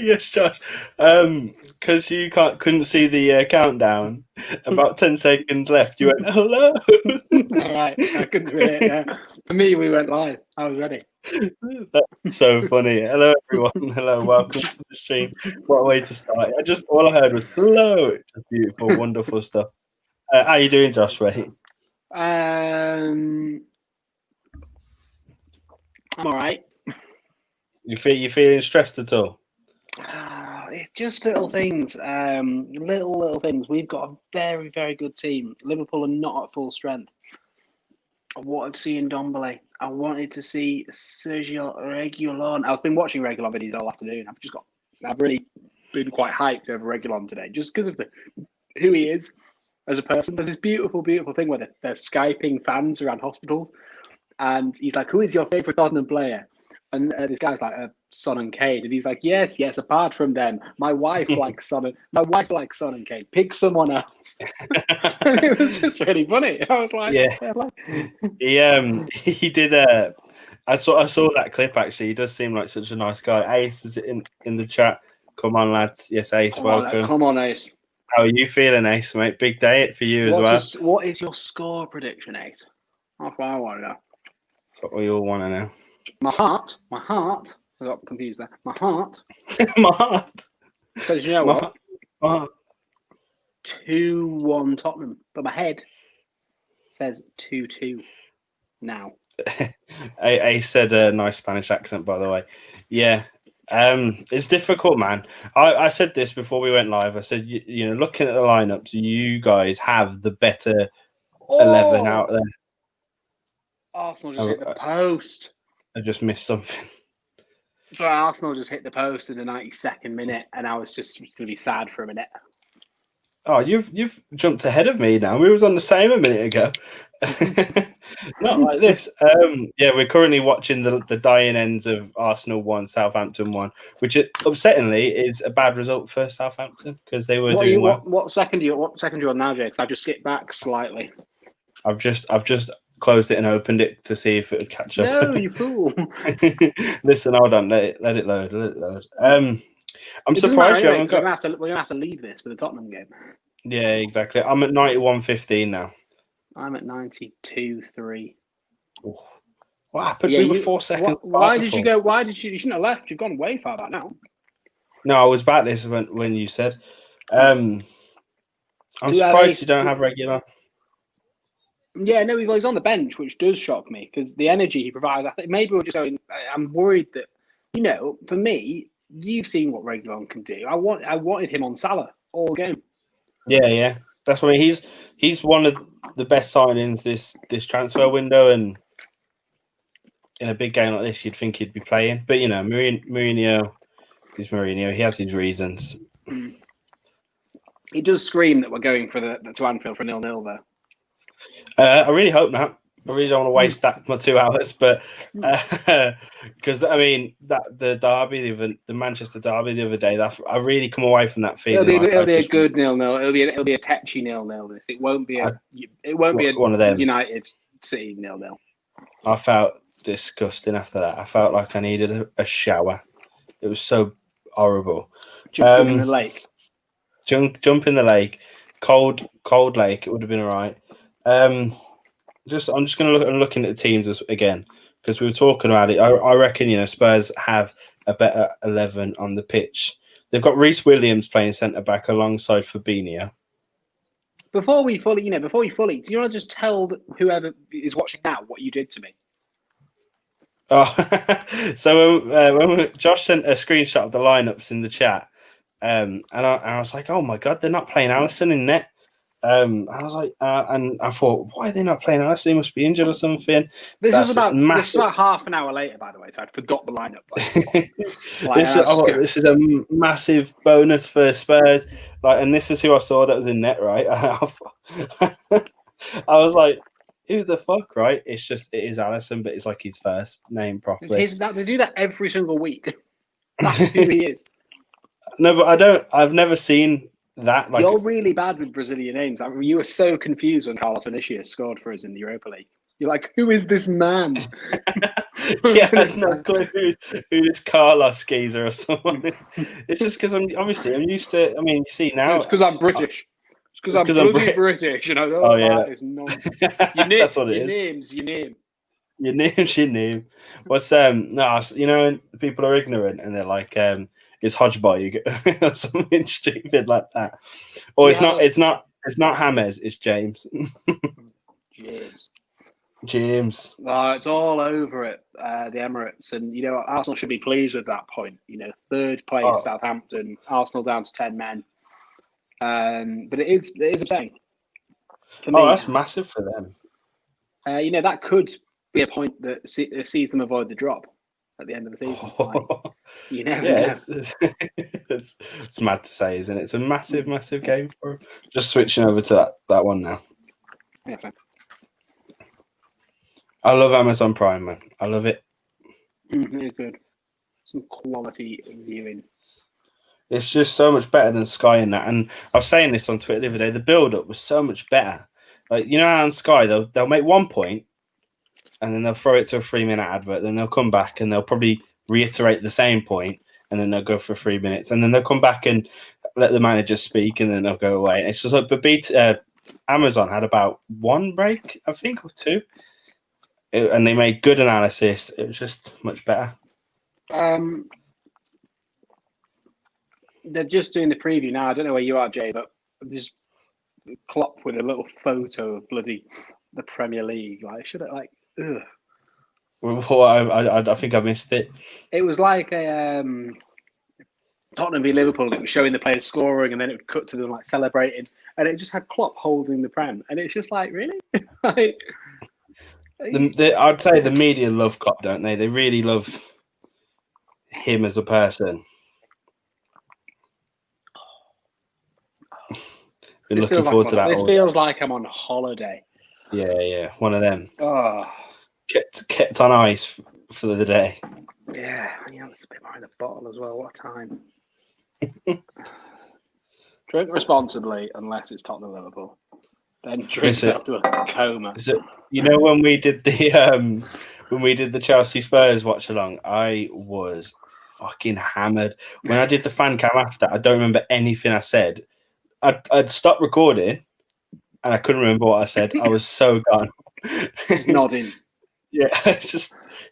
Yes, Josh. Because you couldn't see the countdown. About 10 seconds left. You went, hello. All right, I couldn't see it. Yeah, for me, we went live. I was ready. That's so funny. Hello, everyone. Hello, welcome to the stream. What a way to start. All I heard was hello. Just beautiful, wonderful stuff. How you doing, Josh? Mate? I'm all right. You feeling stressed at all? It's just little things. Little things. We've got a very, very good team. Liverpool are not at full strength. I wanted to see Ndombele. I wanted to see Sergio Reguilon. I've been watching Reguilon videos all afternoon. I've really been quite hyped over Reguilon today, just because of who he is as a person. There's this beautiful, beautiful thing where they're Skyping fans around hospitals, and he's like, "Who is your favourite Tottenham player?" And this guy's like, Son and Kane, and he's like, yes. Apart from them, my wife likes Son and Kane. Pick someone else. And it was just really funny. I was like, he did. I saw that clip actually. He does seem like such a nice guy. Ace is in the chat. Come on, lads. Yes, Ace. Welcome. Come on, Ace. How are you feeling, Ace, mate? Big day for you as well. What is your score prediction, Ace? That's what I want to know. That's what we all want to know. My heart. I got confused there. My heart. My heart. Says, you know what? My heart. 2-1 Tottenham. But my head says 2-2 now. I said a nice Spanish accent, by the way. Yeah. It's difficult, man. I said this before we went live. I said, you know, looking at the lineups, you guys have the better 11 out there. Arsenal just hit the post. I just missed something. So Arsenal just hit the post in the 92nd minute, and I was just going to be sad for a minute. Oh, you've jumped ahead of me now. We was on the same a minute ago. Not like this. Yeah, we're currently watching the dying ends of Arsenal 1, Southampton 1, which upsettingly is a bad result for Southampton because they were doing well. What second are you on now, Jay? Because I've just skipped back slightly. I've just closed it and opened it to see if it would catch up. No, you fool. Listen, hold on. Let it load. I'm surprised you haven't got... We're going to have to leave this for the Tottenham game. Yeah, exactly. I'm at 91.15 now. I'm at 92.3. What happened? We were 4 seconds. Why did you go? Why did you? You shouldn't have left. You've gone way far back now. No, I was back this when you said. I'm surprised you don't have Reguilon. Yeah, no, he's on the bench, which does shock me because the energy he provides. I think maybe we're just going. I'm worried that, you know, for me, you've seen what Reguilon can do. I wanted him on Salah all game. Yeah. That's what I mean. He's one of the best signings this transfer window, and in a big game like this, you'd think he'd be playing. But you know, Mourinho is Mourinho. He has his reasons. It does scream that we're going to Anfield for 0-0 though. I really hope not. I really don't want to waste my 2 hours, but because I mean that the Manchester derby the other day, I really come away from that feeling. It'll be a good 0-0. It'll be a tetchy 0-0. This it won't be one of them. United City 0-0. I felt disgusting after that. I felt like I needed a shower. It was so horrible. Jump in the lake. Jump in the lake. Cold lake. It would have been all right. I'm just going to looking at the teams again because we were talking about it. I reckon, you know, Spurs have a better 11 on the pitch. They've got Reece Williams playing centre back alongside Fabinho. Before we fully, do you want to just tell whoever is watching now what you did to me? Oh, so when Josh sent a screenshot of the lineups in the chat, and I was like, oh my god, they're not playing Alisson in net. I was like, and I thought, why are they not playing Alisson? He must be injured or something. This was about half an hour later, by the way, so I'd forgot the lineup. This is a massive bonus for Spurs. And this is who I saw that was in net, right? I was like, who the fuck, right? It is Alisson, but it's like his first name properly. They do that every single week. That's who he is. No, but I've never seen that. You're really bad with Brazilian names. I mean, you were so confused when Carlos Vinicius scored for us in the Europa League. You're like, who is this man? Yeah, I have no clue who this Carlos geezer or someone is. It's just because I'm used to. I mean, you see now. It's because I'm British. It's because I'm 'cause I'm bloody Brit- British. And I know Oh yeah, that is nonsense. that's what it Your is. name's your name. Your name's your name. What's no, you know, people are ignorant and they're like, it's Hodgeboy or something stupid like that. Or Yeah, it's not James, it's James. James. James. It's all over it, the Emirates, and you know Arsenal should be pleased with that point. You know, third place, Oh. Southampton, Arsenal down to 10 men. But it is upsetting for me. Oh, that's massive for them. You know, that could be a point that sees them avoid the drop at the end of the season. Like, you never know. It's mad to say, isn't it? It's a massive game for them. Just switching over to that one now. Yeah, fine. I love Amazon Prime, man. I love it. It is good. Some quality viewing. It's just so much better than Sky in that. And I was saying this on Twitter the other day. The build-up was so much better. Like, you know how on Sky they'll make 1 point and then they'll throw it to a 3-minute advert. Then they'll come back and they'll probably reiterate the same point and then they'll go for 3 minutes. And then they'll come back and let the manager speak and then they'll go away. It's just like, but Amazon had about 1 break, I think, or 2. And they made good analysis. It was just much better. They're just doing the preview now. I don't know where you are, Jay, but there's Klopp with a little photo of bloody the Premier League. Like, should it like? Ugh. Well, I think I missed it. It was like a Tottenham v Liverpool. It was showing the players scoring, and then it would cut to them like celebrating, and it just had Klopp holding the Prem, and it's just like, really? Like, I'd say the media love Klopp, don't they? They really love him as a person. Been looking forward to that. This feels like I'm on holiday. Yeah, one of them. Oh, kept on ice for the day. Yeah, there's a bit more in the bottle as well. What a time! Drink responsibly, unless it's Tottenham Liverpool. Then drink yourself to a coma. You know when we did the Chelsea Spurs watch along, I was fucking hammered. When I did the fan cam after, I don't remember anything I said. I'd stopped recording, and I couldn't remember what I said. I was so gone. Just nodding. Yeah,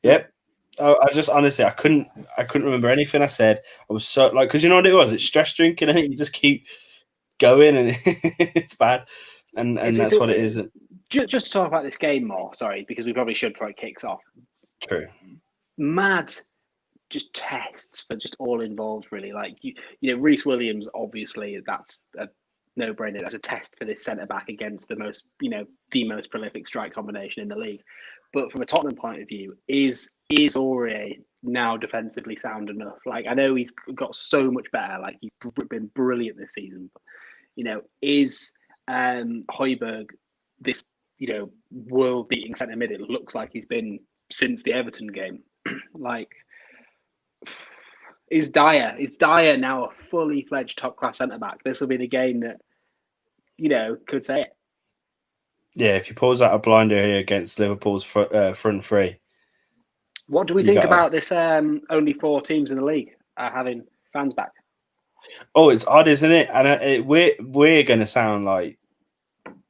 yep. I just honestly, I couldn't remember anything I said. I was so like, because you know what it was? It's stress drinking, and you just keep going, and it's bad. And that's what it is. Just to talk about this game more, sorry, because we probably should before it kicks off. True. Mad, just tests for just all involved, really. Like you know, Reece Williams, obviously, that's a no-brainer. That's a test for this centre back against the most prolific strike combination in the league. But from a Tottenham point of view, is Aurier now defensively sound enough? Like, I know he's got so much better. Like, he's been brilliant this season. But, is Højbjerg this world-beating centre mid? It looks like he's been since the Everton game. Like, is Dyer now a fully fledged top-class centre back? This will be the game that could say it. Yeah, if he pulls out a blinder here against Liverpool's front three. What do we think about this? Only 4 teams in the league are having fans back. Oh, it's odd, isn't it? And we're going to sound like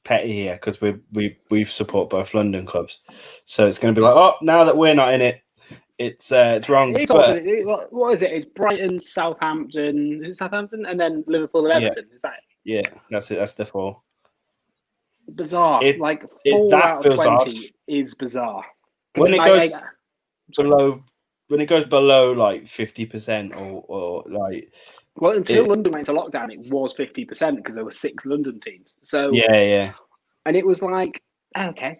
petty here because we support both London clubs, so it's going to be like, oh, now that we're not in it, it's wrong. What is it? It's Brighton, Southampton. Is it Southampton? And then Liverpool and Everton. Yeah. Is that it? Yeah, that's it. That's the 4. Bizarre. 4 out of 20 odd. Is bizarre. When it goes below like 50% or like. Well, until London went into lockdown, it was 50% because there were 6 London teams. So yeah. And it was like, okay.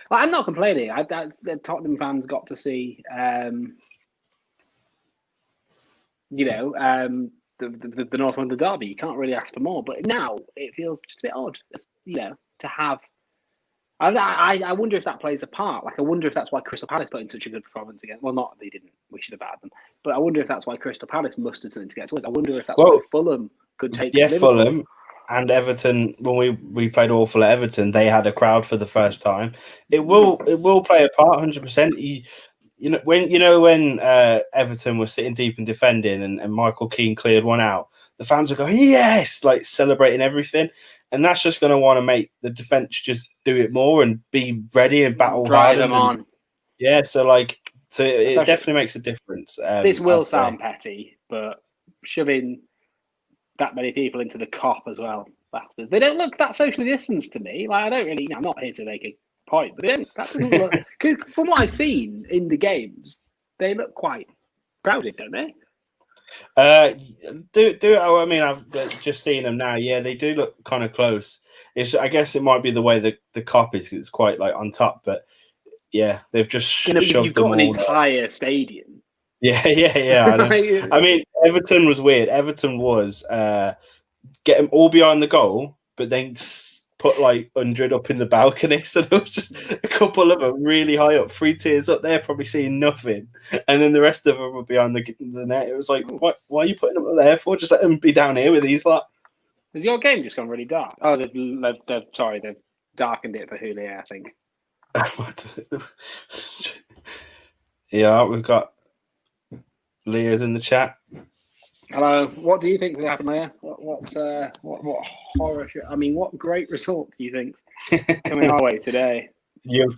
Well, I'm not complaining. The Tottenham fans got to see, the North London derby. You can't really ask for more. But now it feels just a bit odd, to have. I wonder if that plays a part. Like, I wonder if that's why Crystal Palace put in such a good performance again. Well, not they didn't. We should have had them. But I wonder if that's why Crystal Palace mustered something to get towards. I wonder if that's why Fulham could take. Yeah, Fulham. and Everton, when we played awful at Everton, they had a crowd for the first time. It will play a part 100%. When Everton were sitting deep and defending, and Michael Keane cleared one out, the fans are going yes, like celebrating everything, and that's just going to want to make the defense just do it more and be ready and battle Drive hardened. them And on. yeah, so it Especially, definitely makes a difference. this will I'd say. sound petty, but shoving that many people into the cop as well, bastards. They don't look that socially distanced to me. Like, I don't really. I'm not here to make a point, but that doesn't look. Cause from what I've seen in the games, they look quite crowded, don't they? I mean, I've just seen them now. Yeah, they do look kind of close. I guess it might be the way the cop is. 'Cause it's quite like on top, but yeah, they've just You've shoved got them an all. entire stadium. Yeah. I know. I mean, Everton was weird. Everton was get them all behind the goal, but then put like 100 up in the balcony. So there was just a couple of them really high up, 3 tiers up there, probably seeing nothing, and then the rest of them were behind the net. It was like, why are you putting them up there for? Just let them be down here with these lot. Has your game just gone really dark? Oh, they've darkened it for Julia, I think. Yeah, we've got Leah's in the chat. Hello. What do you think happened there? What horror shit? I mean, what great result do you think coming our way today? Your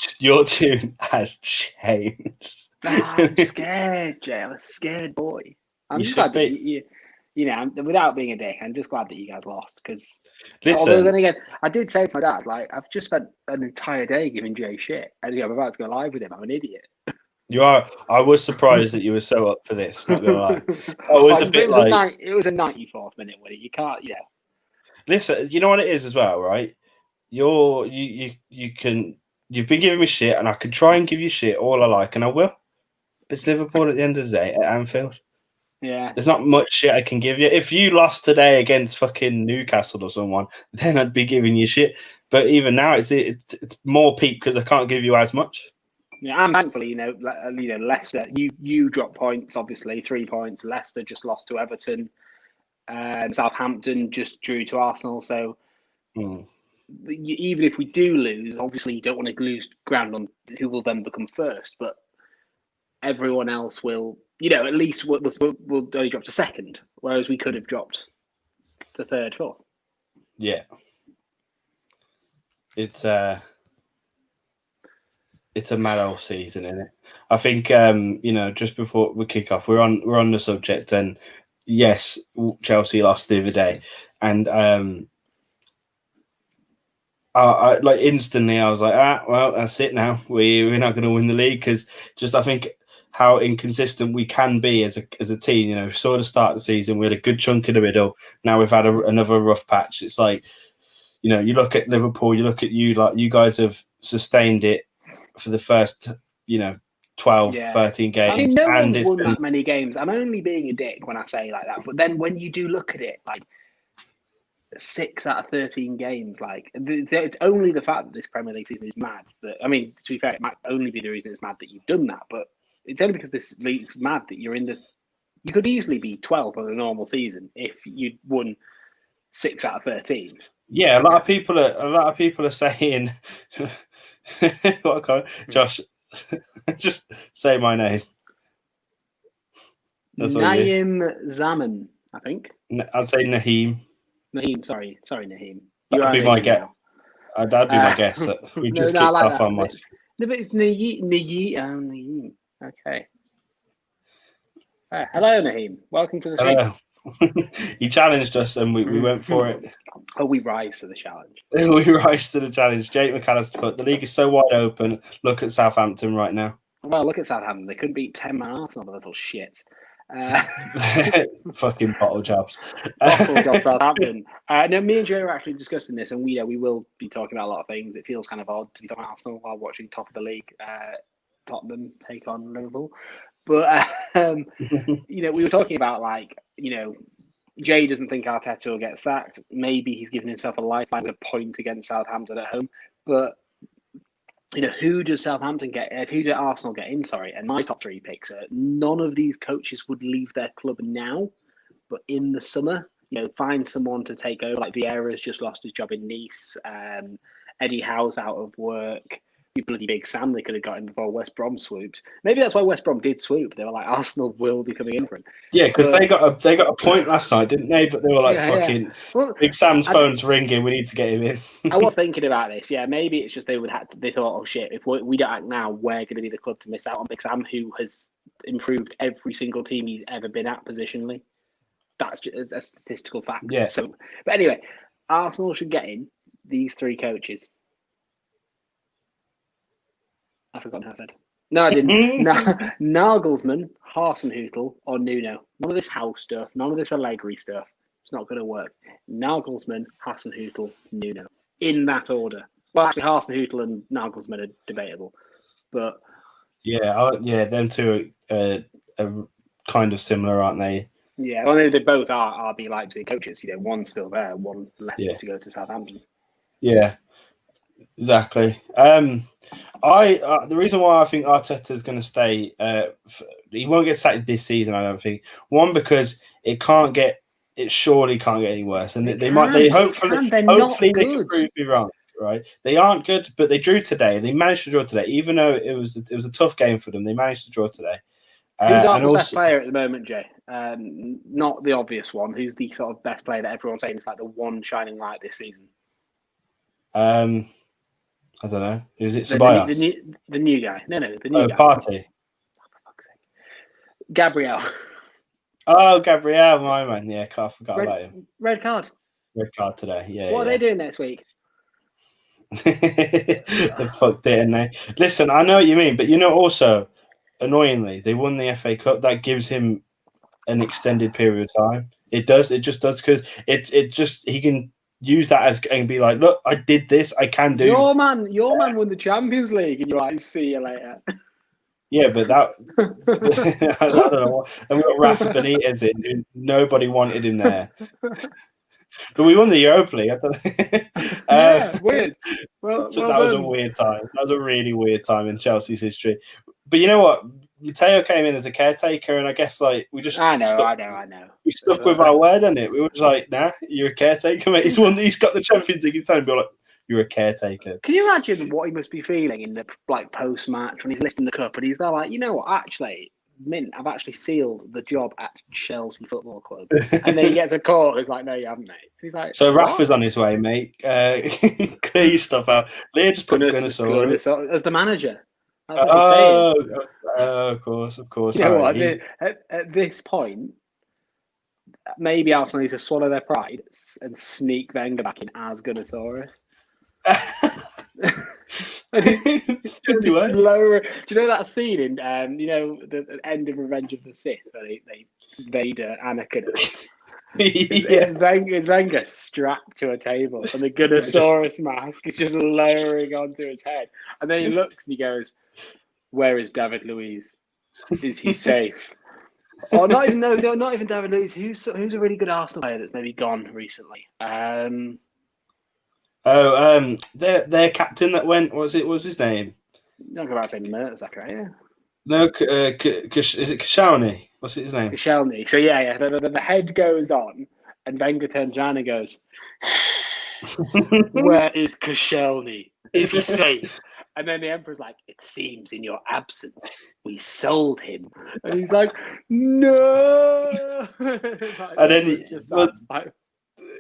tune has changed. I'm scared, Jay. I'm a scared boy. I'm just glad that you know, without being a dick, I'm just glad that you guys lost because. Although then again, I did say to my dad, like, I've just spent an entire day giving Jay shit, and I'm about to go live with him. I'm an idiot. You are. I was surprised that you were so up for this. Not gonna lie, I was a bit it was a 94th minute winning. You can't, yeah. Listen, you know what it is as well, right? You've been giving me shit, and I can try and give you shit all I like, and I will. But it's Liverpool at the end of the day at Anfield. Yeah. There's not much shit I can give you. If you lost today against fucking Newcastle or someone, then I'd be giving you shit. But even now, it's more peak because I can't give you as much. Yeah, and thankfully, Leicester, you dropped points, obviously 3 points. Leicester just lost to Everton. Southampton just drew to Arsenal. So even if we do lose, obviously you don't want to lose ground on who will then become first. But everyone else will, at least we'll only drop to second, whereas we could have dropped to third, fourth. Yeah, it's a mad old season, isn't it? I think just before we kick off, we're on the subject, and yes, Chelsea lost the other day, and I like instantly I was like, well, that's it now. We're not going to win the league because I think how inconsistent we can be as a team. Sort of start the season, we had a good chunk in the middle. Now we've had another rough patch. It's like, you look at Liverpool, you look at you, like you guys have sustained it for the first, 12, 13 games. I mean, no one's won that many games. I'm only being a dick when I say like that. But then when you do look at it, like 6 out of 13 games, like it's only the fact that this Premier League season is mad. I mean, to be fair, it might only be the reason it's mad that you've done that. But it's only because this league's mad that you're in the. You could easily be 12 on a normal season if you'd won 6 out of 13. Yeah, a lot of people are saying, Josh, just say my name. That's Naeem Zaman, I think. I'd say Naheem. Naheem, sorry, Naheem. That'd be my guess. That'd be my guess. We just kicked off on my. No, but it's Naeem. Okay. Hello, Naheem. Welcome to the show. He challenged us, and we went for it. Oh, we rise to the challenge. We rise to the challenge. Jake McAllister put, the league is so wide open. Look at Southampton right now. Well, look at Southampton. They couldn't beat 10 man Arsenal, the little shits. Fucking bottle jobs. Bottle job Southampton. No, me and Joe are actually discussing this, and we will be talking about a lot of things. It feels kind of odd to be talking about Arsenal while watching top of the league, Tottenham take on Liverpool. But we were talking about Jay doesn't think Arteta will get sacked. Maybe he's given himself a lifeline with a point against Southampton at home. But who does Southampton get? Who did Arsenal get in? Sorry, and my top 3 picks are none of these coaches would leave their club now, but in the summer find someone to take over. Like Vieira's just lost his job in Nice. Eddie Howe's out of work. You bloody Big Sam, they could have got him before West Brom swooped. Maybe that's why West Brom did swoop. They were like, Arsenal will be coming in for him. Yeah, because they got a point last night, didn't they? But they were like, fucking, Well, Big Sam's phone's ringing. We need to get him in. I was thinking about this. Yeah, maybe it's just they thought, oh shit, if we don't act now, we're going to be the club to miss out on Big Sam, who has improved every single team he's ever been at positionally. That's just a statistical fact. Yeah. So, but anyway, Arsenal should get in these three coaches. I forgot how I said. No, I didn't. Nagelsmann, Hasenhüttl, or Nuno. None of this house stuff. None of this Allegri stuff. It's not going to work. Nagelsmann, Hasenhüttl, Nuno. In that order. Well, actually, Hasenhüttl and Nagelsmann are debatable. But them two are kind of similar, aren't they? Yeah, well, they both are RB Leipzig coaches. One's still there, one left to go to Southampton. Yeah, exactly. The reason why I think Arteta's going to stay, he won't get sacked this season. I don't think. One, because it surely can't get any worse, and hopefully they can prove me wrong. Right, they aren't good, but they drew today. They managed to draw today, even though it was a tough game for them. They managed to draw today. Who's Arsenal's best player at the moment, Jay? Not the obvious one. Who's the sort of best player that everyone's saying is like the one shining light this season? I don't know. Is it Ceballos? The new guy. No, the new guy. Partey. Oh, for fuck's sake. Gabriel. Oh, Gabriel, my man. Yeah, I forgot about him. Red card. Red card today. Yeah. What are they doing next week? They fucked it, didn't they? Listen, I know what you mean, but also, annoyingly, they won the FA Cup. That gives him an extended period of time. It does. It just does, because he can use that and be like, look, I did this. I can do. Your man won the Champions League, and you're like, see you later. Yeah, but that I don't know. And we got Rafa Benitez in, who nobody wanted him there. But we won the Europa League. Weird. Well, that was a weird time. That was a really weird time in Chelsea's history. But you know what? Matteo came in as a caretaker, and I guess we just. I know. We stuck with our word, on it. We were just like, nah, you're a caretaker, mate. He's got the Champions League. He's telling me, like, you're a caretaker. Can you imagine what he must be feeling in the post match when he's lifting the cup and he's there like, you know what? Actually, Mint, I've actually sealed the job at Chelsea Football Club. And then he gets a call. He's like, no, you haven't, mate. He's like, so Rafa's on his way, mate. Clear your stuff out. Leah just put Gunnarsson as the manager. That's what he's saying. Of course. You know what? At this point, maybe Arsenal need to swallow their pride and sneak Wenger back in as Gunnersaurus. Do you know that scene in the end of Revenge of the Sith where they Vader Anakin? It's Wenger strapped to a table and the Gunnersaurus mask is just lowering onto his head, and then he looks and he goes, "Where is David Luiz? Is he safe?" Or not even David Luiz. Who's a really good Arsenal player that's maybe gone recently? Their captain that went. What's his name? You're not about to say Mertesacker, right? Yeah. No, is it Koscielny? What's his name? Koscielny. So yeah. The head goes on, and Wenger turns around and goes, "Where is Koscielny? Is he safe?" And then the Emperor's like, "It seems in your absence, we sold him." And he's like, "No!" And then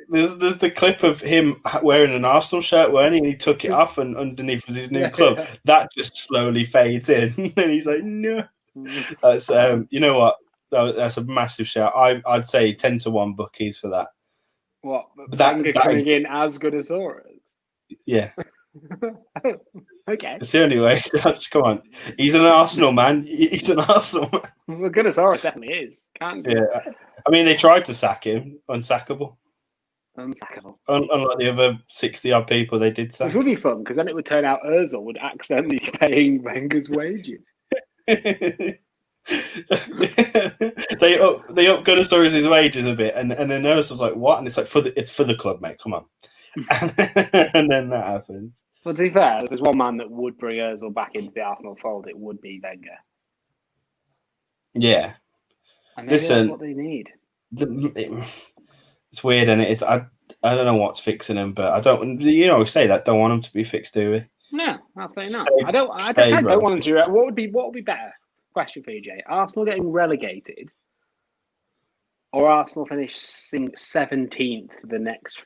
there's the clip of him wearing an Arsenal shirt, weren't he? And he took it off, and underneath was his new club. Yeah. That just slowly fades in, and he's like, "No." That's you know what? That's a massive shout. I'd say 10-1 bookies for that. What? Wenger coming in as Gunnersaurus? Yeah. Okay. It's the only way. Come on. He's an Arsenal man. He's an Arsenal man. Well, Gunnersaurus definitely is. Yeah. I mean, they tried to sack him. Unsackable. Unlike the other 60-odd people they did sack. It would be fun, because then it would turn out Ozil would accidentally be paying Wenger's wages. They up Gunnersaurus' wages a bit, and then Ozil's like, what? And it's like, it's for the club, mate. Come on. And then that happens. Well, to be fair, if there's one man that would bring Ozil back into the Arsenal fold, it would be Wenger. Yeah. And maybe that's what they need. It's weird, and I don't know what's fixing him, but I don't. Say that don't want him to be fixed, do we? No, I'll say no. Stay, I don't. I stay, don't bro. want to. What would be better? Question for you, Jay. Arsenal getting relegated, or Arsenal finishing 17th for the next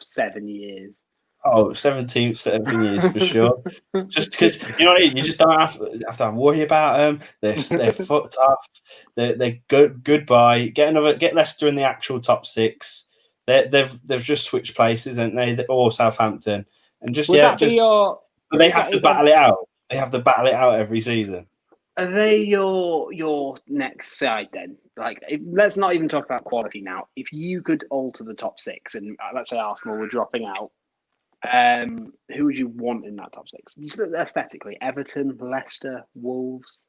7 years? Oh, 17, 7 years for sure. Just because you know what I mean. You just don't have to worry about them. They're fucked off. They're goodbye. Get Leicester in the actual top six. They've just switched places, and or Southampton, and just Would that be your? But they have to battle it out. They have to battle it out every season. Are they your next side then? Like, let's not even talk about quality now. If you could alter the top six, and let's say Arsenal were dropping out, who would you want in that top six? Just aesthetically, Everton, Leicester, Wolves.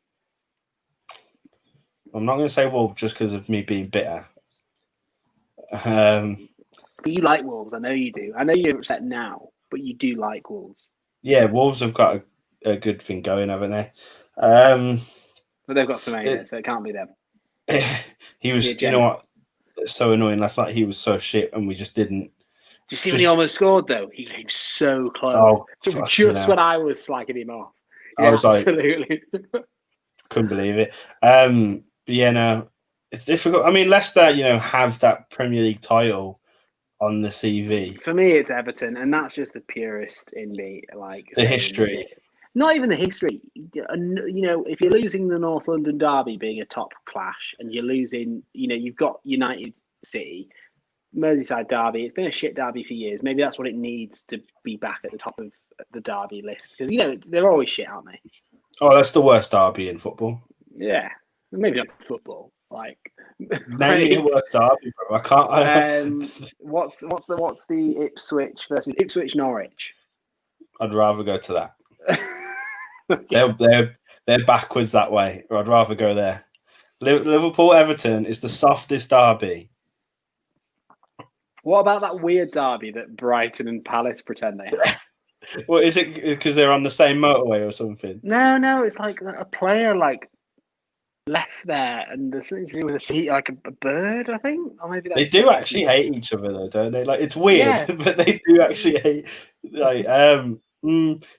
I'm not going to say Wolves just because of me being bitter. But you like Wolves, I know you do. I know you're upset now, but you do like Wolves. Yeah, Wolves have got a good thing going, haven't they? But they've got Semedo, so it can't be them. He was, you know what? It's so annoying last night. He was so shit, and we just didn't. Do you see when he almost scored though? He came so close. Just when I was slagging him off. I was absolutely. Couldn't believe it. But yeah, no, it's difficult. I mean, Leicester, have that Premier League title on the CV. For me, it's Everton, and that's just the purist in me. Like the history. Not even the history. If you're losing the North London derby being a top clash, and you're losing, you've got United City, Merseyside derby. It's been a shit derby for years. Maybe that's what it needs to be back at the top of the derby list because they're always shit, aren't they? Oh, that's the worst derby in football. Yeah, maybe not football. Like, name me a worst derby, bro. I can't. What's the Ipswich versus Ipswich Norwich? I'd rather go to that. They're backwards that way. I'd rather go there. Liverpool Everton is the softest derby. What about that weird derby that Brighton and Palace pretend they have? What is it? Because they're on the same motorway or something? No. It's like a player left there, and there's something to do with a seat, like a bird, I think. Or maybe they do actually hate each other, though, don't they? Like, it's weird, but they do actually hate. Like,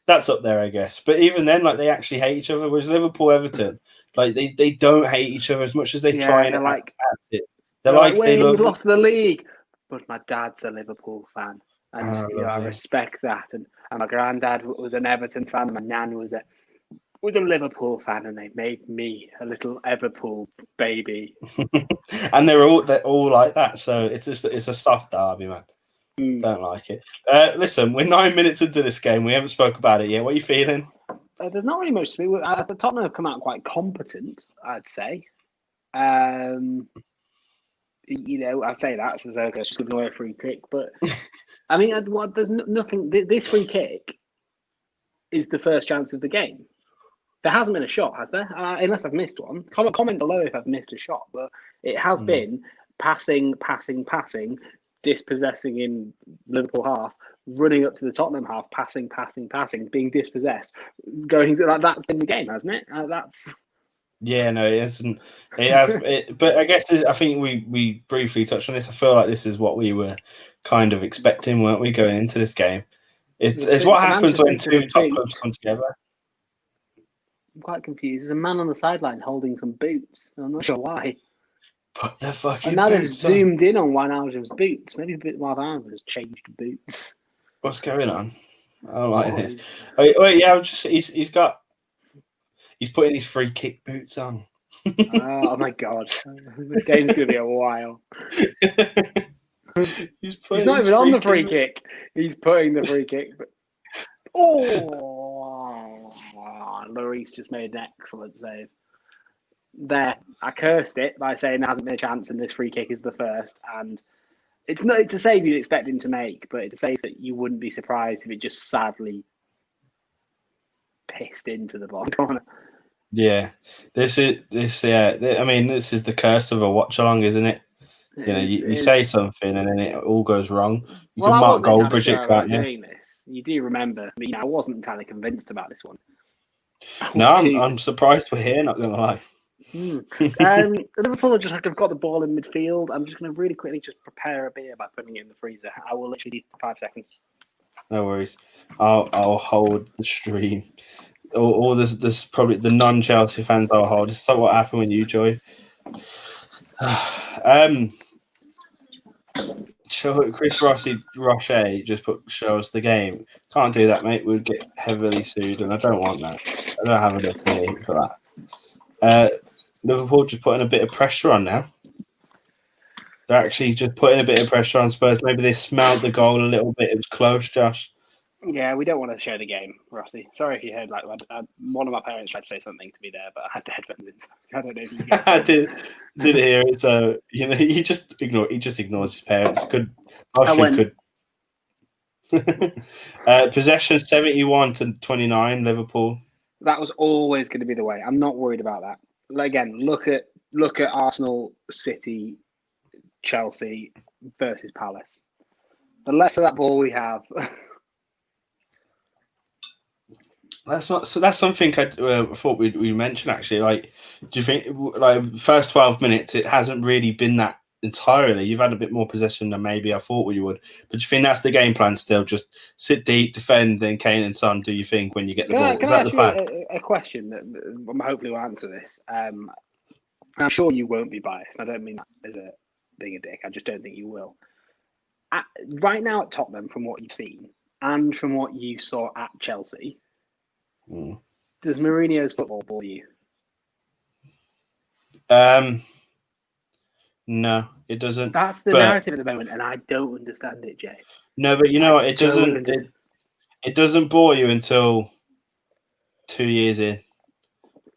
that's up there, I guess. But even then, like, they actually hate each other. Whereas Liverpool, Everton, like, they don't hate each other as much as they try and act at it. They're like they love. You've lost the league, but my dad's a Liverpool fan, and I respect that. And my granddad was an Everton fan. My nan was a Liverpool fan, and they made me a little Liverpool baby. And they're all like that. So it's a soft derby, man. Don't like it. Listen, we're 9 minutes into this game. We haven't spoke about it yet. What are you feeling? There's not really much to be. The Tottenham have come out quite competent, I'd say. I'd say that Sissoko's just giving away a free kick, but I mean, there's nothing. This free kick is the first chance of the game. There hasn't been a shot, has there? Unless I've missed one. Comment below if I've missed a shot, but it has been passing, dispossessing in Liverpool half, running up to the Tottenham half, passing, being dispossessed, going to that's been the game, hasn't it? That's. Yeah, no, it isn't. It has, but I guess I think we briefly touched on this. I feel like this is what we were kind of expecting, weren't we, going into this game? It's what happens when two top clubs come together. I'm quite confused. There's a man on the sideline holding some boots. I'm not sure why. Put the fucking and now they've zoomed in on Wijnaldum's boots. Maybe Wijnaldum has changed boots. What's going on? I don't like this. Wait, yeah, he's putting his free kick boots on. Oh my god. This game's going to be a while. He's not even on the free kick. He's putting the free kick. Lloris just made an excellent save. There, I cursed it by saying there hasn't been a chance and this free kick is the first. And it's a save you'd expect him to make, but it's a save that you wouldn't be surprised if it just sadly pissed into the bottom corner. Yeah, this is the curse of a watch along, isn't it? You say something and then it all goes wrong. You can mark Goldbridge it, can't you? Doing this, you do remember. I wasn't entirely convinced about this one. No, I'm surprised we're here. Not gonna lie. Liverpool are just like I've got the ball in midfield. I'm just going to really quickly just prepare a beer by putting it in the freezer. I will literally 5 seconds. No worries. I'll hold the stream. All this probably the non-Chelsea fans I'll hold. This is what happened when you joined. Chris Roche just show us the game. Can't do that, mate. We'd get heavily sued, and I don't want that. I don't have enough money for that. Liverpool just putting a bit of pressure on now. They're actually just putting a bit of pressure on Spurs. Maybe they smelled the goal a little bit. It was close, Josh. Yeah, we don't want to show the game, Rossi. Sorry if you heard. One of my parents tried to say something to me there, but I had the headphones in. I don't know if you get I did hear it. So he just ignores his parents. Possession 71-29, Liverpool. That was always going to be the way. I'm not worried about that. Again, look at Arsenal, City, Chelsea versus Palace. The less of that ball we have. That's something I thought we mentioned actually. Like, do you think first 12 minutes it hasn't really been that entirely? You've had a bit more possession than maybe I thought you would. But do you think that's the game plan still? Just sit deep, defend, then Kane and Son. Do you think when you get the ball? Is that the plan? A question that hopefully will answer this. I'm sure you won't be biased. I don't mean that as being a dick. I just don't think you will. Right now at Tottenham, from what you've seen and from what you saw at Chelsea. Does Mourinho's football bore you? No, it doesn't. That's the narrative at the moment, and I don't understand it, Jay. No, but you know what? It doesn't. It doesn't bore you until 2 years in,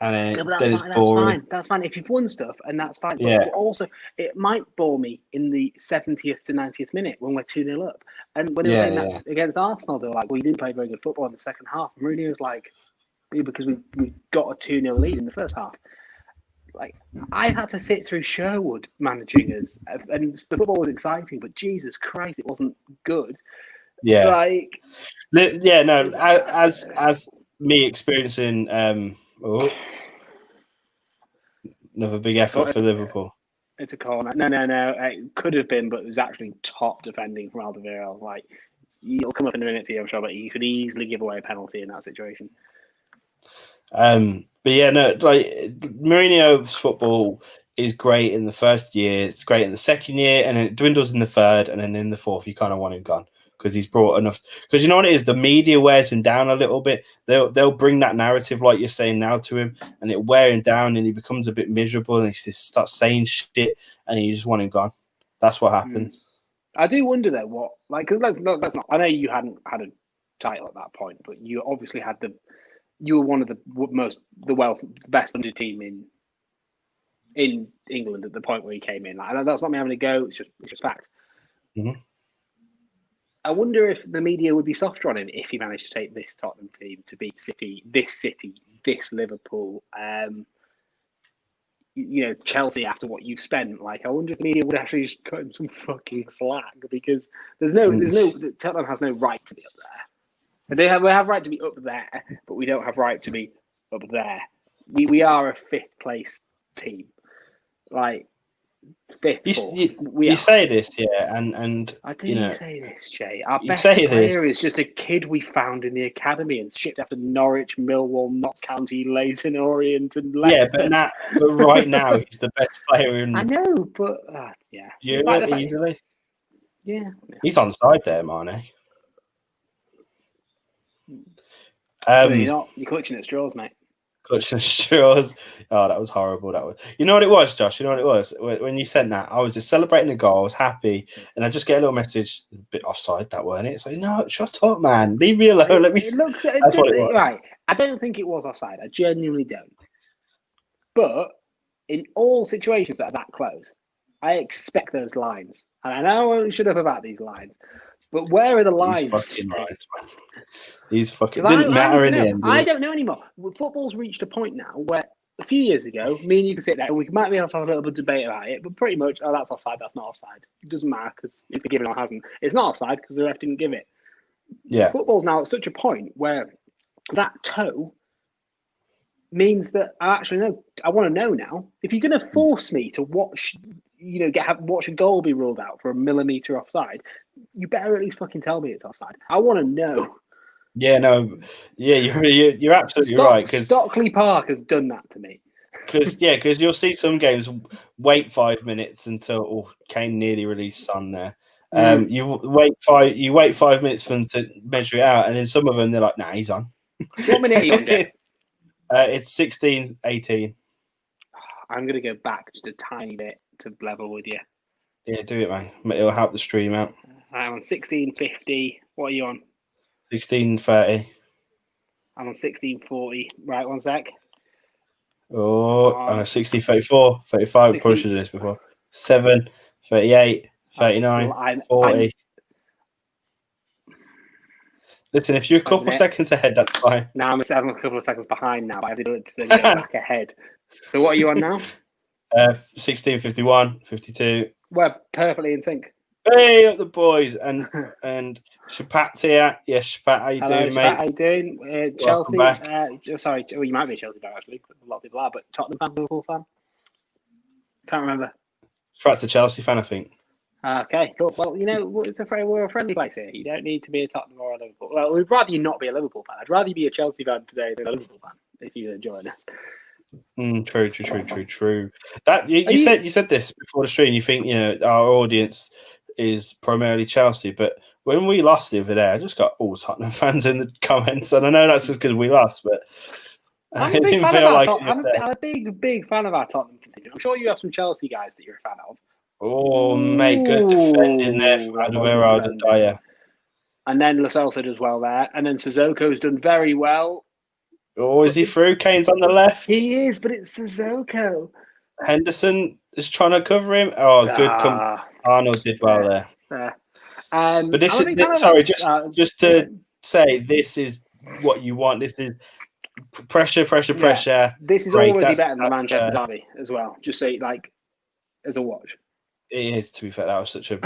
and then, it's boring. That's fine. If you've won stuff, and that's fine. Yeah. But also, it might bore me in the 70th to 90th minute when we're 2-0 up. And when they were saying that against Arsenal, they were like, "Well, you didn't play very good football in the second half." And Mourinho's like, because we got a 2-0 lead in the first half. Like, I had to sit through Sherwood managing us, and the football was exciting, but Jesus Christ, it wasn't good. Yeah. No. As me experiencing another big effort for Liverpool. It's a corner. No. It could have been, but it was actually top defending from Alderweireld. Like, it'll come up in a minute for you, I'm sure, but you could easily give away a penalty in that situation. But yeah, no, like Mourinho's football is great in the first year, it's great in the second year, and then it dwindles in the third, and then in the fourth, you kind of want him gone because he's brought enough. Because you know what it is, the media wears him down a little bit. They'll bring that narrative, like you're saying now, to him, and it wear him down, and he becomes a bit miserable, and he just starts saying shit, and you just want him gone. That's what happens. I do wonder though, what because that's not. I know you hadn't had a title at that point, but you obviously had you were one of the best funded team in England at the point where he came in. Like, that's not me having a go. It's just fact. Mm-hmm. I wonder if the media would be softer on him if he managed to take this Tottenham team to beat City, this Liverpool, Chelsea after what you've spent. Like, I wonder if the media would actually just cut him some fucking slack because Tottenham has no right to be up there. We have right to be up there, but we don't have right to be up there. We are a fifth place team, like fifth. You say this, yeah, and I do say this, Jay. Our best player is just a kid we found in the academy and shipped after Norwich, Millwall, Notts County, Leyton Orient, and Leicester. Yeah, but right now he's the best player in. I know, but yeah, easily. Yeah, he's on side there, Mane. You're clutching at straws, mate. Clutching at straws. Oh, that was horrible. That was. You know what it was, Josh? You know what it was? When you sent that, I was just celebrating the goal. I was happy, and I just get a little message, a bit offside, that weren't it? It's like, no, shut up, man. Leave me alone. Let me. That's what it was. Right. I don't think it was offside. I genuinely don't. But in all situations that are that close, I expect those lines, and I know I only shut up about these lines. But where are the lines? He's fucking right, man. He's fucking. Didn't matter in the end. I don't know anymore. Football's reached a point now where a few years ago, me and you could sit there and we might be able to have a little bit of debate about it, but pretty much, that's offside, that's not offside. It doesn't matter because if they're given or hasn't. It's not offside because the ref didn't give it. Yeah. Football's now at such a point where that toe means that I actually know. I want to know now. If you're going to force me to watch, watch a goal be ruled out for a millimetre offside, you better at least fucking tell me it's offside. I want to know. Yeah, no, yeah, you're absolutely right because Stockley Park has done that to me. because you'll see some games wait 5 minutes until Kane nearly released Son there. You wait 5 minutes for them to measure it out, and then some of them they're like, "Nah, he's on." What minute are you on, Jack? It's 16-18. I'm going to go back just a tiny bit to level with you. Yeah, do it, man. It'll help the stream out. I'm on 1650. What are you on? 16:30. I'm on 1640. Right, one sec. Oh, 16:34, 35. 16... Probably should have done this before. 7, 38, 39, 40. Listen, if you're a couple seconds ahead, that's fine. No, I'm a couple of seconds behind now, but I did it to go back ahead. So what are you on now? 16:51, 52. We're perfectly in sync. Hey up the boys and Shapat's here. Yes, Shapat, how you doing, mate? How you doing? Chelsea. Sorry, well, you might be a Chelsea fan actually. A lot of people are, but Tottenham fan, Liverpool fan. Can't remember. Shapat's a Chelsea fan, I think. Okay, cool. Well, we're a friendly place here. You don't need to be a Tottenham or a Liverpool. Well, we'd rather you not be a Liverpool fan. I'd rather you be a Chelsea fan today than a Liverpool fan if you're enjoying us. True. That you said this before the stream. You think our audience is primarily Chelsea, but when we lost the other day, I just got all Tottenham fans in the comments, and I know that's just because we lost, but I'm a big fan of our Tottenham. I'm a big fan of our Tottenham contingent. I'm sure you have some Chelsea guys that you're a fan of. Oh, mate, good defending there for Alderweireld and Dyer. And then Lo Celso does well there, and then Sissoko's done very well. Oh, is he through? Kane's on the left. He is, but it's Sissoko. Henderson is trying to cover him. Oh, good. Arnold did well there. But this is sorry, just to say, this is what you want. This is pressure. This is already better than the Manchester derby as well. Just say as a watch. It is, to be fair. That was such a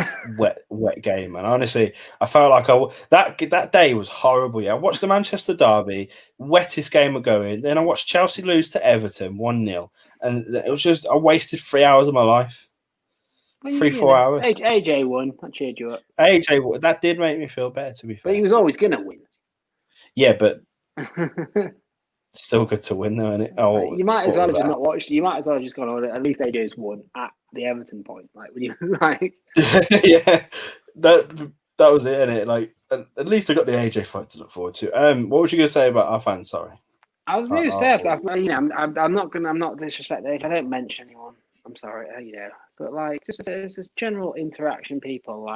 wet game, and honestly, I felt like that day was horrible. Yeah, I watched the Manchester derby, wettest game of going. Then I watched Chelsea lose to Everton 1-0, and it was just I wasted 3 hours of my life. 4 hours. AJ won. That cheered you up. AJ, that did make me feel better, to be fair. But he was always gonna win. Yeah, but still good to win, though, isn't it? Oh, you might as well have just not watched. You might as well have just gone on. At least AJ's won at the Everton point. Like when you yeah, that was it, innit? Like at least I got the AJ fight to look forward to. What was you gonna say about our fans? Sorry, I was going to say, I'm not disrespecting. If I don't mention anyone, I'm sorry. But just as general interaction, people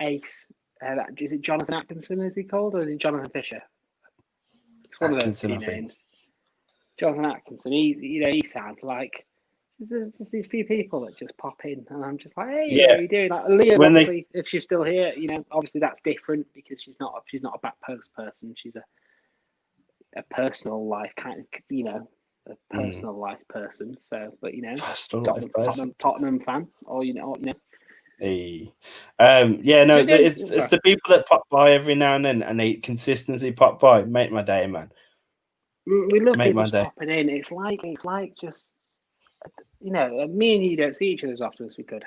Ace. Is it Jonathan Atkinson? Is he called, or is it Jonathan Fisher? It's one of those two names. Jonathan Atkinson. He's sad. There's just these few people that just pop in, and I'm just like, hey, how are you doing? Like Leah, obviously, if she's still here, obviously that's different because she's not a back post person. She's a personal life kind of, a personal life person. So, but Tottenham fan, or Hey. It's the people that pop by every now and then, and they consistently pop by. Make my day, man. We love people popping in. It's like just, me and you don't see each other as often as we could.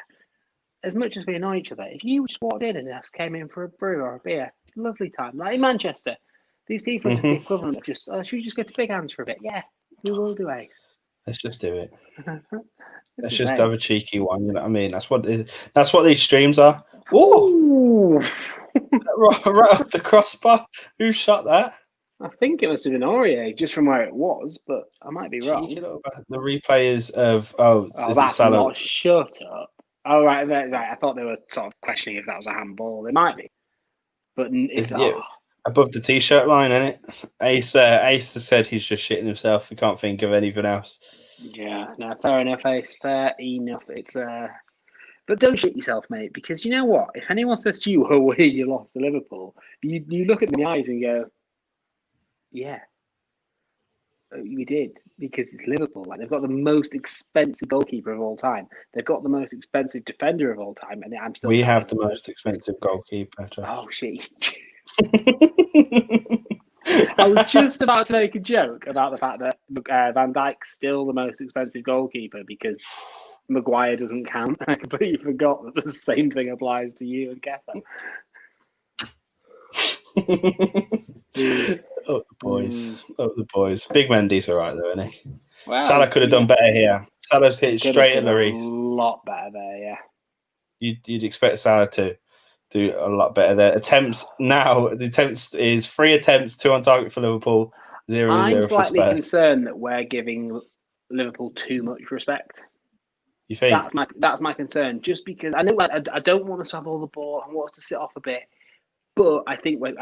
As much as we annoy each other, if you just walked in and just came in for a brew or a beer, lovely time. Like in Manchester, these people are just the equivalent of just, should we just go to Big Hands for a bit? Yeah, we will do, Ace. Let's just do it. Let's just have a cheeky one. You know what I mean? That's what these streams are. Ooh, right off the crossbar. Who shot that? I think it must have been Aurier, just from where it was, but I might be wrong. The replay is of that's not. Shut up. Oh right. I thought they were sort of questioning if that was a handball. They might be, but it's above the t-shirt line, isn't it? Ace has said he's just shitting himself. He can't think of anything else. Yeah, no, fair enough, Ace. Fair enough. It's but don't shit yourself, mate, because you know what? If anyone says to you, "Oh, you lost to Liverpool," you look at them in the eyes and go, "Yeah, we did," because it's Liverpool. Like they've got the most expensive goalkeeper of all time. They've got the most expensive defender of all time, and I'm still. We have the most expensive goalkeeper. Josh. Oh shit. I was just about to make a joke about the fact that Van Dijk's still the most expensive goalkeeper because Maguire doesn't count. I completely forgot that the same thing applies to you and Kepa. Oh, the boys. Oh, the boys. Big Mendy's all right, though, isn't he? Well, Salah could have done better here. Salah's hit could straight have at done a Lloris. lot better there, yeah. You'd expect Salah to do a lot better there. The attempts is 3 attempts, 2 on target for Liverpool, 0-0 I'm for slightly Spurs. concerned that we're giving Liverpool too much respect. You think? That's my concern. Just because I know I don't want us to have all the ball. I want us to sit off a bit. But I think we're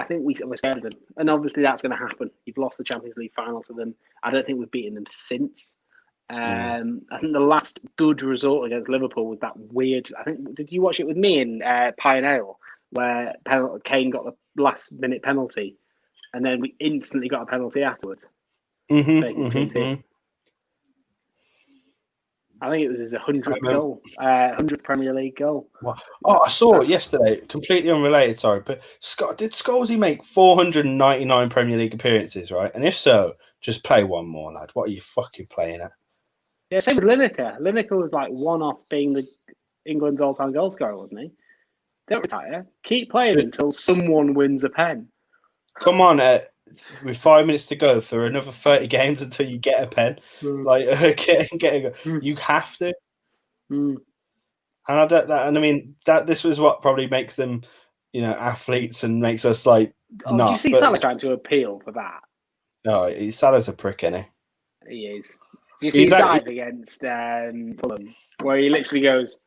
scared of them, and obviously that's going to happen. You've lost the Champions League final to them. I don't think we've beaten them since. I think the last good result against Liverpool was that weird. I think did you watch it with me in Pioneer where Kane got the last minute penalty, and then we instantly got a penalty afterwards. I think it was his 100th goal, 100th Premier League goal. Wow. Oh, I saw it yesterday. Completely unrelated, sorry. But did Scholesy make 499 Premier League appearances, right? And if so, just play one more, lad. What are you fucking playing at? Yeah, same with Lineker. Lineker was like one off being the England's all-time goal scorer, wasn't he? Don't retire. Keep playing until someone wins a pen. Come on, with 5 minutes to go for another 30 games until you get a pen. Like, get a go. You have to. And I mean that this was what probably makes them, athletes and makes us like. Do you see Salah trying to appeal for that? Oh, Salah's a prick, isn't he? He is. Do you see his dive against Fulham, where he literally goes?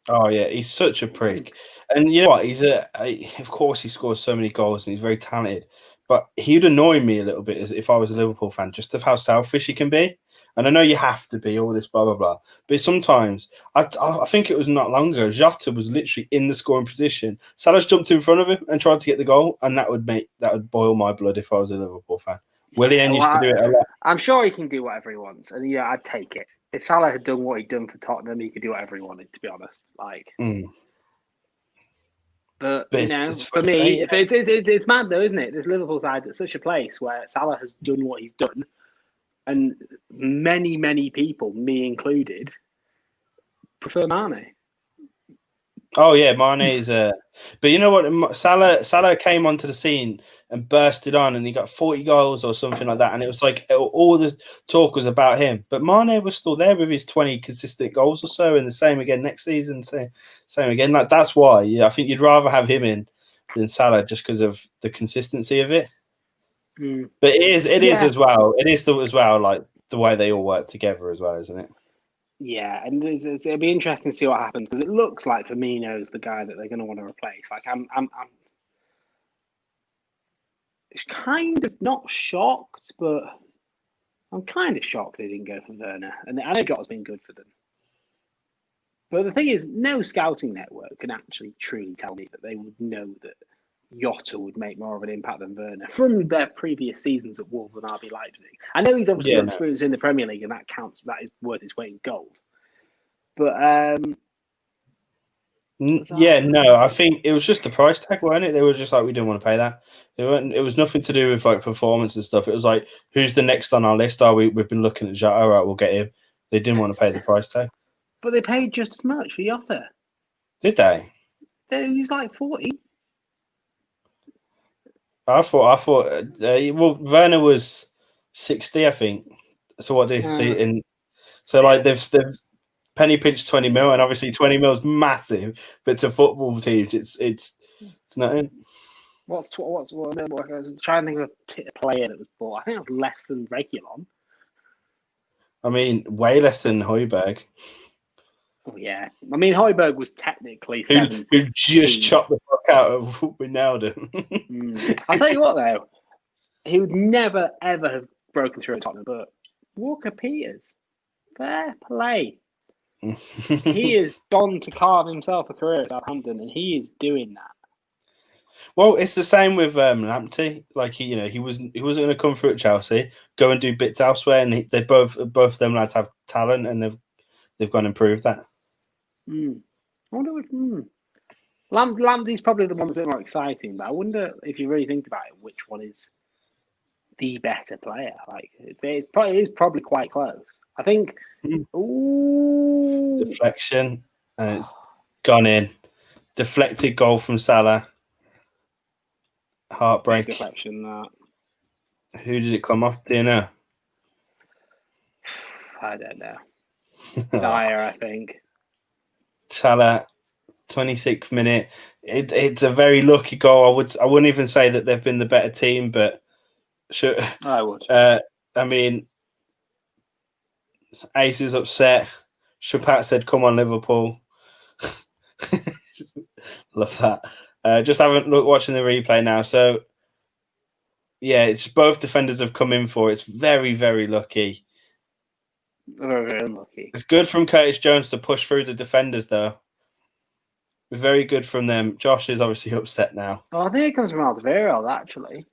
Oh yeah, he's such a prick, and you know what? Of course, he scores so many goals and he's very talented. But he'd annoy me a little bit if I was a Liverpool fan, just of how selfish he can be. And I know you have to be all this blah blah blah, but sometimes I think it was not long ago. Jota was literally in the scoring position. Salah's jumped in front of him and tried to get the goal, and that would boil my blood if I was a Liverpool fan. Willian used to do it a lot. I'm sure he can do whatever he wants, and yeah, I'd take it. If Salah had done what he'd done for Tottenham, he could do whatever he wanted. To be honest, But for me, it's mad though, isn't it? This Liverpool side at such a place where Salah has done what he's done, and many people, me included, prefer Mane. Oh yeah, Mane is but you know what? Salah came onto the scene and bursted on, and he got 40 goals or something like that, and it was like all the talk was about him. But Mane was still there with his 20 consistent goals or so, and the same again next season. Same again. Like that's why. Yeah, I think you'd rather have him in than Salah just because of the consistency of it. But it is as well. It is as well like the way they all work together as well, isn't it? Yeah, and it'll be interesting to see what happens because it looks like Firmino's the guy that they're going to want to replace. Like I'm kind of not shocked, but I'm kind of shocked they didn't go for Werner. And I know Jota's been good for them, but the thing is, no scouting network can actually truly tell me that they would know that Jota would make more of an impact than Werner from their previous seasons at Wolves and RB Leipzig. I know he's obviously got experience in the Premier League, and that counts. That is worth its weight in gold. But I think it was just the price tag, weren't it? They were just like, we didn't want to pay that. It was nothing to do with like performance and stuff. It was like, who's the next on our list? We've been looking at Jota. All right, we'll get him. They didn't want to pay the price tag. But they paid just as much for Jota. Did they? He was like 40. I thought. Werner was 60, I think. So what they've penny pinched 20 mil, and obviously 20 mil is massive, but to football teams, it's nothing. What? I'm trying to think of a player that was bought. I think it was less than Reguilon. I mean, way less than Højbjerg. Oh yeah, I mean Højbjerg was technically who just chopped the fuck out of Wijnaldum. I'll tell you what though, he would never ever have broken through at Tottenham, but Walker Peters, fair play. He is gone to carve himself a career at Southampton, and he is doing that. Well, it's the same with Lamptey. Like he wasn't going to come through at Chelsea, go and do bits elsewhere, and they both of them lads have talent, and they've gone and proved that. I wonder if Lamptey's probably the one that's a bit more exciting, but I wonder if you really think about it, which one is the better player. Like it's probably quite close. I think. Mm. Ooh, Deflection, and it's gone in. Deflected goal from Salah. big Heartbreak. deflection. That Who did it come off? Do you know? I don't know. Dyer, I think. Salah, 26th minute. It's a very lucky goal. I wouldn't even say that they've been the better team, but sure. I would. I mean, Ace is upset. Chapat said, "Come on, Liverpool." Love that. Just watching the replay now. So yeah, it's both defenders have come in for it. It's very, very lucky. Very unlucky. It's good from Curtis Jones to push through the defenders, though. Very good from them. Josh is obviously upset now. Well, I think it comes from Alderweireld, actually.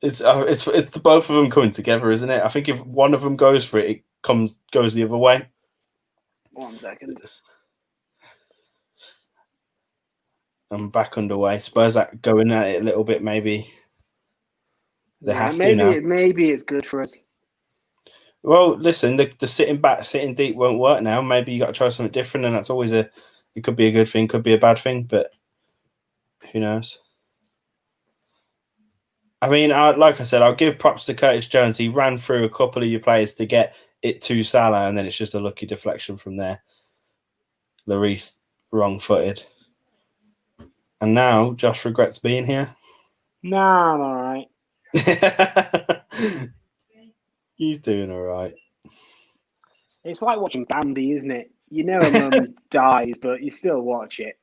It's the both of them coming together, isn't it? I think if one of them goes for it, goes the other way. 1 second. I'm back underway. Spurs are going at it a little bit, maybe. They have to now. Maybe it's good for us. Well, listen, the sitting deep won't work now. Maybe you got to try something different, and that's always it could be a good thing, could be a bad thing, but who knows? I mean, like I said, I'll give props to Curtis Jones. He ran through a couple of your players to get it to Salah, and then it's just a lucky deflection from there. Lloris wrong-footed. And now Josh regrets being here. No, I'm all right. He's doing all right. It's like watching Bambi, isn't it? You know a mum dies, but you still watch it.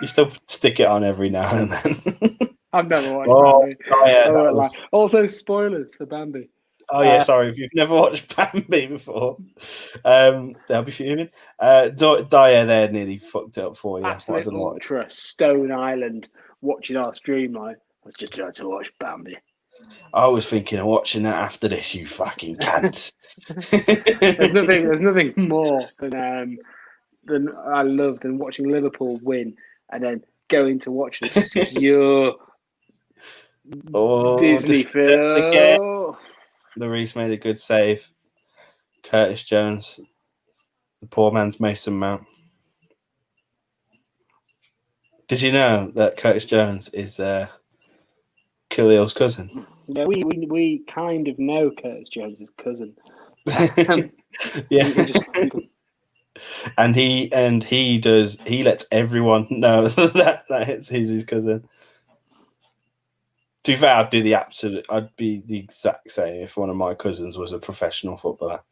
You still stick it on every now and then. I've never watched Bambi. Oh, yeah, Also, spoilers for Bambi. Oh, yeah, sorry. If you've never watched Bambi before, they'll be fuming. Dyer there nearly fucked it up for you. Absolute ultra Stone Island watching our stream. Like, I was just trying to watch Bambi. I was thinking of watching that after this, you fucking cunt. There's nothing more than I love than watching Liverpool win and then going to watch an obscure Disney film. Lloris made a good save. Curtis Jones, the poor man's Mason Mount. Did you know that Curtis Jones is Khalil's cousin? Yeah, we kind of know Curtis Jones's cousin. Yeah. And he lets everyone know that he's his cousin. To be fair, I'd be the exact same if one of my cousins was a professional footballer.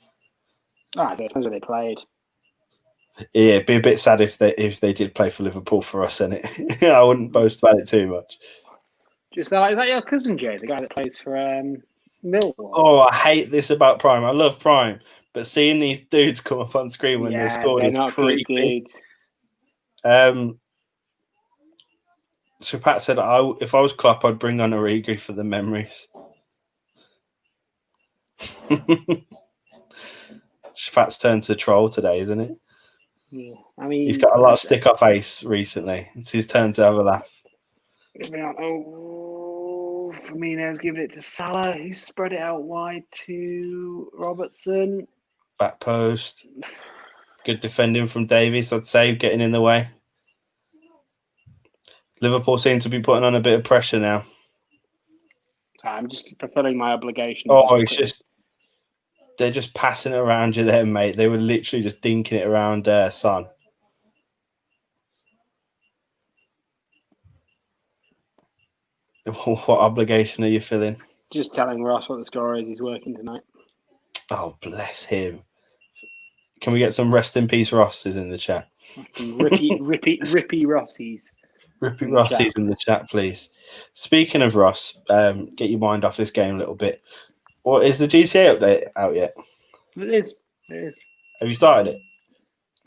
It depends where they played. Yeah, it'd be a bit sad if they did play for Liverpool for us, and I wouldn't boast about it too much. Just is that your cousin Jay, the guy that plays for Millwall? Oh, I hate this about Prime. I love Prime, but seeing these dudes come up on screen when they're scored is creepy. So Pat said, if I was Klopp, I'd bring on Origi for the memories. Pat's turned to troll today, isn't it? Yeah, I mean, he's got a lot of stick off Ace recently. It's his turn to have a laugh. Firmino's giving it to Salah, who spread it out wide to Robertson. Back post. Good defending from Davies, I'd say, getting in the way. Liverpool seem to be putting on a bit of pressure now. I'm just fulfilling my obligation. They're just passing it around you there, mate. They were literally just dinking it around Son. What obligation are you feeling? Just telling Ross what the score is. He's working tonight. Oh, bless him. Can we get some rest in peace Rosses in the chat? Rippy Rossies. Rippy Rossies in the chat, please. Speaking of Ross, get your mind off this game a little bit. What is the GTA update out yet? It is. Have you started it?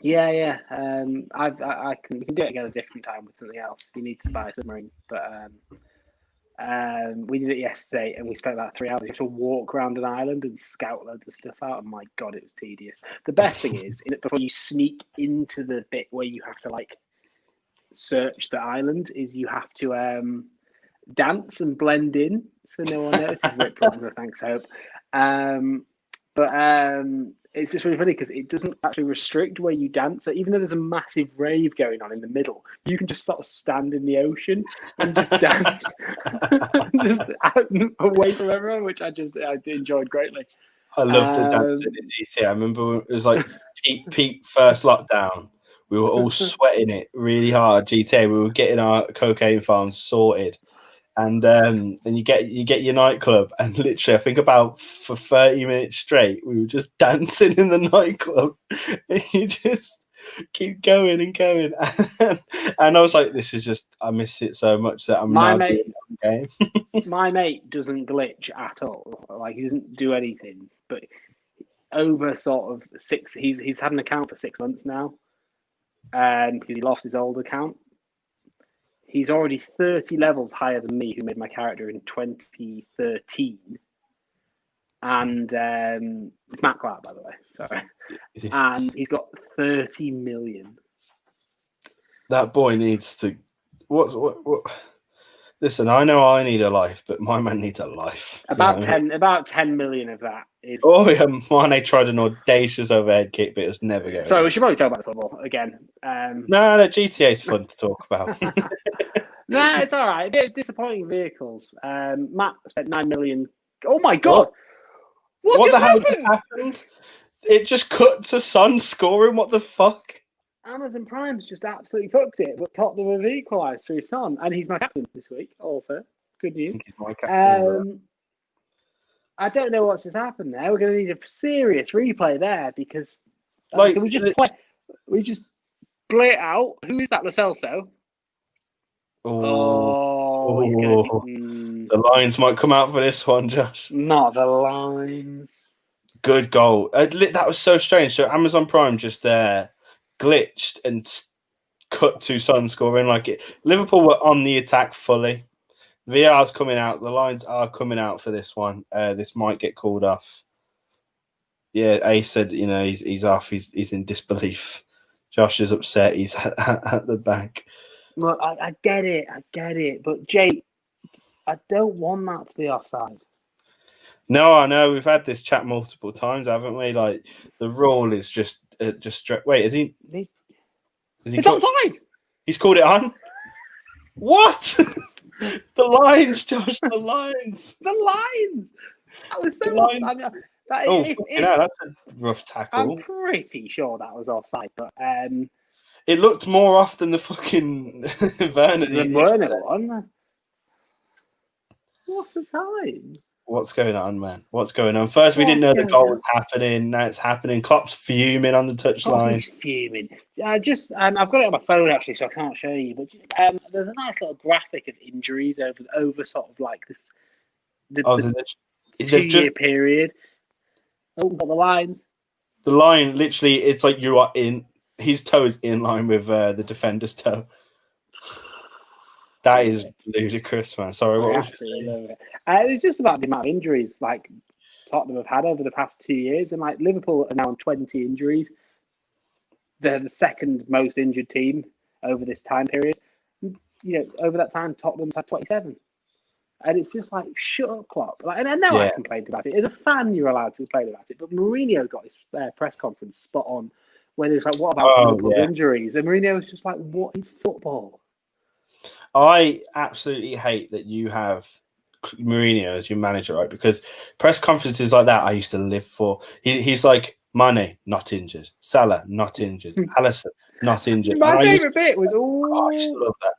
Yeah. I can do it again a different time with something else. You need to buy a submarine, but we did it yesterday, and we spent about 3 hours. You have to walk around an island and scout loads of stuff out. And my God, it was tedious. The best thing is, before you sneak into the bit where you have to search the island, is you have to dance and blend in. so no one notices Rip Rottenberg, thanks, Hope. But it's just really funny because it doesn't actually restrict where you dance. So even though there's a massive rave going on in the middle, you can just sort of stand in the ocean and just dance, just out, away from everyone, which I enjoyed greatly. I loved the dancing in GTA. I remember it was like peak first lockdown. We were all sweating it really hard. GTA. We were getting our cocaine farms sorted. And you get your nightclub, and literally I think about for 30 minutes straight we were just dancing in the nightclub, and you just keep going and going, and I was like, this is just, I miss it so much that I'm now doing it on game. My mate doesn't glitch at all. Like, he doesn't do anything, but over sort of he's had an account for 6 months now, because he lost his old account. He's already 30 levels higher than me, who made my character in 2013. And it's Matt Clark, by the way. Sorry. And he's got 30 million. That boy needs to... What? Listen, I know I need a life, but my man needs a life. About 10 million of that is... Oh, yeah, Mane tried an audacious overhead kick, but it was never going. So we should probably talk about the football again. No, GTA is fun to talk about. No, it's all right. Disappointing vehicles. Matt spent 9 million. Oh my god! What the hell happened? happened? It just cut to Son scoring. What the fuck? Amazon Prime's just absolutely fucked it, but Tottenham have equalised through Son, and he's my captain this week. Also, good news. He's my captain. I don't know what's just happened there. We're going to need a serious replay there because so we just play it out. Who is that, Lo Celso? Oh, he's gonna the lines might come out for this one, Josh. Not the lines. Good goal. That was so strange. So Amazon Prime just glitched and cut to Son scoring. Like Liverpool were on the attack fully. VR's coming out. The lines are coming out for this one. This might get called off. Yeah, Ace said, he's off. He's in disbelief. Josh is upset. He's at the back. Look, I get it. But Jake, I don't want that to be offside. No, I know. We've had this chat multiple times, haven't we? Like, the rule is just wait. Is he? It's offside. He's called it on. What? The lines, Josh. The lines. The lines. That was so offside. That's a rough tackle. I'm pretty sure that was offside, but it looked more off than the fucking Werner one. What's the time? What's going on, man? What's going on? First, we didn't know the goal was happening. Now it's happening. Klopp's fuming on the touchline. He's fuming. I've got it on my phone actually, so I can't show you. But there's a nice little graphic of injuries over sort of like this the 2-year period. Oh, we've got the lines. The line, literally, it's like you are in. His toe is in line with the defender's toe. That is ludicrous, man. Sorry, what was it? It's just about the amount of injuries like Tottenham have had over the past 2 years, and like Liverpool are now on 20 injuries. They're the second most injured team over this time period. Over that time, Tottenham's had 27. And it's just like, shut up, Klopp. Like, and I know I complained about it. As a fan, you're allowed to complain about it. But Mourinho got his press conference spot on, where he was like, what about Liverpool's injuries? And Mourinho was just like, what is football? I absolutely hate that you have Mourinho as your manager, right? Because press conferences like that, I used to live for. He's like, Mane, not injured. Salah, not injured. Alisson, not injured. My favourite bit was, I used to love that.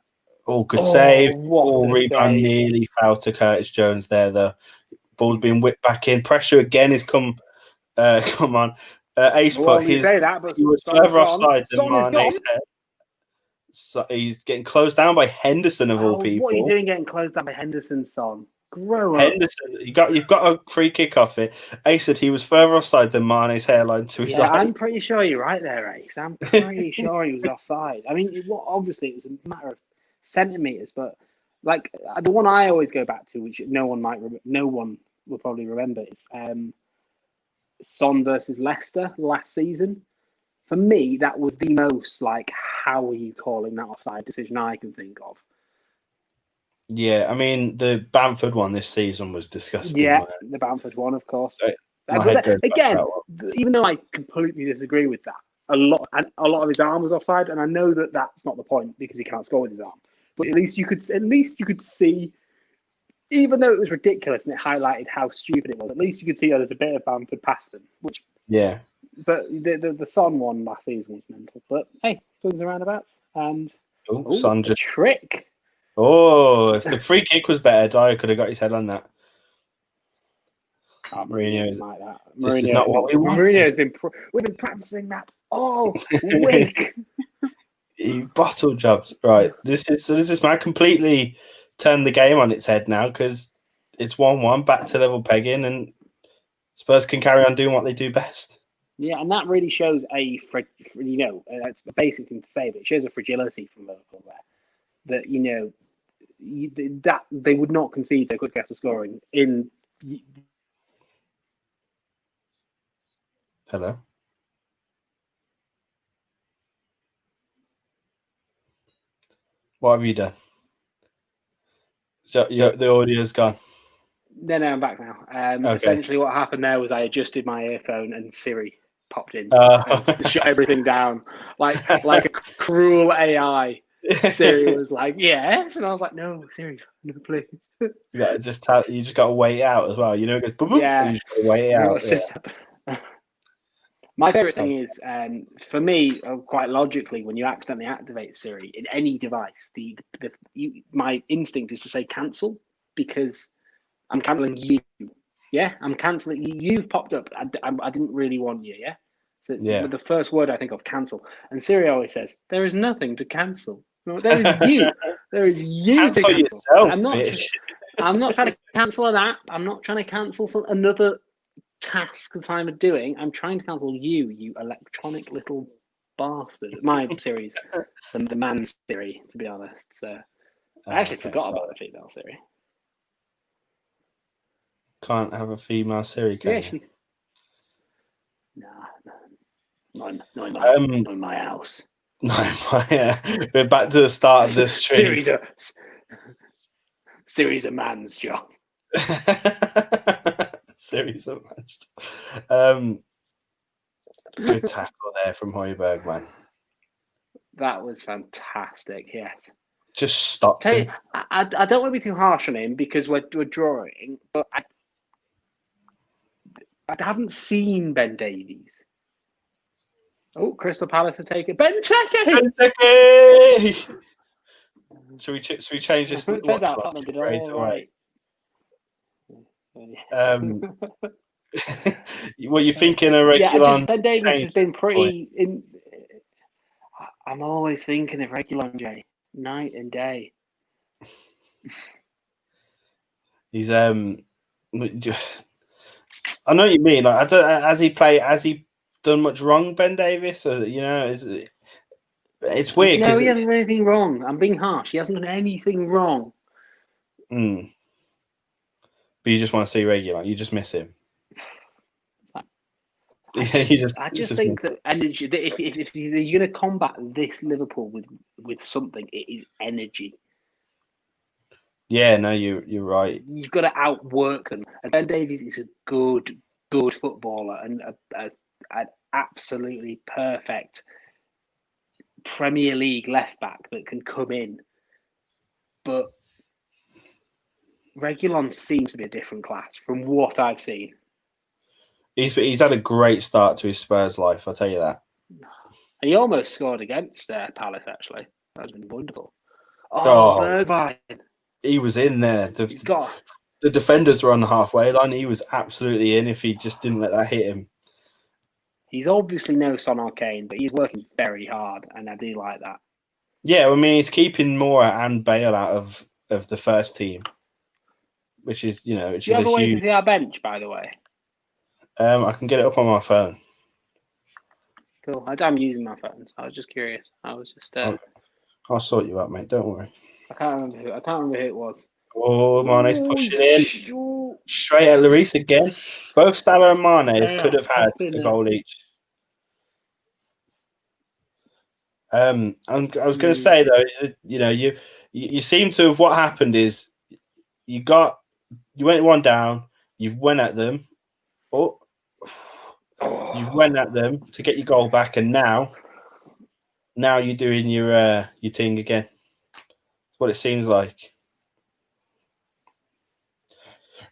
Oh, good save. Rebound nearly fell to Curtis Jones there, though. Ball's been whipped back in. Pressure again has come on. Ace put he was further offside than Mane's head. So he's getting closed down by Henderson of all people. What are you doing getting closed down by Henderson, Son? Grow up. Henderson, you've got a free kick off it. Ace said he was further offside than Mane's hairline to his eye. I'm pretty sure you're right there, Ace. I'm pretty sure he was offside. I mean, obviously it was a matter of centimeters, but like the one I always go back to, which no one will probably remember, is Son versus Leicester last season. For me, that was the most like, how are you calling that offside decision I can think of. Yeah, I mean the Bamford one this season was disgusting. Yeah, Man. the Bamford one, of course. My But head goes back to again, that one. even though I completely disagree with that, a lot of his arm was offside, and I know that that's not the point because he can't score with his arm. But at least you could see, even though it was ridiculous and it highlighted how stupid it was. At least you could see there's a bit of Bamford past him. Yeah. But the Son one last season was mental. But hey, swings and roundabouts, and Son a trick. Oh, if the free kick was better, Dyer could have got his head on that. Mourinho is like that. This is not what we wanted. Mourinho's been we've been practicing that all week. He bottle jobs. Right. This is my completely turned the game on its head now because it's 1-1 back to level pegging and Spurs can carry on doing what they do best. Yeah, and that really shows it's a basic thing to say, but it shows a fragility from Liverpool there. That that they would not concede so quickly after scoring in. Hello. What have you done? The audio's gone. No, I'm back now. Okay. Essentially, what happened there was I adjusted my earphone and Siri popped in and shut everything down, like a cruel AI. Siri was like, "Yes," and I was like, "No, Siri, no, please." You just got to wait it out as well. You know, it goes boom, boom, yeah, and you just got to wait it out. Yeah. My favorite thing is, for me, quite logically, when you accidentally activate Siri in any device, my instinct is to say cancel because I'm cancelling you. Yeah, I'm cancelling you. You've popped up. I didn't really want you. Yeah. So it's the first word I think of, cancel. And Siri always says, "There is nothing to cancel. No, there is you. There is you to cancel." Yourself, I'm not trying to cancel an app. I'm not trying to cancel another task that I'm doing. I'm trying to cancel you electronic little bastard. My Siri's the man Siri, to be honest. So I actually forgot about the female Siri. Can't have a female Siri, can you? Not in my house. No, we're back to the start of this stream. Siri's a man's job. Siri's a man's job. Good tackle there from Højbjerg, man. That was fantastic. Yes. Just stopped him. I don't want to be too harsh on him because we're drawing, but I haven't seen Ben Davies. Oh, Crystal Palace have taken Benteke! Should we change this? What you thinking of Regulon? Ben Davies has been pretty. I'm always thinking of Regulon, Jay, night and day. He's I know what you mean. Like, has he done much wrong, Ben Davies? Or, it's weird. No, he hasn't done anything wrong. I'm being harsh. He hasn't done anything wrong. But you just want to see Regulon. You just miss him. I just think that energy. If you're going to combat this Liverpool with something, it is energy. Yeah, no, you're right. You've got to outwork them. And Ben Davies is a good footballer and an absolutely perfect Premier League left back that can come in. But Regulon seems to be a different class from what I've seen. He's had a great start to his Spurs life, I'll tell you that. And he almost scored against Palace, actually. That has been wonderful. Bergwijn. He was in there. The defenders were on the halfway line. He was absolutely in if he just didn't let that hit him. He's obviously no Son or Kane, but he's working very hard, and I do like that. Yeah, I mean, he's keeping Moura and Bale out of the first team, which is, Do you have a way to see our bench, by the way? I can get it up on my phone. Cool. I'm using my phone, so I was just curious. I was just. I'll sort you out, mate. Don't worry. I can't remember who it was. Oh, Mane's pushing in straight at Lloris again. Both Salah and Mane could have had a goal each. I was going to say though, you seem to have. What happened is you went one down. You've went at them. Oh, you've went at them to get your goal back, and now you're doing your thing again. That's what it seems like.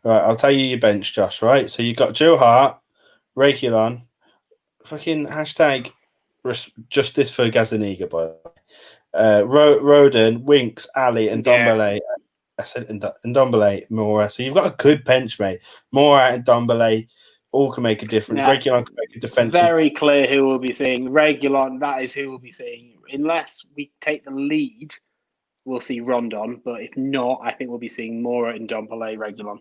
Right, I'll tell you your bench, Josh. Right, so you got Joe Hart, Regulon, fucking hashtag justice for Gazaniga, by the way. Roden, Winks, Ali, and Dombele. I said Ndombele, Mora. So you've got a good bench, mate. Mora and Dombele all can make a difference. Yeah, Regulon can make a defensive. It's very clear who we'll be seeing. Regulon, that is who we'll be seeing. Unless we take the lead, we'll see Rondon. But if not, I think we'll be seeing Mora and Ndombele, Regulon.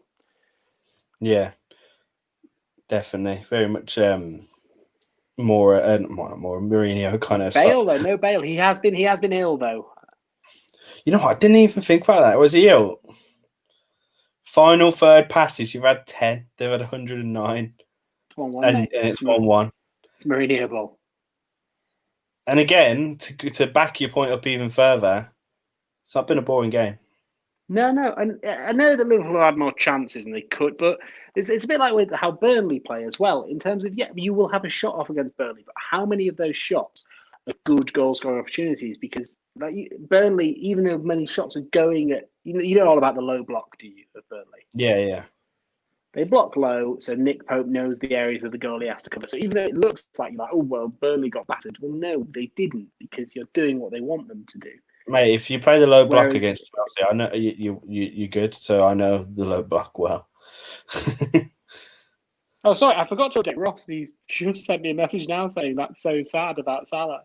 Yeah, definitely. Very much Mora Mourinho kind of. Bale though, no Bale. He has been ill though. You know what? I didn't even think about that. Was he ill? Final third passes, you've had 10. They've had 109. It's 1-1, and it's 1-1. It's Mourinho ball. And again, to back your point up even further, it's not been a boring game. No, and I know that Liverpool had more chances than they could, but it's a bit like with how Burnley play as well. In terms of, you will have a shot off against Burnley, but how many of those shots are good goal-scoring opportunities? Because Burnley, even though many shots are going at, you know all about the low block, do you, of Burnley? Yeah. They block low, so Nick Pope knows the areas of the goal he has to cover. So even though it looks like you're like, oh, well, Burnley got battered. Well, no, they didn't, because you're doing what they want them to do. Mate, if you play the low block against Chelsea, I know you're good, so I know the low block well. Oh, sorry, I forgot to update Ross. He's just sent me a message now saying that's so sad about Salah.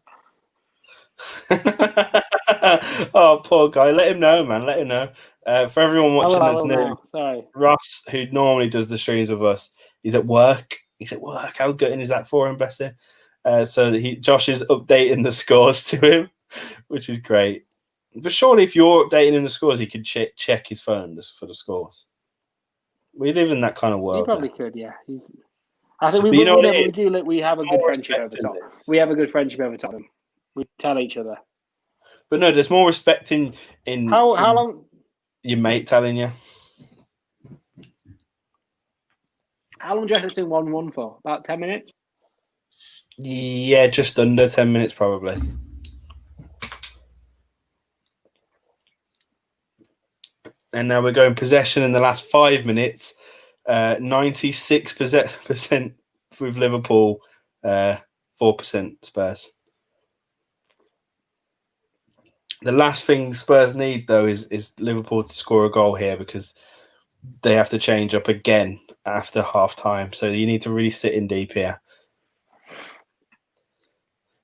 Oh, poor guy. Let him know, man. Let him know. For everyone watching that's new, sorry. Ross, who normally does the streams with us, he's at work. How good is that for him, bless him? So Josh is updating the scores to him, which is great. But surely if you're updating him the scores, he could check his phone for the scores. We live in that kind of world. He probably could, yeah. I think we have a good friendship over Tottenham. We have a good friendship over Tottenham. We tell each other. But no, there's more respect in how long your mate telling you. How long do you reckon it's been 1-1 for? About 10 minutes? Yeah, just under 10 minutes probably. And now we're going possession in the last 5 minutes. 96% with Liverpool, 4% Spurs. The last thing Spurs need, though, is Liverpool to score a goal here, because they have to change up again after half time. So you need to really sit in deep here,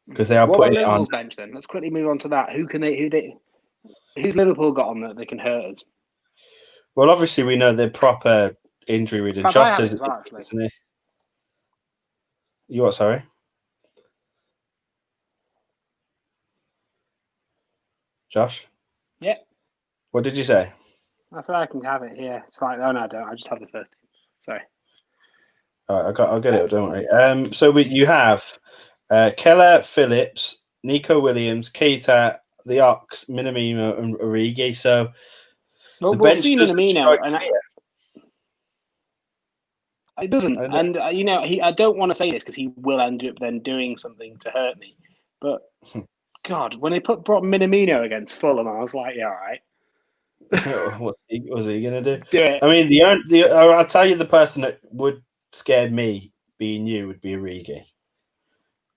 because they are putting it on. Liverpool's bench then? Let's quickly move on to that. Who's Liverpool got on that they can hurt us? Well, obviously we know they're proper injury ridden. Jota's isn't he? You what? Sorry. Josh? Yeah. What did you say? I said I can have it here. It's like, oh no, I don't. I just have the first team. Sorry. All right, I'll get it. Don't worry. So you have Keller, Phillips, Nico Williams, Keita, the Ox, Minamino, and Origi. So the bench doesn't strike fear. It doesn't, and I don't want to say this because he will end up then doing something to hurt me. But God, when they brought Minamino against Fulham, I was like, yeah, all right. What's he gonna do? Do it. I mean, I'll tell you, the person that would scare me, being you, would be Origi.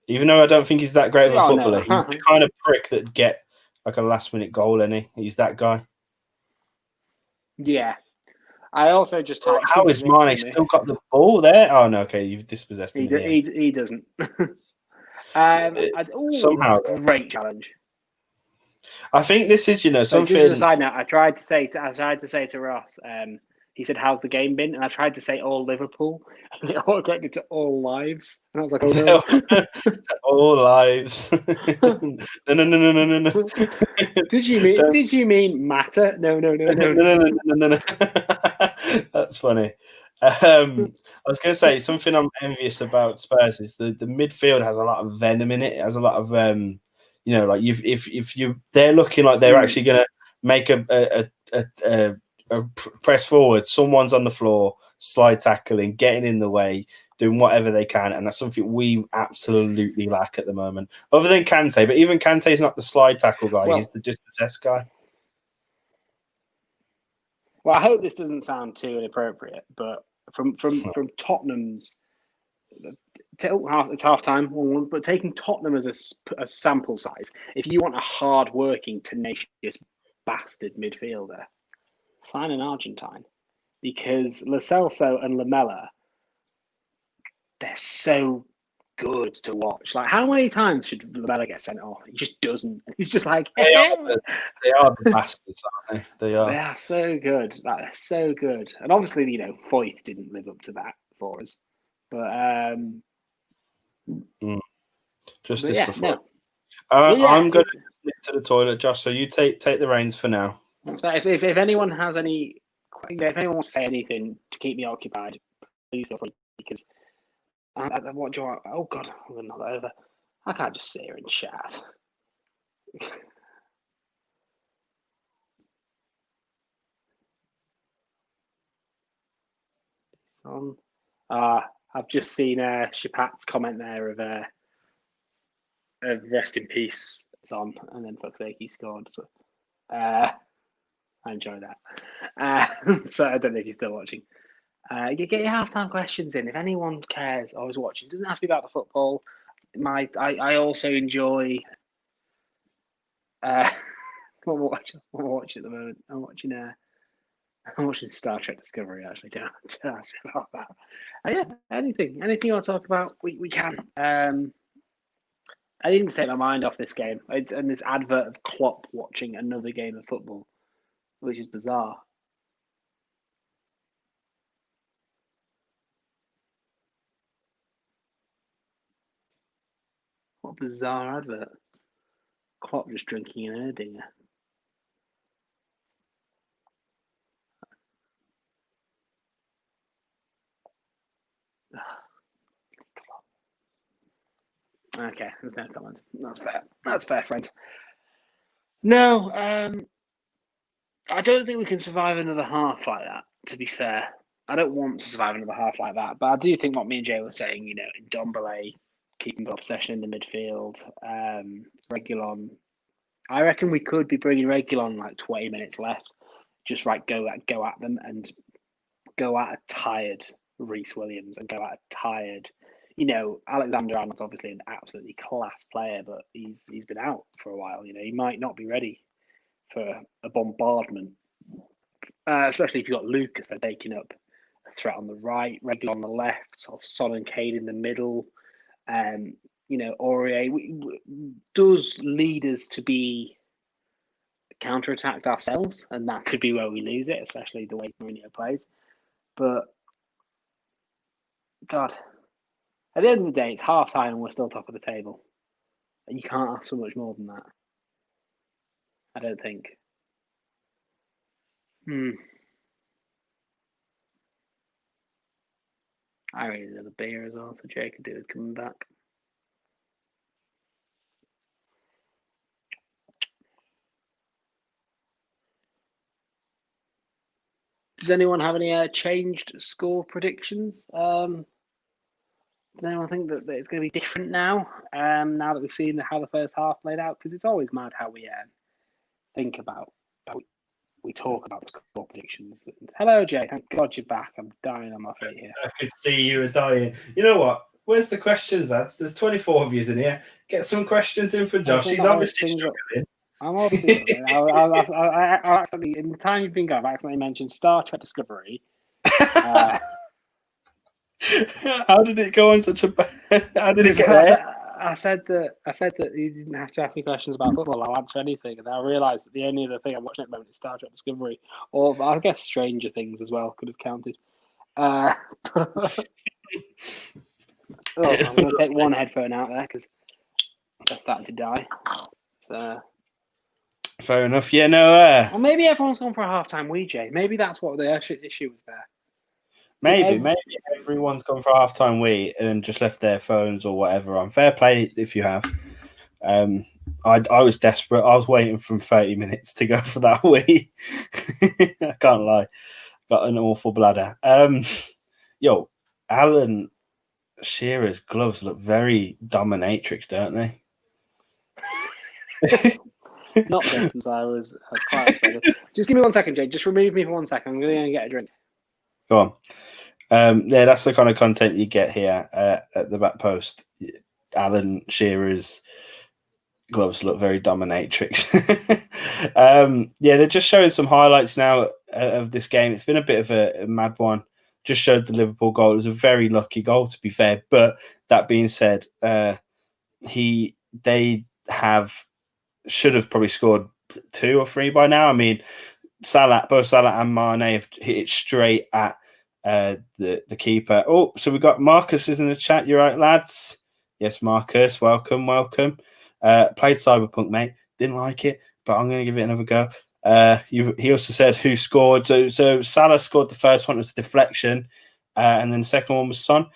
Even though I don't think he's that great of a footballer, he's the kind of prick that'd get like a last-minute goal. He's that guy. Yeah. I also just how is Mane still got the ball there? Oh no, okay, you've dispossessed him. He doesn't. Somehow, great challenge. I think this is, something. Just as a side note, I tried to say to Ross, he said, "How's the game been?" And I tried to say all Liverpool, and it autocorrected to all lives. And I was like, "Oh no, all lives." No. Did you mean matter? No. That's funny. I was going to say something I'm envious about Spurs is the midfield has a lot of venom in it. It has a lot of like if they're looking like they're actually going to make a press forward. Someone's on the floor, slide tackling, getting in the way, doing whatever they can, and that's something we absolutely lack at the moment. Other than Kante, but even Kante is not the slide tackle guy; Well, he's the dispossessed guy. Well, I hope this doesn't sound too inappropriate, but from Tottenham's, it's half time, but taking Tottenham as a sample size, if you want a hard-working, tenacious bastard midfielder, sign an Argentine, because Lo Celso and Lamela, they're so good to watch. Like, how many times should Lamela get sent off? He just doesn't. He's just like they are the bastards, aren't they? They are. They are so good. Like, they're so good. And obviously, Foyth didn't live up to that for us. But Justice yeah, for Foyth. no. I'm going to nip to the toilet, Josh. So you take the reins for now. So if anyone has any, if anyone wants to say anything to keep me occupied, please feel free. Because what do I? Oh God, I'm gonna knock that over. I can't just sit here and chat. I've just seen Shapat's comment there of rest in peace, Son, and then fuck's sake, he scored. So I enjoy that. So I don't know if you're still watching. Get your halftime questions in. If anyone cares or is watching, it doesn't have to be about the football. I also enjoy. What I'm watching at the moment. I'm watching Star Trek Discovery. Actually, don't ask me about that. Yeah, anything you want to talk about, we can. I didn't take my mind off this game. And this advert of Klopp watching another game of football, which is bizarre. What a bizarre advert. Klopp just drinking an Erdinger. Okay, there's no comment. That's fair, friends. No, I don't think we can survive another half like that, to be fair. I don't want to survive another half like that, but I do think what me and Jay were saying, Ndombele keeping possession in the midfield, Reguilon. I reckon we could be bringing Reguilon like 20 minutes left, just go at them and go at a tired Reece Williams and go at a tired. Alexander Arnold's obviously an absolutely class player, but he's been out for a while. He might not be ready for a bombardment, especially if you've got Lucas they're taking up a threat on the right, Reguilon on the left, sort of Son and Cade in the middle. Aurier does lead us to be counter-attacked ourselves, and that could be where we lose it, especially the way Mourinho plays. But God, at the end of the day, it's half time and we're still top of the table. You can't ask for much more than that. I don't think. I really need another beer as well, so Jay could do is coming back. Does anyone have any changed score predictions? Does anyone think that it's going to be different now? Now that we've seen how the first half played out, because it's always mad how we think about we talk about score predictions. Hello, Jay. Thank God you're back. I'm dying on my feet here. I could see you were dying. You know what? Where's the questions, lads? There's 24 of you in here. Get some questions in for Josh. He's obviously struggling. I'm obviously. I accidentally, in the time you've been gone, I've accidentally mentioned Star Trek Discovery. How did it go on such a? How did it get there? I said that you didn't have to ask me questions about football. I'll answer anything, and I realised that the only other thing I'm watching at the moment is Star Trek Discovery, or I guess Stranger Things as well could have counted. I'm going to take one headphone out there because they're starting to die. So. Fair enough. Yeah, no. Well, maybe everyone's gone for a halftime Ouija. Maybe that's what the issue was there. Maybe everyone's gone for halftime wee and just left their phones or whatever on. Fair play if you have. I was desperate. I was waiting from 30 minutes to go for that wee. I can't lie. Got an awful bladder. Yo, Alan Shearer's gloves look very dominatrix, don't they? Not the difference I was quite expecting. Just give me 1 second, Jake. Just remove me for 1 second. I'm going to get a drink. Go on. Yeah, that's the kind of content you get here at the back post. Alan Shearer's gloves look very dominatrix. Yeah, they're just showing some highlights now of this game. It's been a bit of a mad one. Just showed the Liverpool goal. It was a very lucky goal, to be fair. But that being said, they should have probably scored 2 or 3 by now. I mean, both Salah and Mane have hit it straight at the keeper. Oh, so we got Marcus is in the chat. You're right, lads. Yes, Marcus, welcome. Played Cyberpunk, mate. Didn't like it, but I'm going to give it another go. He also said who scored. So Salah scored the first one. It was a deflection, and then the second one was Son.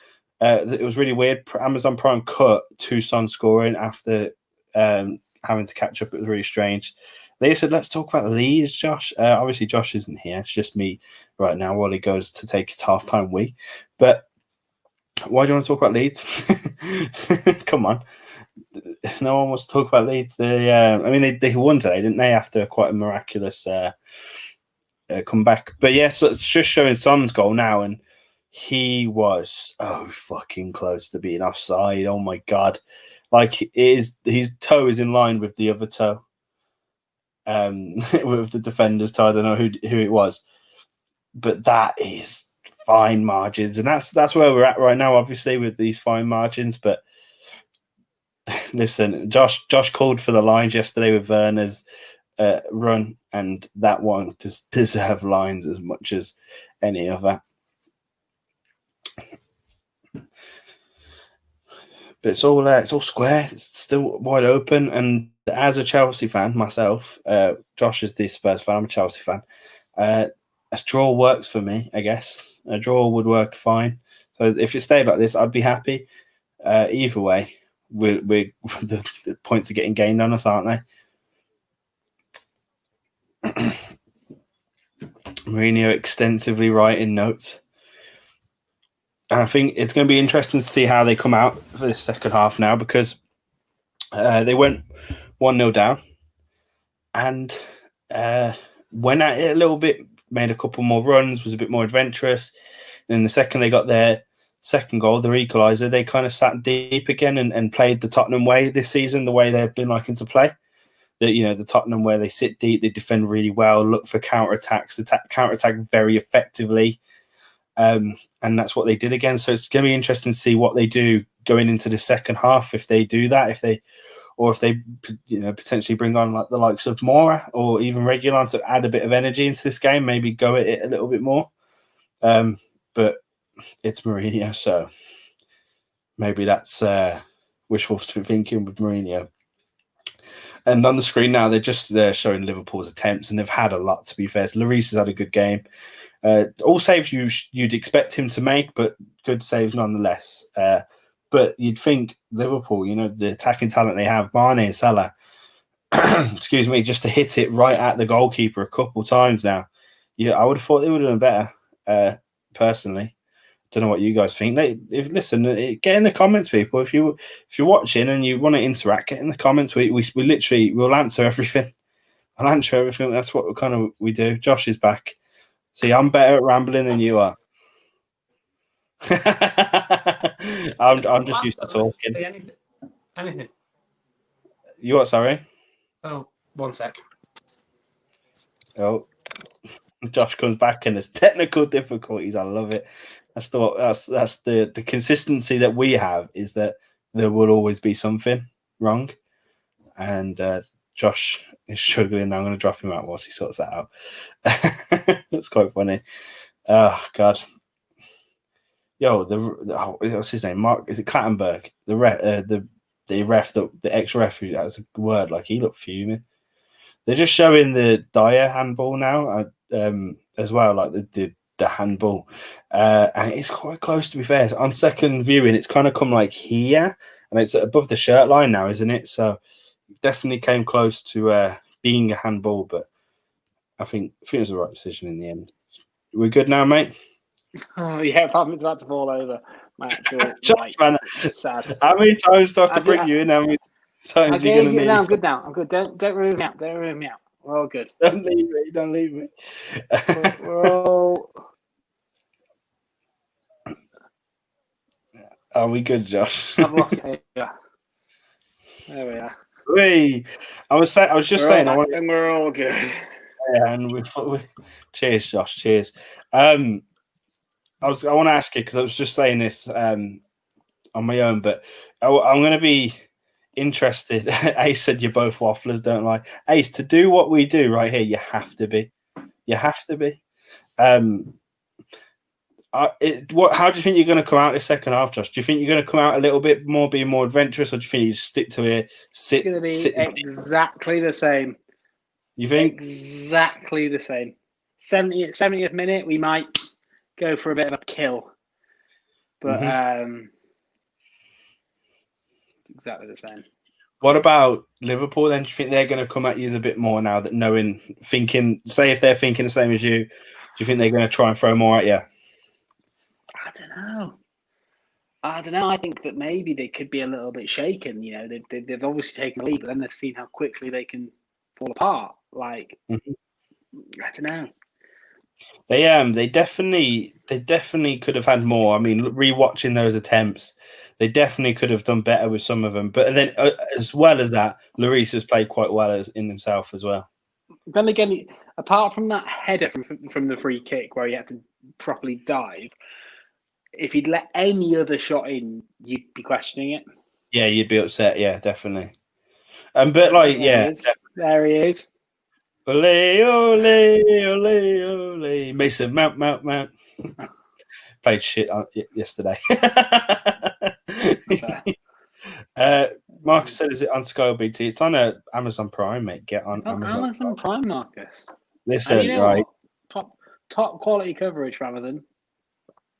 It was really weird. Amazon Prime cut to Son scoring after having to catch up. It was really strange. They said, let's talk about Leeds, Josh. Obviously, Josh isn't here. It's just me right now while he goes to take his halftime wee. But why do you want to talk about Leeds? Come on. No one wants to talk about Leeds. They won today, didn't they, after quite a miraculous comeback. But yes, it's just showing Son's goal now, and he was fucking close to being offside. Oh my God. Like, his toe is in line with the other toe. With the defender's toe. I don't know who it was, but that is fine margins, and that's where we're at right now, obviously, with these fine margins. But listen, Josh called for the lines yesterday with Werner's run, and that one deserve lines as much as any other. But it's all square. It's still wide open. And as a Chelsea fan myself, Josh is the Spurs fan. I'm a Chelsea fan. A draw works for me, I guess. A draw would work fine. So if it stayed like this, I'd be happy. Either way, the points are getting gained on us, aren't they? Mourinho extensively writing notes. And I think it's going to be interesting to see how they come out for the second half now, because they went 1-0 down and went at it a little bit, made a couple more runs, was a bit more adventurous. And the second they got their second goal, their equaliser, they kind of sat deep again and played the Tottenham way this season, the way they've been liking to play. The Tottenham where they sit deep, they defend really well, look for counter-attacks, counter-attack very effectively. And that's what they did again. So it's going to be interesting to see what they do going into the second half, if they do that, if they potentially bring on like the likes of Mora or even Regulon to add a bit of energy into this game, maybe go at it a little bit more. But it's Mourinho, so maybe that's wishful thinking with Mourinho. And on the screen now, they're showing Liverpool's attempts, and they've had a lot, to be fair. So Lloris has had a good game. All saves you'd expect him to make, but good saves nonetheless. But you'd think Liverpool, the attacking talent they have, Mane and Salah, excuse me, just to hit it right at the goalkeeper a couple times now. Yeah, I would have thought they would have done better, personally. Don't know what you guys think. Listen, get in the comments, people. If you're watching and you want to interact, get in the comments. We'll answer everything. I'll answer everything. That's what we do. Josh is back. See, I'm better at rambling than you are. I'm just used to talking. Anything. You what? Sorry. Oh, 1 sec. Oh, Josh comes back and there's technical difficulties. I love it. That's the consistency that we have, is that there will always be something wrong, and Josh is struggling. I'm going to drop him out whilst he sorts that out. That's quite funny. Oh God. Yo, what's his name? Mark? Is it Clattenburg? The ex-ref who has a word, like, he looked fuming. They're just showing the Dyer handball now, as well, like the handball, and it's quite close, to be fair. On second viewing, it's kind of come like here, and it's above the shirt line now, isn't it? So definitely came close to being a handball, but I think it was the right decision in the end. We're good now, mate. Oh yeah, Pavlin's about to fall over. My actual Josh, mic, man, which is sad. how many times do I have to I bring did. you in? How many I times are you gave going to you. No, nearly I'm good now. I'm good. Don't remove me out. Don't remove me out. We're all good. Don't leave me. Don't leave me. We're all. Are we good, Josh? I've lost you. There we are. Wait, I was just We're all saying. I back want and we're all good. and cheers, Josh. Cheers. I want to ask you because I was just saying this on my own, but I'm going to be interested. Ace said you're both wafflers, don't lie. Ace, to do what we do right here, you have to be. You have to be. How do you think you're going to come out this second half, Josh? Do you think you're going to come out a little bit more, being more adventurous, or do you think you just stick to it? It's going to be exactly the same. You think? Exactly the same. 70th minute, we might go for a bit of a kill. But it's exactly the same. What about Liverpool then? Do you think they're going to come at you a bit more now that say if they're thinking the same as you, do you think they're going to try and throw more at you? I don't know. I think that maybe they could be a little bit shaken. You know, they've obviously taken the lead, but then they've seen how quickly they can fall apart. Like, I don't know. They definitely could have had more. I mean, rewatching those attempts, they definitely could have done better with some of them. But then, as well as that, Lloris has played quite well in himself as well. Then again, apart from that header from the free kick where he had to properly dive, if he'd let any other shot in, you'd be questioning it. Yeah, you'd be upset. Yeah, definitely. But like, there he is. Ole, ole, ole, ole. Mason Mount. Played shit yesterday. Marcus said, "Is it on Sky BT? It's on Amazon Prime, mate. Get on Amazon Prime, Marcus. Listen, and you know right? What? Top quality coverage for Amazon.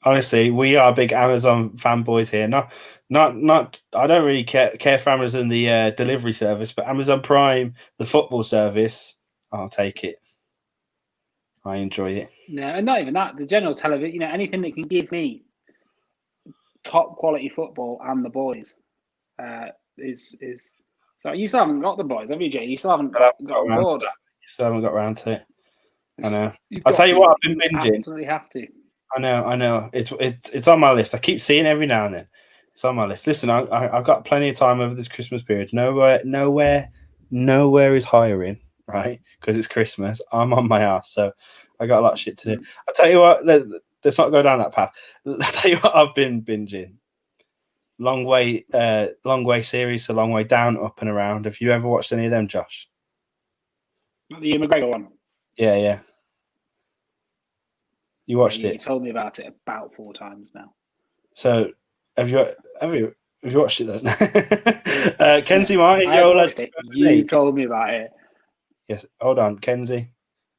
Honestly, we are big Amazon fanboys here. Not. I don't really care for Amazon the delivery service, but Amazon Prime, the football service, I'll take it. I enjoy it. No, and not even that. The general television, you know, anything that can give me top quality football and the boys is. So you still haven't got the boys, have you, Jay? You still haven't got on board. You still haven't got around to it. I know. You've I'll tell you what, I've been binging. Absolutely have to. I know. It's on my list. I keep seeing it every now and then. It's on my list. Listen, I've got plenty of time over this Christmas period. Nowhere is hiring, right? Because it's Christmas. I'm on my ass, so I got a lot of shit to do. I'll tell you what. Let's not go down that path. I'll tell you what I've been binging. Long way series, so Long Way Down, Up and Around. Have you ever watched any of them, Josh? The Ian McGregor one. Yeah. You watched it. You told me about it about 4 times now. So have you watched it then? Kenzie Martin, you told me about it. Yes. Hold on, Kenzie.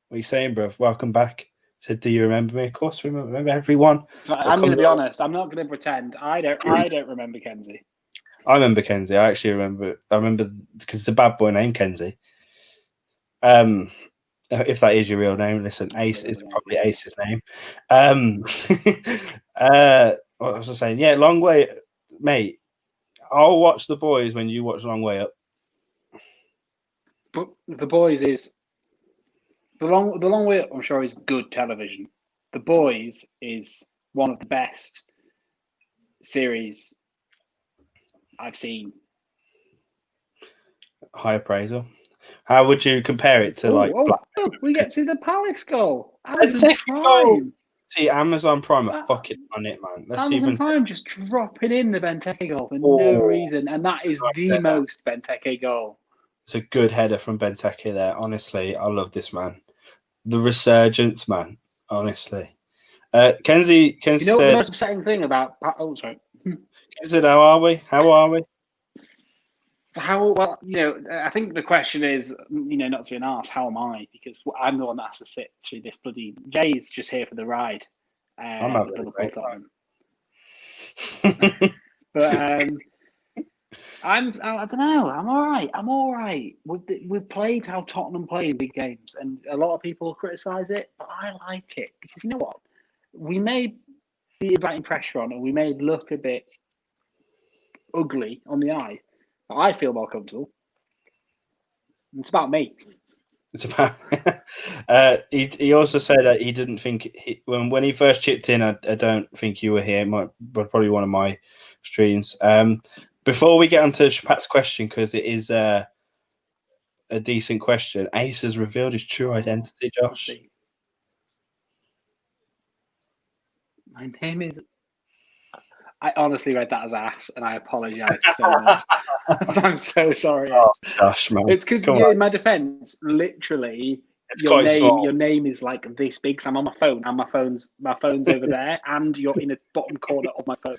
What are you saying, bro? Welcome back. Said, do you remember me? Of course, remember everyone. So I'm going to be honest. I'm not going to pretend. I don't remember Kenzie. I remember Kenzie. I actually remember. I remember because it's a bad boy named Kenzie. If that is your real name, listen, Ace is probably Ace's name. What was I saying? Yeah, Long Way, mate. I'll watch The Boys when you watch Long Way Up. But The Boys is the long way up. I'm sure is good television. The Boys is one of the best series I've seen. High appraisal. How would you compare it to we get to the Palace goal. Amazon Prime. See, Amazon Prime are fucking on it, man. Amazon Prime just dropping in the Benteke goal for no reason, and that is the most Benteke goal. It's a good header from Benteke there. Honestly, I love this man. The resurgence, man. Honestly, Kenzie you know said, the most upsetting thing about? Oh, sorry. Kenzie said, "How are we? How are we?" How well, I think the question is, not to be an arse, how am I? Because I'm the one that has to sit through this bloody. Jay's just here for the ride. I'm having a great time. But I don't know. I'm all right. I'm all right. We've played how Tottenham play in big games, and a lot of people criticise it, but I like it because you know what? We may be inviting pressure on, and we may look a bit ugly on the eye, but I feel more comfortable. It's about me. It's about. He also said that he didn't think when he first chipped in. I don't think you were here. It might probably one of my streams. Before we get onto Pat's question, because it is a decent question. Ace has revealed his true identity, Josh. My name is. I honestly read that as ass, and I apologise so much. I'm so sorry. Oh, gosh, man. It's because in my defence, literally, it's your name is like this big. So I'm on my phone, and my phone's over there, and you're in the bottom corner of my phone.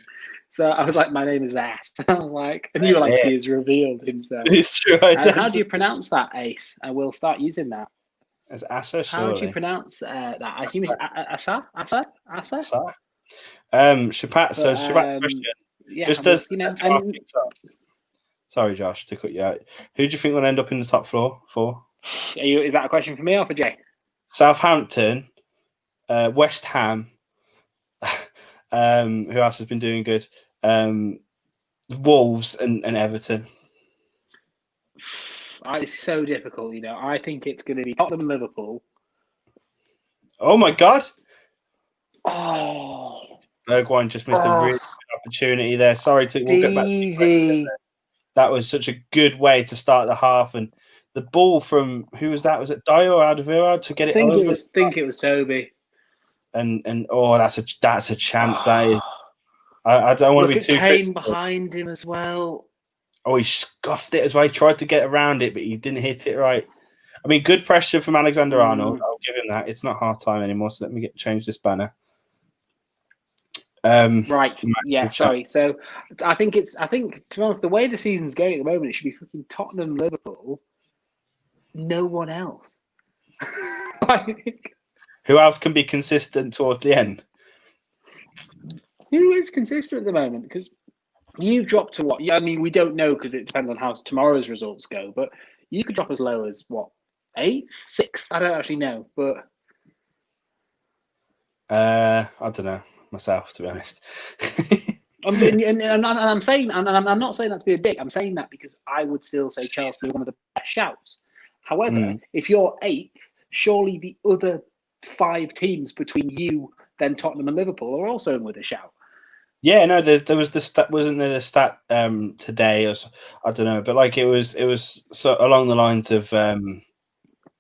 So I was like, my name is Ass. I was like, and you were like, he has revealed himself. It's true. How do you pronounce that, Ace? I will start using that. As Asa, surely. How do you pronounce that? I assume it's Asa. Shapat. So Shapat question. Yeah, just as you know. Sorry, Josh, to cut you out. Who do you think will end up in the top floor for? Is that a question for me or for Jay? Southampton, West Ham. Who else has been doing good? Wolves and Everton. It's so difficult, you know. I think it's going to be Tottenham and Liverpool. Oh my God! Oh, Bergwijn just missed a really good opportunity there. Sorry to we'll get back to that was such a good way to start the half, and the ball from who was that? Was it Dio or Alderweireld to get it over? I think it was Toby. And that's a chance. That is. I don't want to be too. Kane behind him as well. Oh, he scuffed it as well. He tried to get around it, but he didn't hit it right. I mean, good pressure from Alexander-Arnold. I'll give him that. It's not half time anymore, so let me change this banner. Right. Yeah. Sorry. So I think to be honest, the way the season's going at the moment, it should be fucking Tottenham, Liverpool. No one else. Who else can be consistent towards the end? Who is consistent at the moment? Because you've dropped to what? I mean, we don't know because it depends on how tomorrow's results go. But you could drop as low as what? 8th, 6th? I don't actually know, but I don't know myself, to be honest. and I'm saying, and I'm not saying that to be a dick. I'm saying that because I would still say Chelsea are one of the best shouts. However, if you're 8th, surely the other 5 teams between you, then Tottenham and Liverpool are also in with a shout. Yeah, no, there was the stat, wasn't there? The stat today, or I don't know, but like it was so along the lines of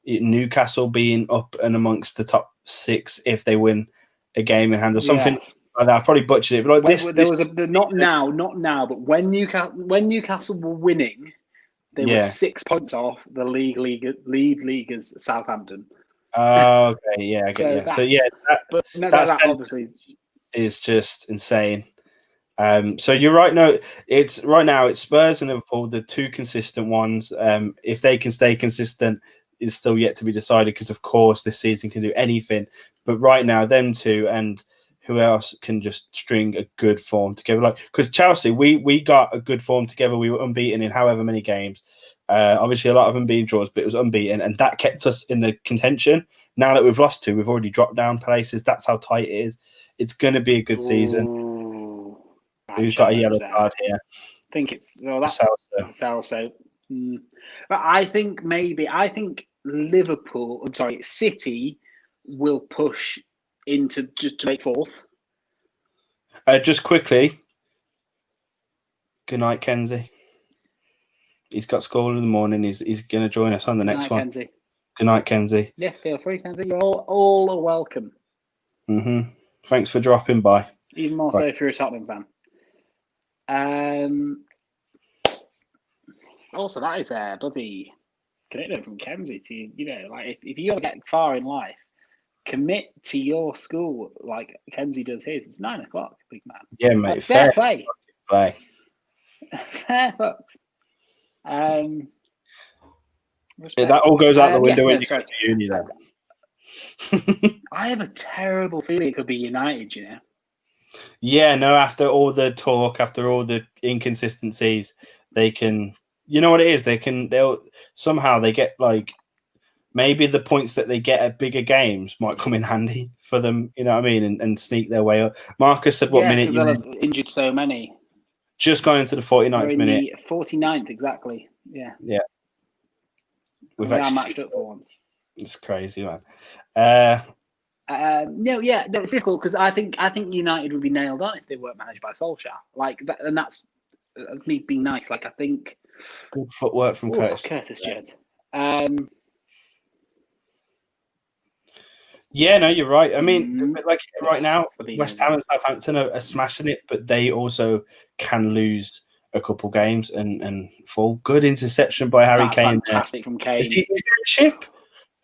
Newcastle being up and amongst the top 6 if they win a game in hand or something like that. I probably butchered it, but like not now, but when Newcastle were winning, they were 6 points off the lead leaguers Southampton. Oh, okay, yeah, I get you. So yeah, that obviously is just insane. So you're right. No, it's right now. It's Spurs and Liverpool, the 2 consistent ones. If they can stay consistent, is still yet to be decided because, of course, this season can do anything. But right now, them 2 and who else can just string a good form together? Like because Chelsea, we got a good form together. We were unbeaten in however many games. Obviously, a lot of them being draws, but it was unbeaten, and that kept us in the contention. Now that we've lost 2, we've already dropped down places. That's how tight it is. It's going to be a good season. Who's got a yellow card here? I think it's Celso. But I think Liverpool. City will push into to make 4th. Just quickly. Good night, Kenzie. He's got school in the morning. He's going to join us on the next one. Kenzie. Good night, Kenzie. Yeah, feel free, Kenzie. You're all are welcome. Thanks for dropping by. Even more so if you're a Tottenham fan. Also, that is a bloody commitment from Kenzie to like if you get far in life, commit to your school like Kenzie does his. It's 9 o'clock, big man. Yeah, mate. Like, fair play. Fair fucks. That all goes out the window when you go to uni, then. I have a terrible feeling it could be United. You know. Yeah, no. After all the talk, after all the inconsistencies, they can. You know what it is? They'll somehow they get like maybe the points that they get at bigger games might come in handy for them. You know what I mean? And sneak their way up. Marcus said, "What minute because you they'll in?" have injured so many. Just going into the They're 49th in minute. the 49th exactly. Yeah. Yeah. We are matched up for once. It's crazy, man. No, it's difficult because I think United would be nailed on if they weren't managed by Solskjaer. Like that, and that's me being nice. Like I think good footwork from Curtis Jones. Yeah, no, you're right. I mean, like right now, Fabinho, West Ham and Southampton are smashing it, but they also can lose a couple games and fall. Good interception by Harry Kane. Fantastic from Kane. Is he going to chip?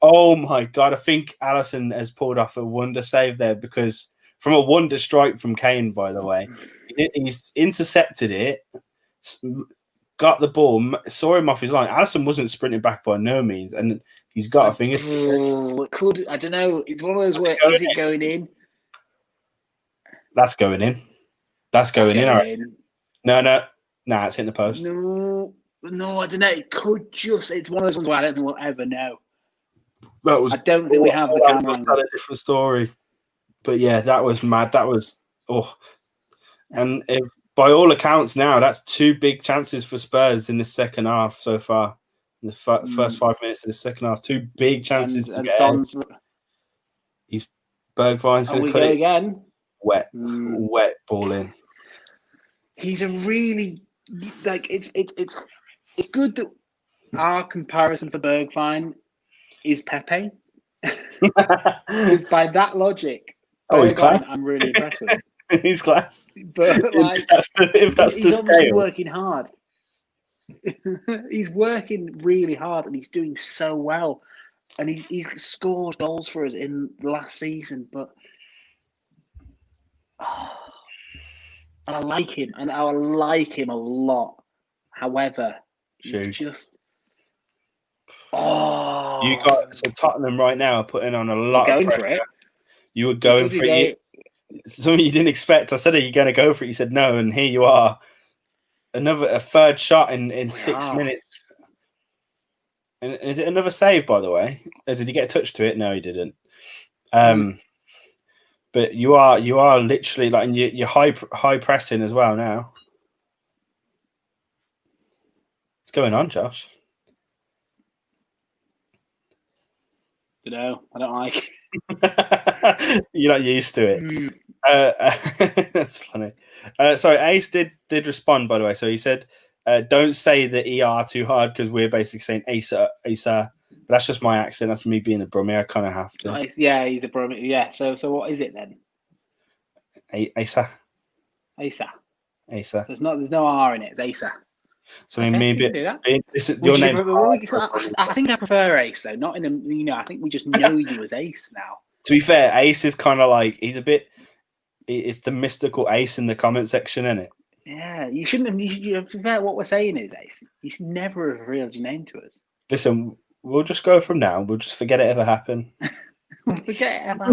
Oh my God! I think Alisson has pulled off a wonder save there because from a wonder strike from Kane, by the way, he's intercepted it, got the ball, saw him off his line. Alisson wasn't sprinting back by no means, and he's got a finger. I don't know. It's one of those where is it going in? That's going in. That's going in. Right. No, it's hitting the post. No, I don't know. It could just. It's one of those ones where I don't think we'll ever know. I don't think we have the camera. That's a different story. But yeah, that was mad. That was and if by all accounts now, that's 2 big chances for Spurs in the second half so far. In the first 5 minutes of the second half, 2 big chances to get. Son's... He's Bergwijn's going to cut it again. Wet ball in. He's a really like it's good that our comparison for Bergwijn is Pepe. Because by that logic, he's class. I'm really impressed with him. He's class. But like, if that's he's the obviously scale. working hard. He's working really hard, and he's doing so well. And he's scored goals for us in last season, but and I like him, and I like him a lot. However, he's just you got Tottenham right now are putting on a lot of pressure. For it. You were going for it. Something you didn't expect. I said, "Are you going to go for it?" You said no, and here you are. A third shot in 6 minutes. And is it another save, by the way? Or did he get a touch to it? No, he didn't. But you are literally like, and you're high pressing as well now. What's going on, Josh? I don't like. You're not used to it. That's funny. Sorry, Ace did respond, by the way. So he said, "Don't say the ER too hard because we're basically saying Asa. But that's just my accent. That's me being a Brummie. I kind of have to. Yeah, he's a Brummie. Yeah. So what is it then? Asa. There's no R in it. It's Asa. So maybe your name. I think I prefer Ace though. Not in a I think we just know you as Ace now. To be fair, Ace is kind of like he's a bit. It's the mystical Ace in the comment section, isn't it? Yeah, you shouldn't have. To be fair, what we're saying is Ace. You should never have revealed your name to us. Listen, we'll just go from now. We'll just forget it ever happened. Forget it ever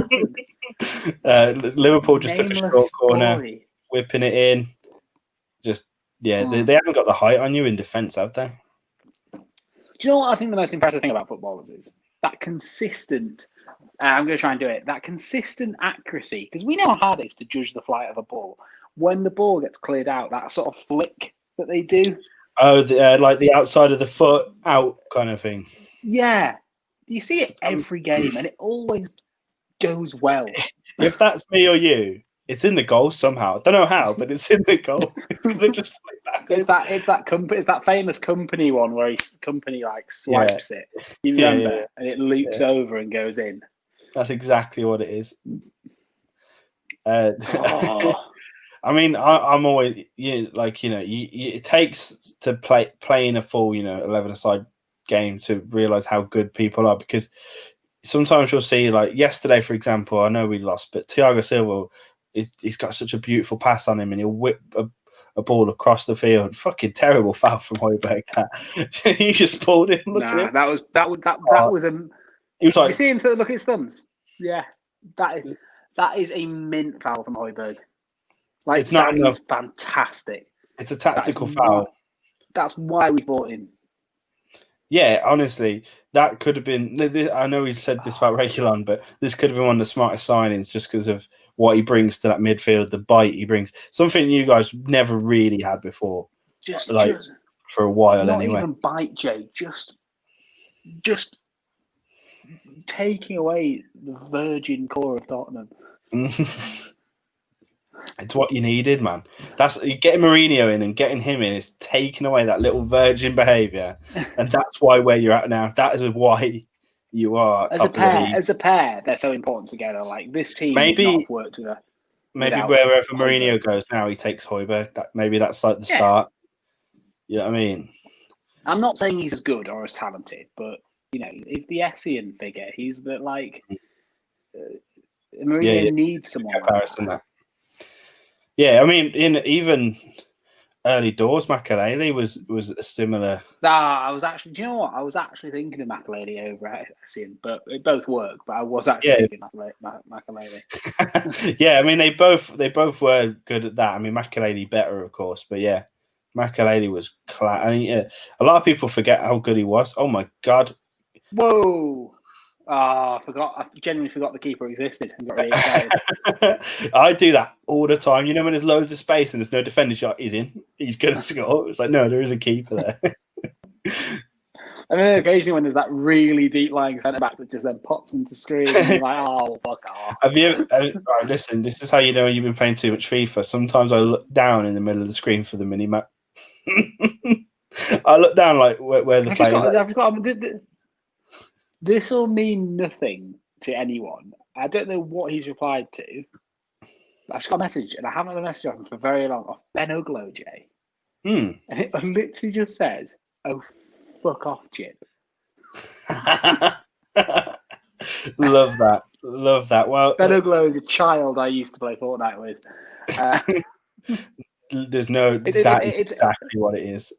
happened. Liverpool just took a short corner, whipping it in. Just they haven't got the height on you in defence, have they? Do you know what I think the most impressive thing about footballers is? That consistent. I'm going to try and do it. That consistent accuracy, because we know how hard it is to judge the flight of a ball. When the ball gets cleared out, that sort of flick that they do. Oh, like the outside of the foot out kind of thing. Yeah. You see it every game, and it always goes well. If that's me or you, it's in the goal somehow. I don't know how, but it's in the goal. It's gonna just flick back. It's that famous company one where company like swipes it. You remember, and it loops over and goes in. That's exactly what it is. I mean, I'm always it takes to play in a full 11-a-side game to realize how good people are, because sometimes you'll see, like yesterday, for example, I know we lost, but Thiago Silva, he's got such a beautiful pass on him, and he'll whip a ball across the field. Fucking terrible foul from Højbjerg. That he just pulled him. Look at him. That was He was like, you see him look at his thumbs. Yeah, that is a mint foul from Højbjerg. Like, it's not enough. Fantastic. It's a tactical foul. That's why we bought him. Yeah, honestly, that could have been. I know we said this about Reguilon, but this could have been one of the smartest signings just because of what he brings to that midfield, the bite he brings. Something you guys never really had before, Just for a while not anyway. even bite, Jay. Just taking away the virgin core of Tottenham. It's what you needed, man. That's getting Mourinho in and getting him in is taking away that little virgin behaviour, and that's why where you're at now. That is why you are top of the league. As a pair, they're so important together. Like this team would not have worked together. Maybe wherever Mourinho goes now, he takes Højbjerg. Maybe that's like the start. You know what I mean? I'm not saying he's as good or as talented, but he's the Essien figure. He's the Mourinho needs someone like that. Yeah, I mean, in even early doors, Makelele was a similar. I was actually. Do you know what? I was actually thinking of Makelele over Essien, but it both work. But I was actually thinking Makelele. Yeah, I mean they both were good at that. I mean Makelele better, of course, but yeah, Makelele was class. I mean, a lot of people forget how good he was. Oh my god! Whoa! I forgot. I genuinely forgot the keeper existed and got really excited. I do that all the time. You know, when there's loads of space and there's no defender shot, he's in. He's gonna score. It's like, no, there is a keeper there. And then occasionally when there's that really deep lying centre back that just then pops into screen and you're like, oh, fuck off. Right, listen, this is how you know you've been playing too much FIFA. Sometimes I look down in the middle of the screen for the mini map. I look down like where the players. This will mean nothing to anyone. I don't know what he's replied to. I just got a message, and I haven't had a message off him for very long, off Ben Uglow, Jay. And it literally just says, oh, fuck off, Chip. Love that. Love that. Well, Ben Uglow is a child I used to play Fortnite with. There's no... That's exactly what it is.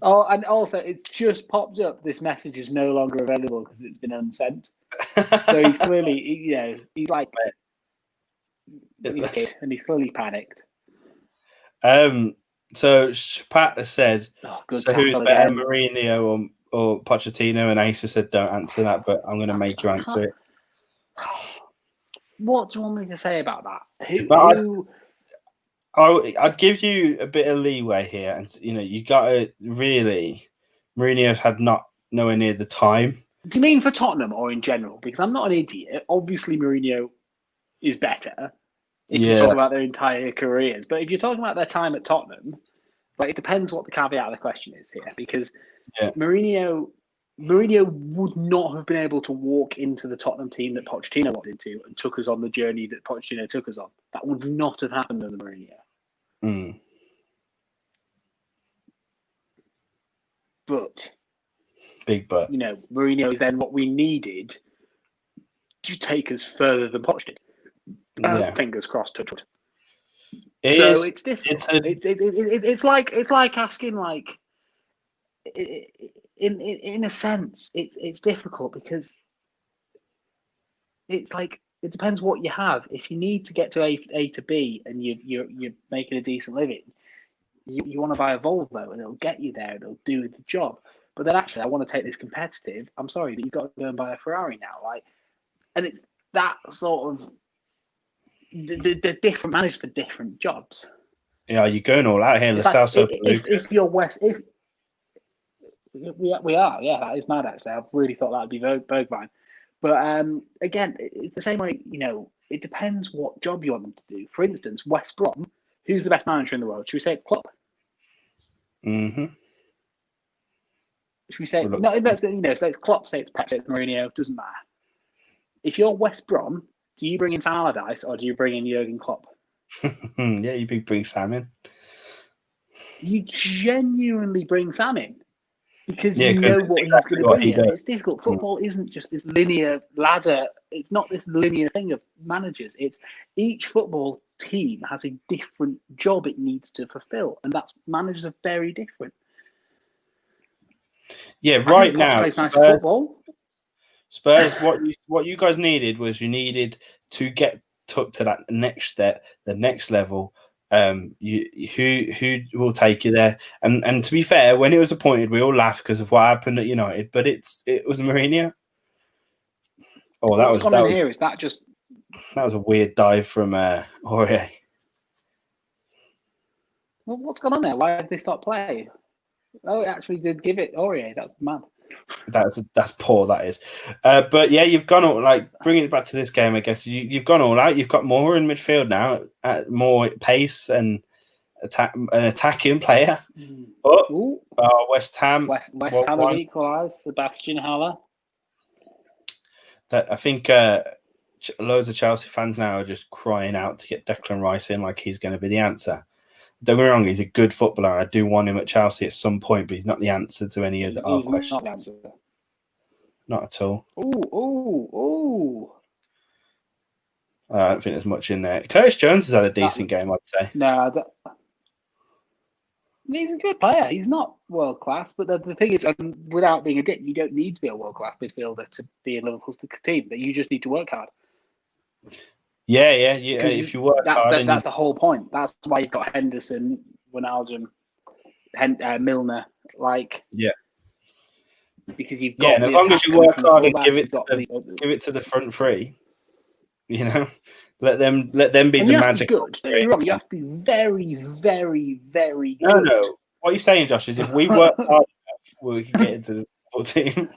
And also, it's just popped up. This message is no longer available because it's been unsent. So he's clearly, he's like... He's a kid, and he's clearly panicked. So Pat has said, so who's better, again. Mourinho or Pochettino? And Asa said, don't answer that, but I'm going to make you answer it. What do you want me to say about that? I'd give you a bit of leeway here, and you got to really. Mourinho's had nowhere near the time. Do you mean for Tottenham or in general? Because I'm not an idiot. Obviously, Mourinho is better if you talk about their entire careers. But if you're talking about their time at Tottenham, it depends what the caveat of the question is here. Because Mourinho would not have been able to walk into the Tottenham team that Pochettino walked into and took us on the journey that Pochettino took us on. That would not have happened under Mourinho. But big but. Mourinho is then what we needed to take us further than Poch did. Fingers crossed, touch wood. It's difficult. It's like asking, in a sense, it's difficult because it's like it depends what you have. If you need to get to A to B and you're making a decent living, you want to buy a Volvo and it'll get you there and it'll do the job. But then actually, I want to take this competitive. I'm sorry, but you've got to go and buy a Ferrari now. And it's that sort of the different managers for different jobs. Yeah, you're going all out here. If you're West, if we are, that is mad. Actually, I really thought that would be Bergwijn. But again, it's the same way. It depends what job you want them to do. For instance, West Brom. Who's the best manager in the world? Should we say it's Klopp? Mm-hmm. Should we say so it's Klopp, say it's Pep, say it's Mourinho, doesn't matter. If you're West Brom, do you bring in Sam Allardyce or do you bring in Jurgen Klopp? Yeah, you bring Sam in. You genuinely bring Sam in because you know what he's going to bring. It's difficult. Football isn't just this linear ladder. It's not this linear thing of managers. It's each football team has a different job it needs to fulfill, and that's managers are very different. Yeah, right now, Spurs, what you guys needed was you needed to get took to that next step, the next level Who will take you there? And to be fair, when it was appointed, we all laughed because of what happened at United. But it was Mourinho. Oh, What's gone on here? Is that just that was a weird dive from Aurier. well, what's gone on there? Why did they stop playing? Oh, it actually did give it Aurier. That's mad. That's poor. That is. But yeah, you've gone all bringing it back to this game. I guess you've gone all out. You've got more in midfield now, more pace and an attacking player. But West Ham Ham have equalised. Sebastian Haller. That I think loads of Chelsea fans now are just crying out to get Declan Rice in, like he's going to be the answer. Don't get me wrong, he's a good footballer. I do want him at Chelsea at some point, but he's not the answer to any of our questions. Not the answer. Not at all. Ooh. I don't think there's much in there. Curtis Jones has had a decent game, I'd say. No, he's a good player. He's not world class, but the thing is, without being a dick, you don't need to be a world class midfielder to be in Liverpool's team. That you just need to work hard. Yeah. If you work hard, that's the whole point. That's why you've got Henderson, Wijnaldum, Milner, because you've got. Yeah, and as long as you work hard and give it to the front three, let them be the magic. Good. You have to be very, very, very good. No. What you're saying, Josh, is if we work hard enough, we can get into the full team.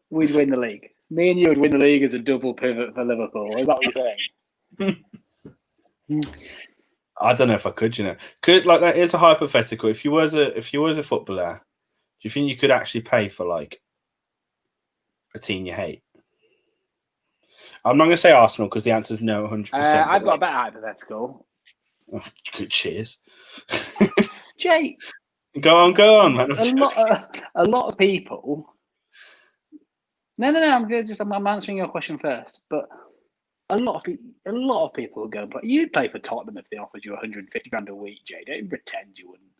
We'd win the league. Me and you would win the league as a double pivot for Liverpool. Is that what you're saying? I don't know if I could. That is a hypothetical. If you was a footballer, do you think you could actually pay for a team you hate? I'm not going to say Arsenal because the answer is no, 100%. I've got a better hypothetical. Oh, good cheers, Jay. Go on, man. A lot of people. No. I'm answering your question first, but. A lot of people would go and play. You'd play for Tottenham if they offered you 150 grand a week, Jay. Don't pretend you wouldn't.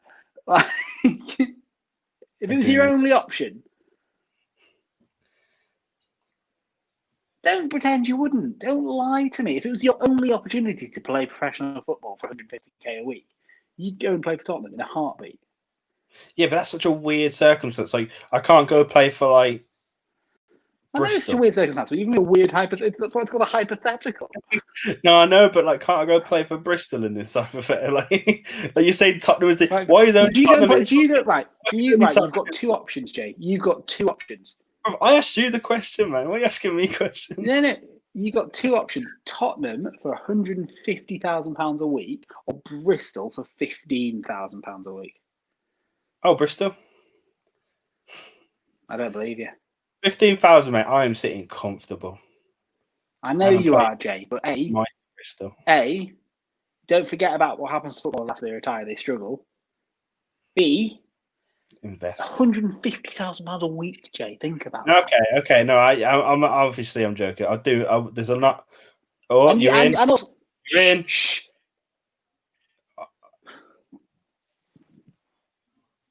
If it was your only option, don't pretend you wouldn't. Don't lie to me. If it was your only opportunity to play professional football for 150k a week, you'd go and play for Tottenham in a heartbeat. Yeah, but that's such a weird circumstance. I can't go play for I know it's a weird circumstance, but even a weird hypothetical. That's why it's called a hypothetical. No, I know, but can't I go play for Bristol in this hypothetical? You say Tottenham is the why is there? You've got two options, Jay. You've got two options. I asked you the question, man. Why are you asking me questions? No. You got two options: Tottenham for £150,000 a week, or Bristol for £15,000 a week. Oh, Bristol. I don't believe you. 15,000, mate. I am sitting comfortable. I know you are, Jay, but Bristol. Don't forget about what happens to football after they retire. They struggle. B, invest £150,000 a week, Jay. Think about that. Okay. No, I'm obviously I'm joking. There's a lot. Oh, you're in. You're in. Shh.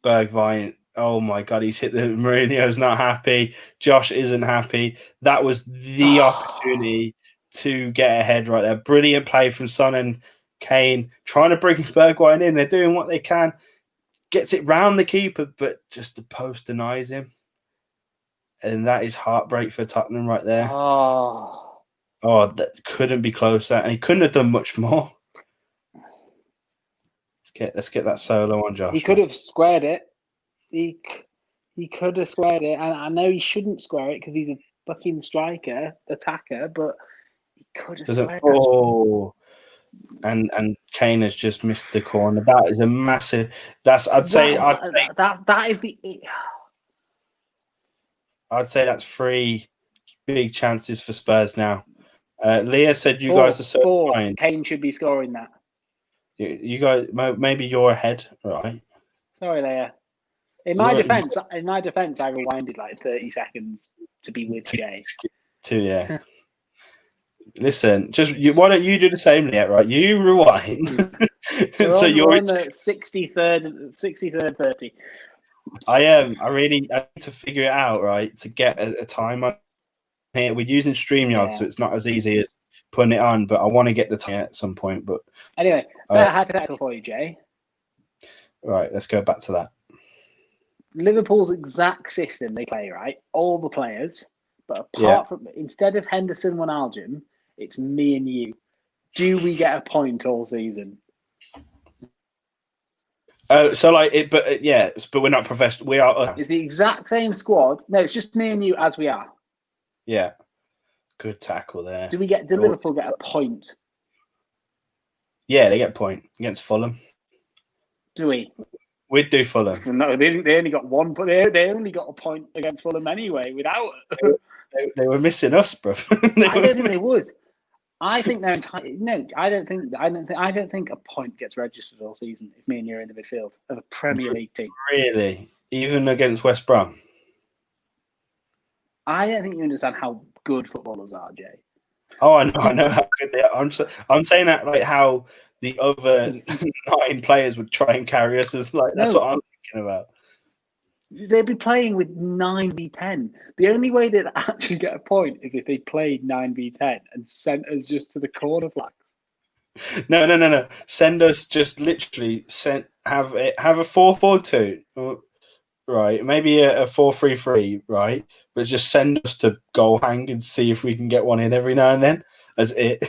Bergwijn. Oh my God, he's hit the Mourinho's not happy. Josh isn't happy. That was the opportunity to get ahead right there. Brilliant play from Son and Kane, trying to bring Bergwijn in. They're doing what they can. Gets it round the keeper, but just the post denies him. And that is heartbreak for Tottenham right there. Oh, that couldn't be closer. And he couldn't have done much more. Let's get that solo on, Josh. He could have squared it. He could have squared it, and I know he shouldn't square it because he's a fucking attacker, but he could have squared it. And Kane has just missed the corner. That is a massive. I'd say that's 3 big chances for Spurs now. Leah said you guys are so behind. Kane should be scoring that. You guys, maybe you're ahead, right? Sorry, Leah. In my defense, I rewinded 30 seconds to be with Jay. Yeah. Listen, why don't you do the same, Leah? Right, you rewind. You're on the 63rd 30. I am. I need to figure it out, right? To get a time on here. We're using StreamYard, so it's not as easy as putting it on, but I want to get the time at some point. But anyway, better hypothetical for you, Jay. Right, let's go back to that. Liverpool's exact system they play, right? All the players, but apart from instead of Henderson Wijnaldum, it's me and you. Do we get a point all season? So like it, but but we're not professional. We are. It's the exact same squad. No, it's just me and you as we are. Yeah, good tackle there. Do Liverpool get a point? Yeah, they get a point against Fulham. Do we? We'd do Fulham. No, they only got one, but they only got a point against Fulham anyway. Without they were missing us, bro. I don't think they would. I think they're entitled. No, I don't think a point gets registered all season if me and you're in the midfield of a Premier League team. Really, even against West Brom. I don't think you understand how good footballers are, Jay. Oh, I know how good they are. I'm saying that like how the other 9 players would try and carry us as like that's what I'm thinking about. They'd be playing with 9v10. The only way they'd actually get a point is if they played 9v10 and sent us just to the corner flags. No. Send us just literally have a 4-4-2, right? Maybe a 4-3-3, right? But just send us to goal hang and see if we can get one in every now and then. That's it.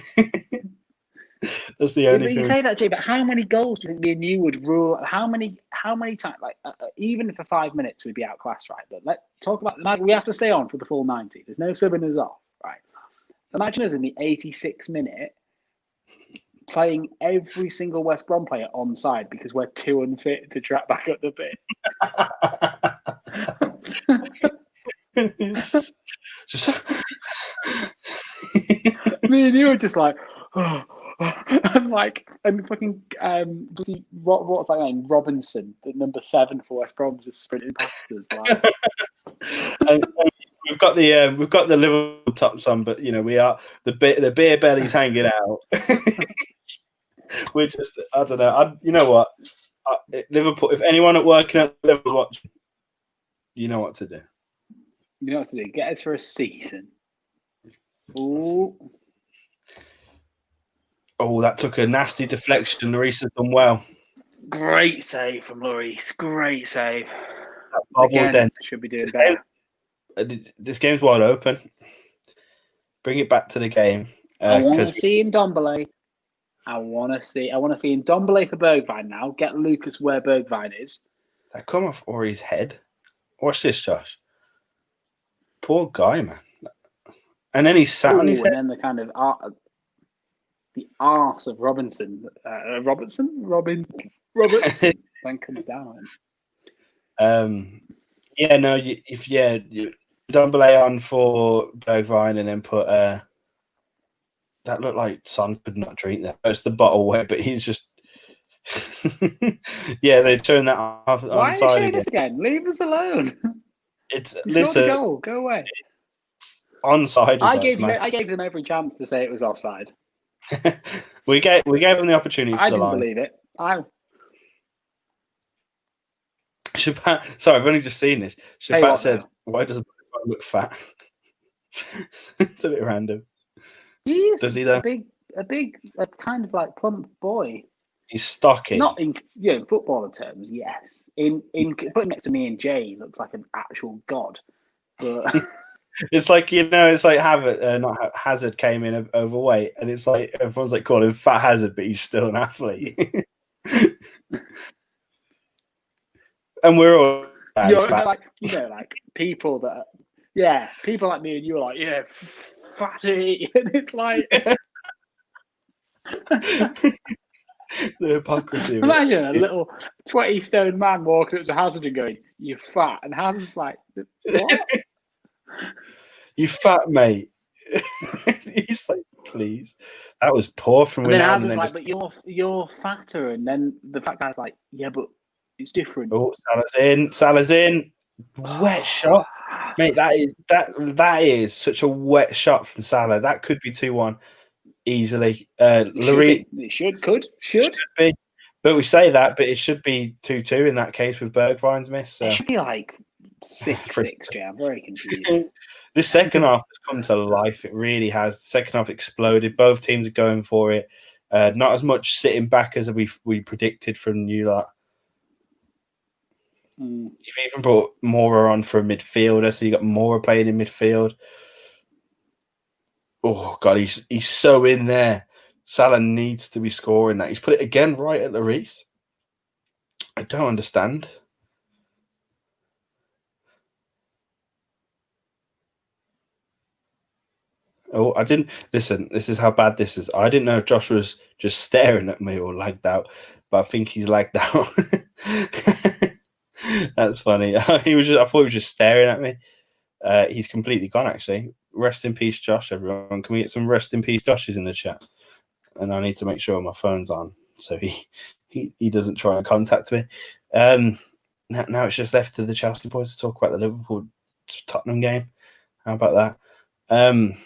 That's the only thing. You say that, Jay, but how many goals do you think me and you would rule? How many times? Like even for 5 minutes, we'd be outclassed, right? But let's talk about. We have to stay on for the full 90. There's no subbing us off, right? Imagine us in the 86th minute playing every single West Brom player onside because we're too unfit to track back up the pitch. Just me and you are just like. Oh. and fucking what's that name? Robinson, the number 7 for West Brom, just sprinting past us. Like. and we've got the Liverpool tops on, but we are the beer belly's hanging out. We're just I don't know. You know what? Liverpool. If anyone at working at Liverpool watching, you know what to do. You know what to do. Get us for a season. Ooh. Oh, that took a nasty deflection. Lloris has done well. Great save from Lloris. Great save. Again, should be doing better. This game's wide open. Bring it back to the game. I want to see Ndombele. I want to see Ndombele for Bergwijn now. Get Lucas where Bergwijn is. That come off Ori's head. Watch this, Josh. Poor guy, man. And then he sat on his head. And then the kind of the arse of Robinson. Robertson then comes down on him. Ndombele on for Bergwijn and then put that looked like Son could not drink that. It's the bottle wet, but he's just they turned that off on Why the side are you this again? Leave us alone. It's goal. Go away. Onside. I gave them every chance to say it was offside. we gave them the opportunity. I didn't believe it. Sorry, I've only just seen this. Shabat said, "Why does Bergwijn look fat?" It's a bit random. Does he though? A big, kind of like plump boy. He's stocky. Not in footballer terms, yes. In putting next to me and Jay, he looks like an actual god. But it's like Hazard came in overweight, and it's like everyone's like calling him Fat Hazard, but he's still an athlete. And we're all like people that people like me and you are like fatty, and it's like the hypocrisy. Imagine a little 20-stone man walking up to Hazard and going, "You're fat," and Hazard's like, "What? You fat mate." He's like, "Please." That was poor from and then Hazard's like, "But you're fatter," and then the fat guy's like, "Yeah, but it's different." Oh, Salah's in. Wet shot, mate. That is such a wet shot from Salah. That could be 2-1 easily. It should be. But we say that, but it should be 2-2 in that case with Bergwijn's miss. So. It should be like 6-6, Jay. I'm very confused. The second half has come to life. It really has. The second half exploded. Both teams are going for it. Not as much sitting back as we predicted from you lot. You've even brought Mora on for a midfielder, so you got Mora playing in midfield. Oh God, he's so in there. Salah needs to be scoring that. He's put it again right at the Reese. I don't understand. Oh, I didn't listen. This is how bad this is. I didn't know if Josh was just staring at me or lagged out, but I think he's lagged out. That's funny. He was just. I thought he was just staring at me. He's completely gone. Actually, rest in peace, Josh. Everyone, can we get some rest in peace, Joshes in the chat? And I need to make sure my phone's on so he doesn't try and contact me. Now it's just left to the Chelsea boys to talk about the Liverpool Tottenham game. How about that?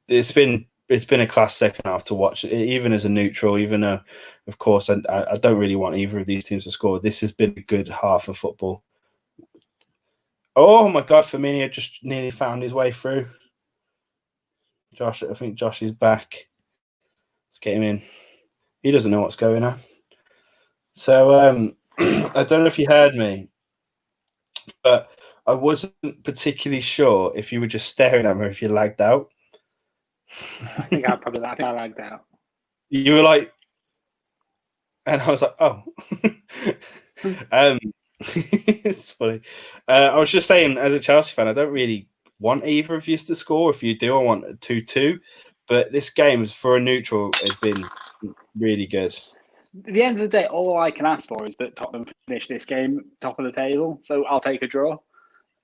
It's been a class second half to watch, even as a neutral. Even though, of course, I don't really want either of these teams to score. This has been a good half of football. Oh my God, Firmino just nearly found his way through. Josh, I think Josh is back. Let's get him in. He doesn't know what's going on. So I don't know if you heard me, but I wasn't particularly sure if you were just staring at me or if you lagged out. I think I lagged out. You were like, and I was like, oh. It's funny. I was just saying, as a Chelsea fan, I don't really want either of you to score. If you do, I want a 2-2. But this game, for a neutral, has been really good. At the end of the day, all I can ask for is that Tottenham finish this game top of the table. So I'll take a draw.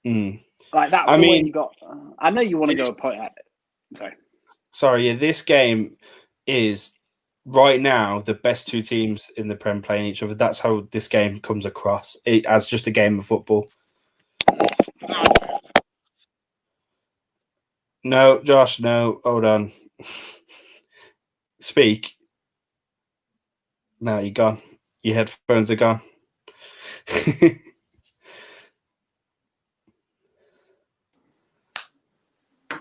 Like that's the way you got. I know you want to go a point at. Sorry, yeah, this game is right now the best two teams in the Prem playing each other. That's how this game comes across as just a game of football. No, Josh, no, hold on. Speak. No, you're gone. Your headphones are gone.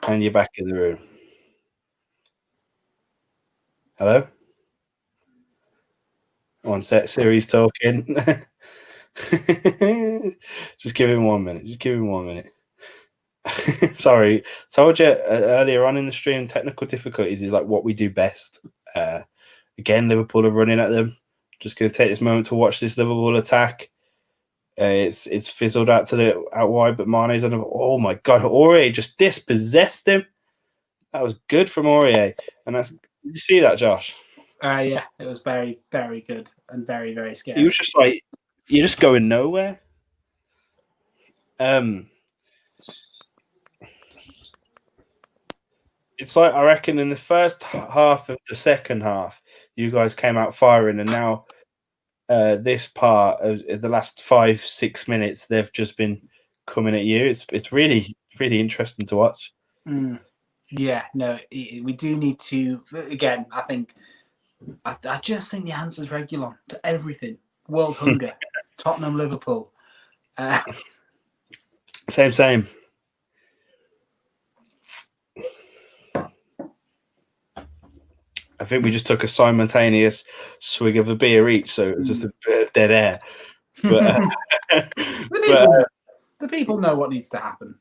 And you're back in the room. Hello? One sec, Siri's talking. Just give him 1 minute. Sorry, told you earlier on in the stream, technical difficulties is like what we do best. Again, Liverpool are running at them. Just going to take this moment to watch this Liverpool attack. It's fizzled out wide, but Mane's on. Oh my God, Aurier just dispossessed him. That was good from Aurier. And did you see that, Josh? Yeah, it was very, very good and very, very scary. He was just like, you're just going nowhere. It's like, I reckon in the first half of the second half, you guys came out firing, and now this part of the last 5-6 minutes, they've just been coming at you. It's really, really interesting to watch. Yeah, no, we do need to. Again, I think I just think the answer's Regulon to everything. World hunger, Tottenham, Liverpool. Same. I think we just took a simultaneous swig of a beer each, so it was just a bit of dead air. But, the people know what needs to happen.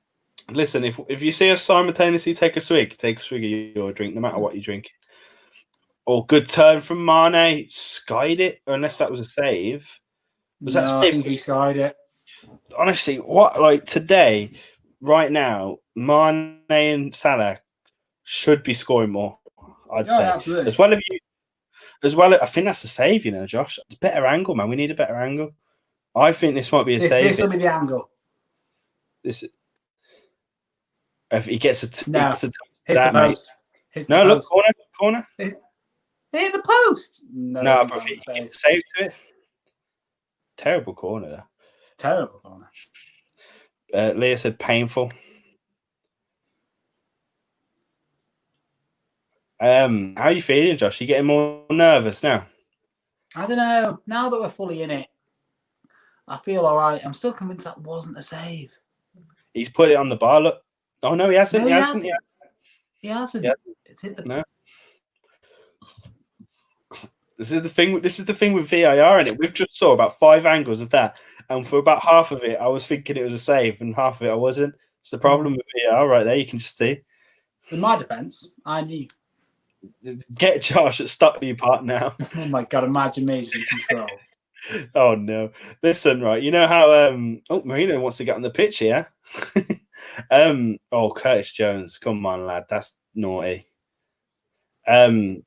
Listen, if you see us simultaneously take a swig of your drink, no matter what you're drinking. Or good turn from Mane, skied it, unless that was a save. I think he skied it. Honestly, like today, right now, Mane and Salah should be scoring more. I'd say absolutely. as well. I think that's a save, Josh. It's better angle, man. We need a better angle. I think this might be a save. This will be the angle. If he gets hit the post. Look, corner. Hit the post. No, but he gets a save to it. Terrible corner. Terrible corner. Leah said painful. How are you feeling, Josh? You getting more nervous now? I don't know. Now that we're fully in it, I feel all right. I'm still convinced that wasn't a save. He's put it on the bar. Look. Oh no, he hasn't. No, he he hasn't. hasn't. He hasn't. Yeah. It's hit the. No. This is the thing. This is the thing with VAR in it. We've just saw about 5 angles of that, and for about half of it, I was thinking it was a save, and half of it I wasn't. It's the problem with VAR right there. You can just see. In my defence, I knew. Get Josh at Stockley Park now. Oh my god! Imagine me in control. Oh no! Listen, right. You know how Marino wants to get on the pitch here. Curtis Jones. Come on, lad. That's naughty. In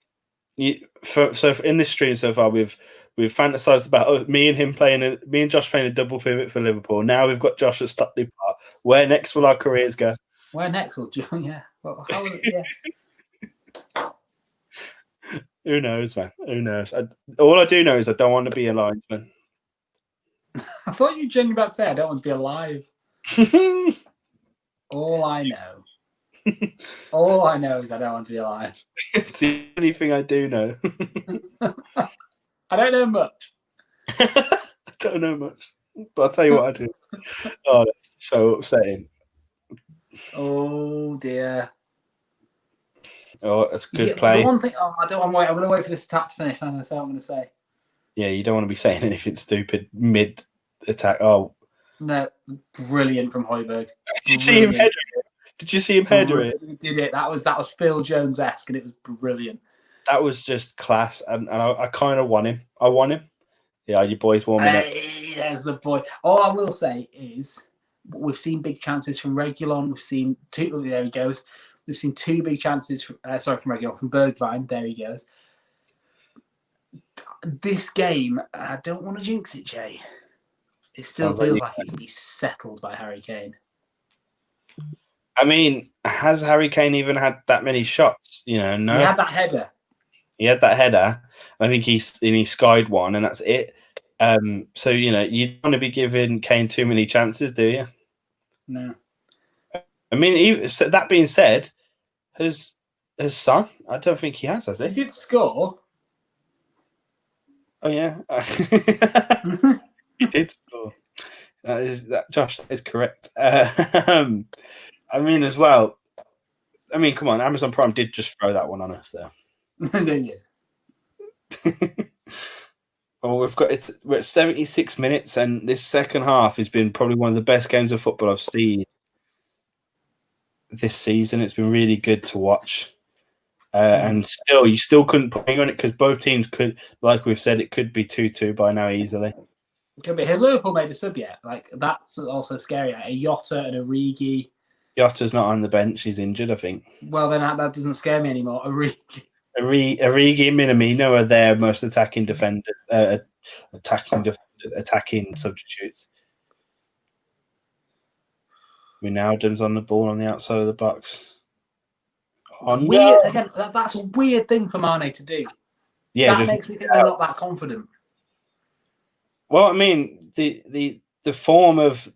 this stream so far, we've fantasized about me and Josh playing a double pivot for Liverpool. Now we've got Josh at Stockley Park. Where next will our careers go? Where next will John? Yeah. Well, how will it? Yeah. Who knows, man? Who knows? All I do know is I don't want to be a linesman. I thought you were genuinely about to say I don't want to be alive. All I know is I don't want to be alive. It's the only thing I do know. I don't know much. I don't know much, but I'll tell you what I do. Oh, that's so upsetting. Oh dear. Oh, that's good play. The one thing. Oh, I don't want to wait. I'm going to wait for this attack to finish. I'm going to say what I'm going to say. Yeah, you don't want to be saying anything stupid mid attack. Oh, no, brilliant from Højbjerg. Did you see him header it? Did you see him header it? He did it. That was Phil Jones-esque, and it was brilliant. That was just class, and I kind of want him. I want him. Yeah, your boy's warming up. There's the boy. All I will say is we've seen big chances from Reguilon. We've seen 2. Oh, there he goes. We've seen 2 big chances from Reguilon, from Bergwijn. There he goes. This game, I don't want to jinx it, Jay. It still feels like it can be settled by Harry Kane. I mean, has Harry Kane even had that many shots? No. He had that header. I think he skied one, and that's it. So you don't want to be giving Kane too many chances, do you? No. I mean, that being said, his son, I don't think he has he? He did score. Oh yeah, he did score. Josh, that is correct. I mean, as well. I mean, come on, Amazon Prime did just throw that one on us, though. Didn't you? Well, we're at 76 minutes, and this second half has been probably one of the best games of football I've seen this season. It's been really good to watch. And you still couldn't put on it because both teams could, like we've said, it could be 2-2 by now easily. Could be. Has Liverpool made a sub yet? Like, that's also scary. A Jota and a Origi. Jota's not on the bench; he's injured, I think. Well, then that doesn't scare me anymore. Origi and Minamino are their most attacking defenders, attacking substitutes. Wijnaldum's on the ball on the outside of the box. Weird again. That's a weird thing for Mane to do. Yeah, that makes me think they're not that confident. Well, I mean, the form of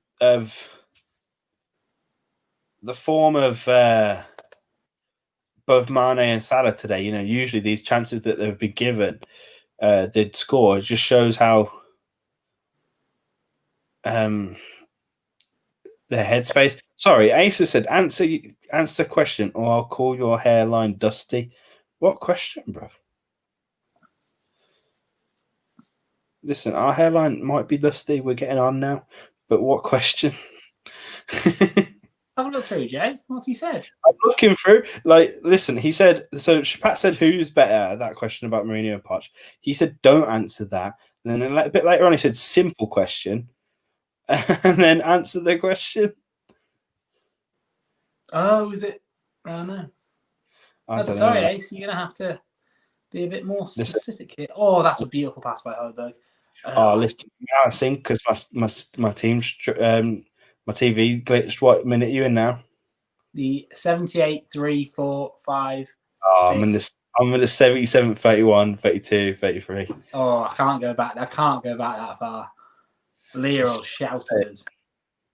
both Mane and Salah today. Usually these chances that they've been given did score. It just shows how their headspace. Sorry, Asa said, answer question, or I'll call your hairline dusty. What question, bro? Listen, our hairline might be dusty. We're getting on now, but what question? Have a look through, Jay. What's he said? I'm looking through. Listen, he said. So Pat said, "Who's better?" That question about Mourinho and Poch. He said, "Don't answer that." And then a bit later on, he said, "Simple question," and then answer the question. Oh, is it? Oh no. Sorry, Ace. You're gonna have to be a bit more specific here. Oh, that's a beautiful pass by Højbjerg. Listen, now I think because my team's my TV glitched. What minute are you in now? The 78, 3, 4, 5. I'm in the 77, 31, 32, 33. Oh, I can't go back that far. Lear will shout at us.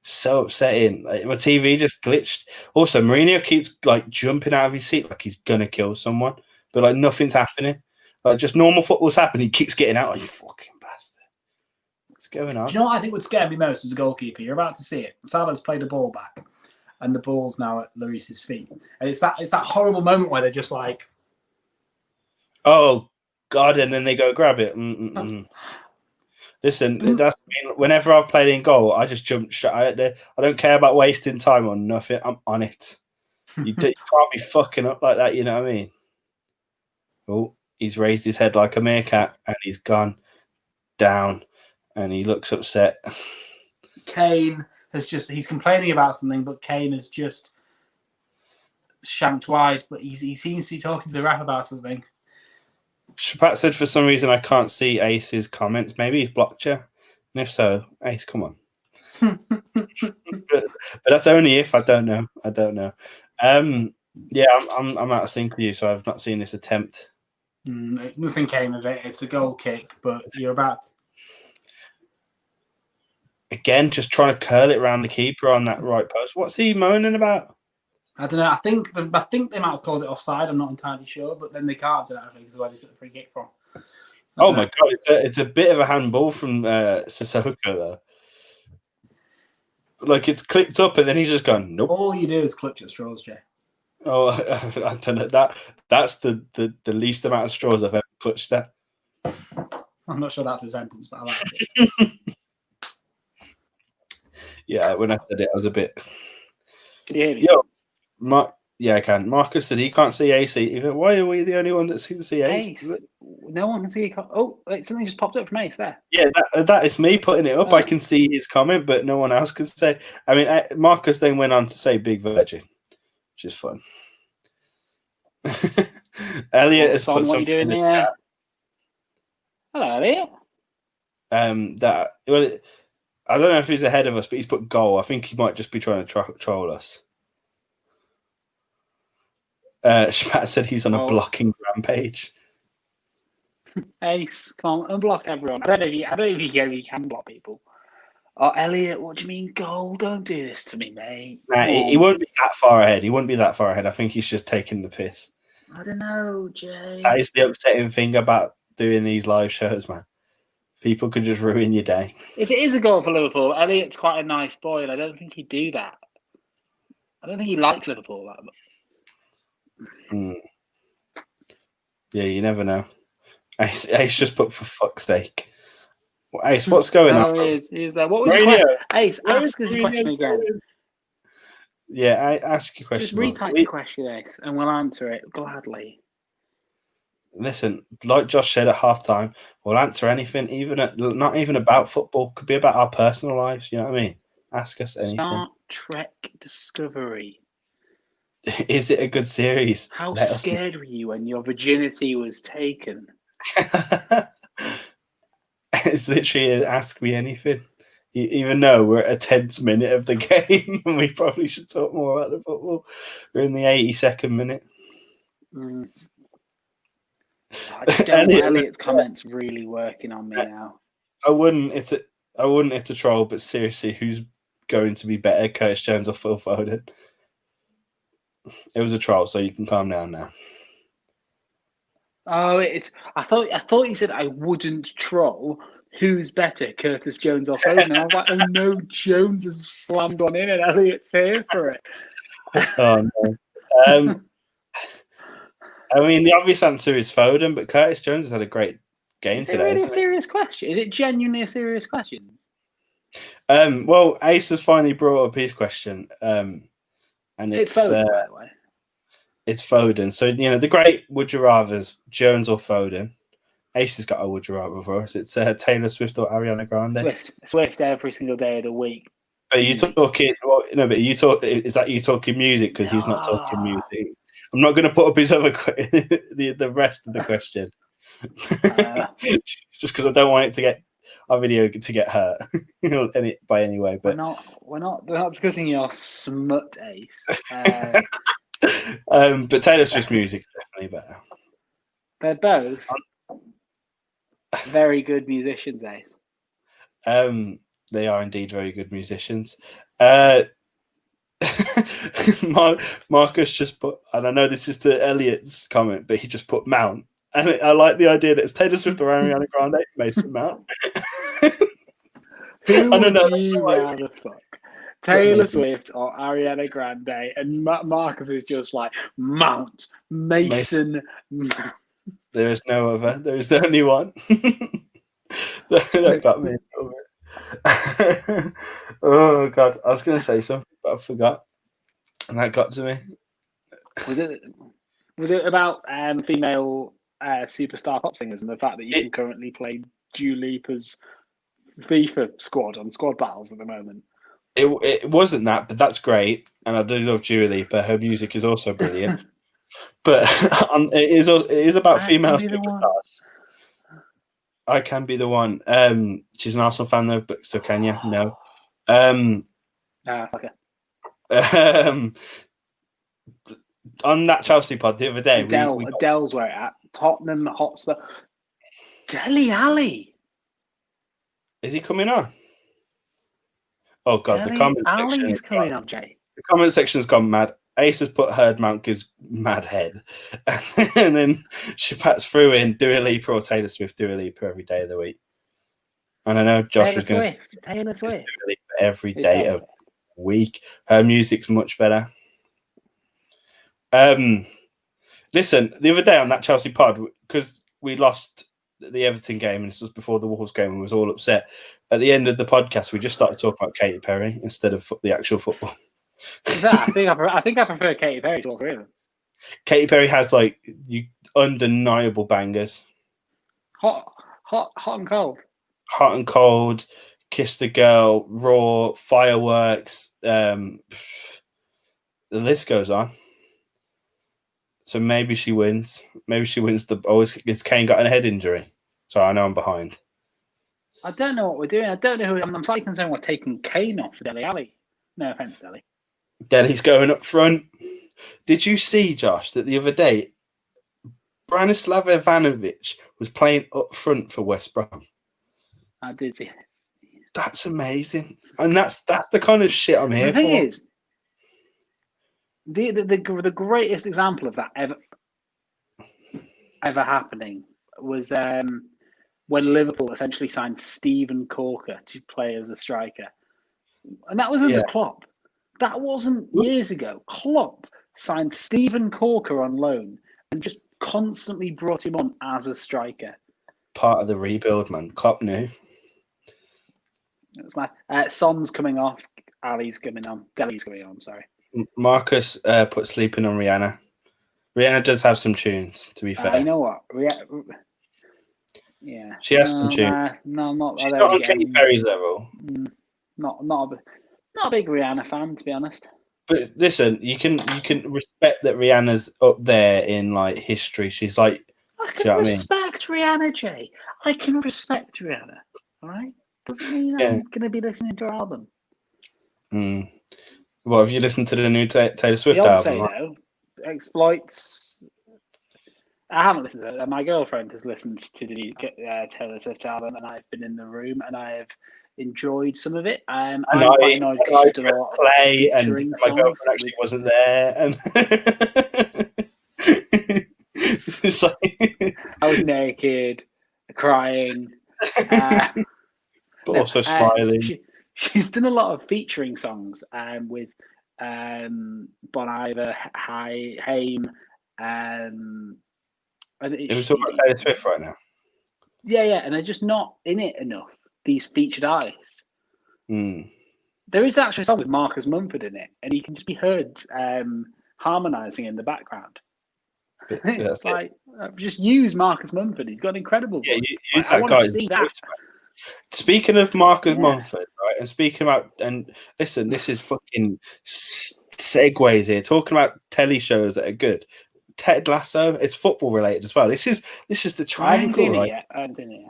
So upsetting. My TV just glitched. Also, Mourinho keeps jumping out of his seat like he's gonna kill someone, but nothing's happening. Just normal football's happening. He keeps getting out. You fucking bastard. What's going on? Do you know what I think would scare me most as a goalkeeper? You're about to see it. Salah's played a ball back, and the ball's now at Lloris's feet. And it's that horrible moment where they're just like, oh God, and then they go grab it. Listen, that's whenever I've played in goal, I just jump straight. I don't care about wasting time on nothing. I'm on it. You can't be fucking up like that. You know what I mean? Oh, he's raised his head like a meerkat, and he's gone down, and he looks upset. Kane he's complaining about something, but Kane has just shanked wide, but he seems to be talking to the ref about something. Shapat said for some reason I can't see Ace's comments. Maybe he's blocked you. And if so, Ace, come on. but that's only if. I don't know. Yeah, I'm out of sync with you, so I've not seen this attempt. Nothing came of it. It's a goal kick, but you're about again just trying to curl it around the keeper on that right post. What's he moaning about? I don't know. I think they might have called it offside. I'm not entirely sure, but then they can't do that actually because where they took the free kick from. Oh my God! It's a bit of a handball from Sissoko though. Like it's clicked up and then he's just gone. Nope. All you do is clutch at straws, Jay. Oh, I don't know. That's the least amount of straws I've ever clutched at. I'm not sure that's a sentence, but I like it. Yeah, when I said it, I was a bit. Can you hear me? Yeah, I can. Marcus said he can't see AC. Why are we the only one that can see Ace. No one can see. Oh, wait, something just popped up from Ace there. Yeah, that is me putting it up. I can see his comment, but no one else can say. I mean, Marcus then went on to say "Big Virgin," which is fun. Elliot has put something in the chat. Hello, Elliot. I don't know if he's ahead of us, but he's put goal. I think he might just be trying to troll us. Spat said he's on a blocking rampage. Ace, come on, unblock everyone. I don't know if you can block people. Oh, Elliot, what do you mean goal? Don't do this to me, mate. Nah, he won't be that far ahead. I think he's just taking the piss. I don't know, Jay. That is the upsetting thing about doing these live shows, man. People could just ruin your day. If it is a goal for Liverpool, Elliot's quite a nice boy, and I don't think he'd do that. I don't think he likes Liverpool that much. Yeah, you never know. Ace just put for fuck's sake. Ace, what's going on? He's there. What was your question? Ace, ask us a question again. Yeah, ask your question. Just retype the question, Ace, and we'll answer it gladly. Listen, like Josh said at halftime, we'll answer anything, not even about football. Could be about our personal lives. You know what I mean? Ask us anything. Star Trek Discovery. Is it a good series? How scared were you when your virginity was taken? It's literally an ask me anything. Even though we're at a 10th minute of the game and we probably should talk more about the football. We're in the 82nd minute. I just don't know. Elliot's comments really working on me now. I wouldn't. It's a troll, but seriously, who's going to be better, Curtis Jones or Phil Foden? It was a troll, so you can calm down now. Oh, I thought you said I wouldn't troll. Who's better, Curtis Jones or Foden? And I was like, oh no, Jones has slammed one in, and Elliot's here for it. Oh no. I mean, the obvious answer is Foden, but Curtis Jones has had a great game today. Is it really a serious question? Is it genuinely a serious question? Well, Ace has finally brought up his question, and it's Foden, by the way. It's Foden. So the great would you rather's Jones or Foden. Ace has got a would you rather for us. It's Taylor Swift or Ariana Grande. Swift every single day of the week. But you talking? Well, no, but you talk. Is that you talking music? Because he's not talking music. I'm not going to put up his other the rest of the question, just because I don't want it to get our video to get hurt by anyway. But we're not discussing your smut, Ace. But Taylor Swift's music is definitely better. They're both very good musicians, Ace. They are indeed very good musicians. Marcus just put, and I know this is to Elliot's comment, but he just put Mount. And I like the idea that it's Taylor Swift or Ariana Grande, Mason Mount. Who I don't would know. you rather fuck? Taylor Swift or Ariana Grande? And Marcus is just like, Mount Mason. There is no other. There is only one. That got me. Oh God, I was going to say something, but I forgot, and that got to me. Was it about female superstar pop singers and the fact that you can currently play Dua Lipa's FIFA squad on squad battles at the moment? It wasn't that, but that's great, and I do love Dua Lipa. Her music is also brilliant. But it is about female superstars. I can be the one. She's an Arsenal fan though, but so can you? No. Okay. On that Chelsea pod the other day, Adele's where it at. Tottenham Hotspur. Dele Alli. Is he coming on? Oh God, the Dele comment Alli section is coming on, Jay. The comment section's gone mad. Ace has put Herd Mounker's mad head, and then she pats through in Dua Lipa or Taylor Swift. Dua Lipa every day of the week. And I know Josh was going to Taylor Swift every day of the week. Her music's much better. Listen, the other day on that Chelsea pod, because we lost the Everton game, and this was before the Wolves game, and we was all upset. At the end of the podcast, we just started talking about Katy Perry instead of the actual football. I think I prefer Katy Perry to all three of them. Katy Perry has like undeniable bangers. Hot and cold. Hot and Cold, Kiss the Girl, Raw, Fireworks. The list goes on. So maybe she wins. Maybe she wins the. Oh, is Kane got a head injury? Sorry, I know I'm behind. I don't know what we're doing. I don't know who. I'm slightly concerned we're taking Kane off for Dele Alli. No offense, Dele. Dele's going up front. Did you see, Josh, that the other day Branislav Ivanovic was playing up front for West Brom? I did see it. That's amazing, and that's the kind of shit I'm here for. The thing is, the greatest example of that ever happening was when Liverpool essentially signed Steven Corker to play as a striker, and that was under Klopp. That wasn't years ago. Klopp signed Steven Corker on loan and just constantly brought him on as a striker. Part of the rebuild, man. Klopp knew. That's my Son's coming off. Ali's coming on. Dele's coming on. Sorry. Marcus put Sleeping on Rihanna. Rihanna does have some tunes, to be fair. You know what? Yeah. She has some tunes. No, I'm not. She's not on Katy Perry's level. Not a big Rihanna fan, to be honest. But listen, you can respect that Rihanna's up there in like history. She's like, I can respect Rihanna, Jay. I can respect Rihanna. All right, doesn't mean I'm going to be listening to her album. Well, have you listened to the new Taylor Swift Beyonce, album? Though, exploits. I haven't listened to it. My girlfriend has listened to the Taylor Swift album, and I've been in the room, and I have enjoyed some of it. I'm quite annoyed because she's done a lot of play, and my girlfriend actually wasn't there, and it's like... I was naked, crying, but also smiling. She's done a lot of featuring songs with Bon Iver, Haim. It was talking about Taylor Swift right now. Yeah, and they're just not in it enough. These featured artists. There is actually a song with Marcus Mumford in it, and he can just be heard harmonising in the background. It's like just use Marcus Mumford. He's got an incredible voice. Use that guy. See that. Speaking of Marcus Mumford, right, and speaking about, and listen, this is fucking segues here. Talking about telly shows that are good. Ted Lasso, it's football related as well. This is the triangle, right? I haven't seen it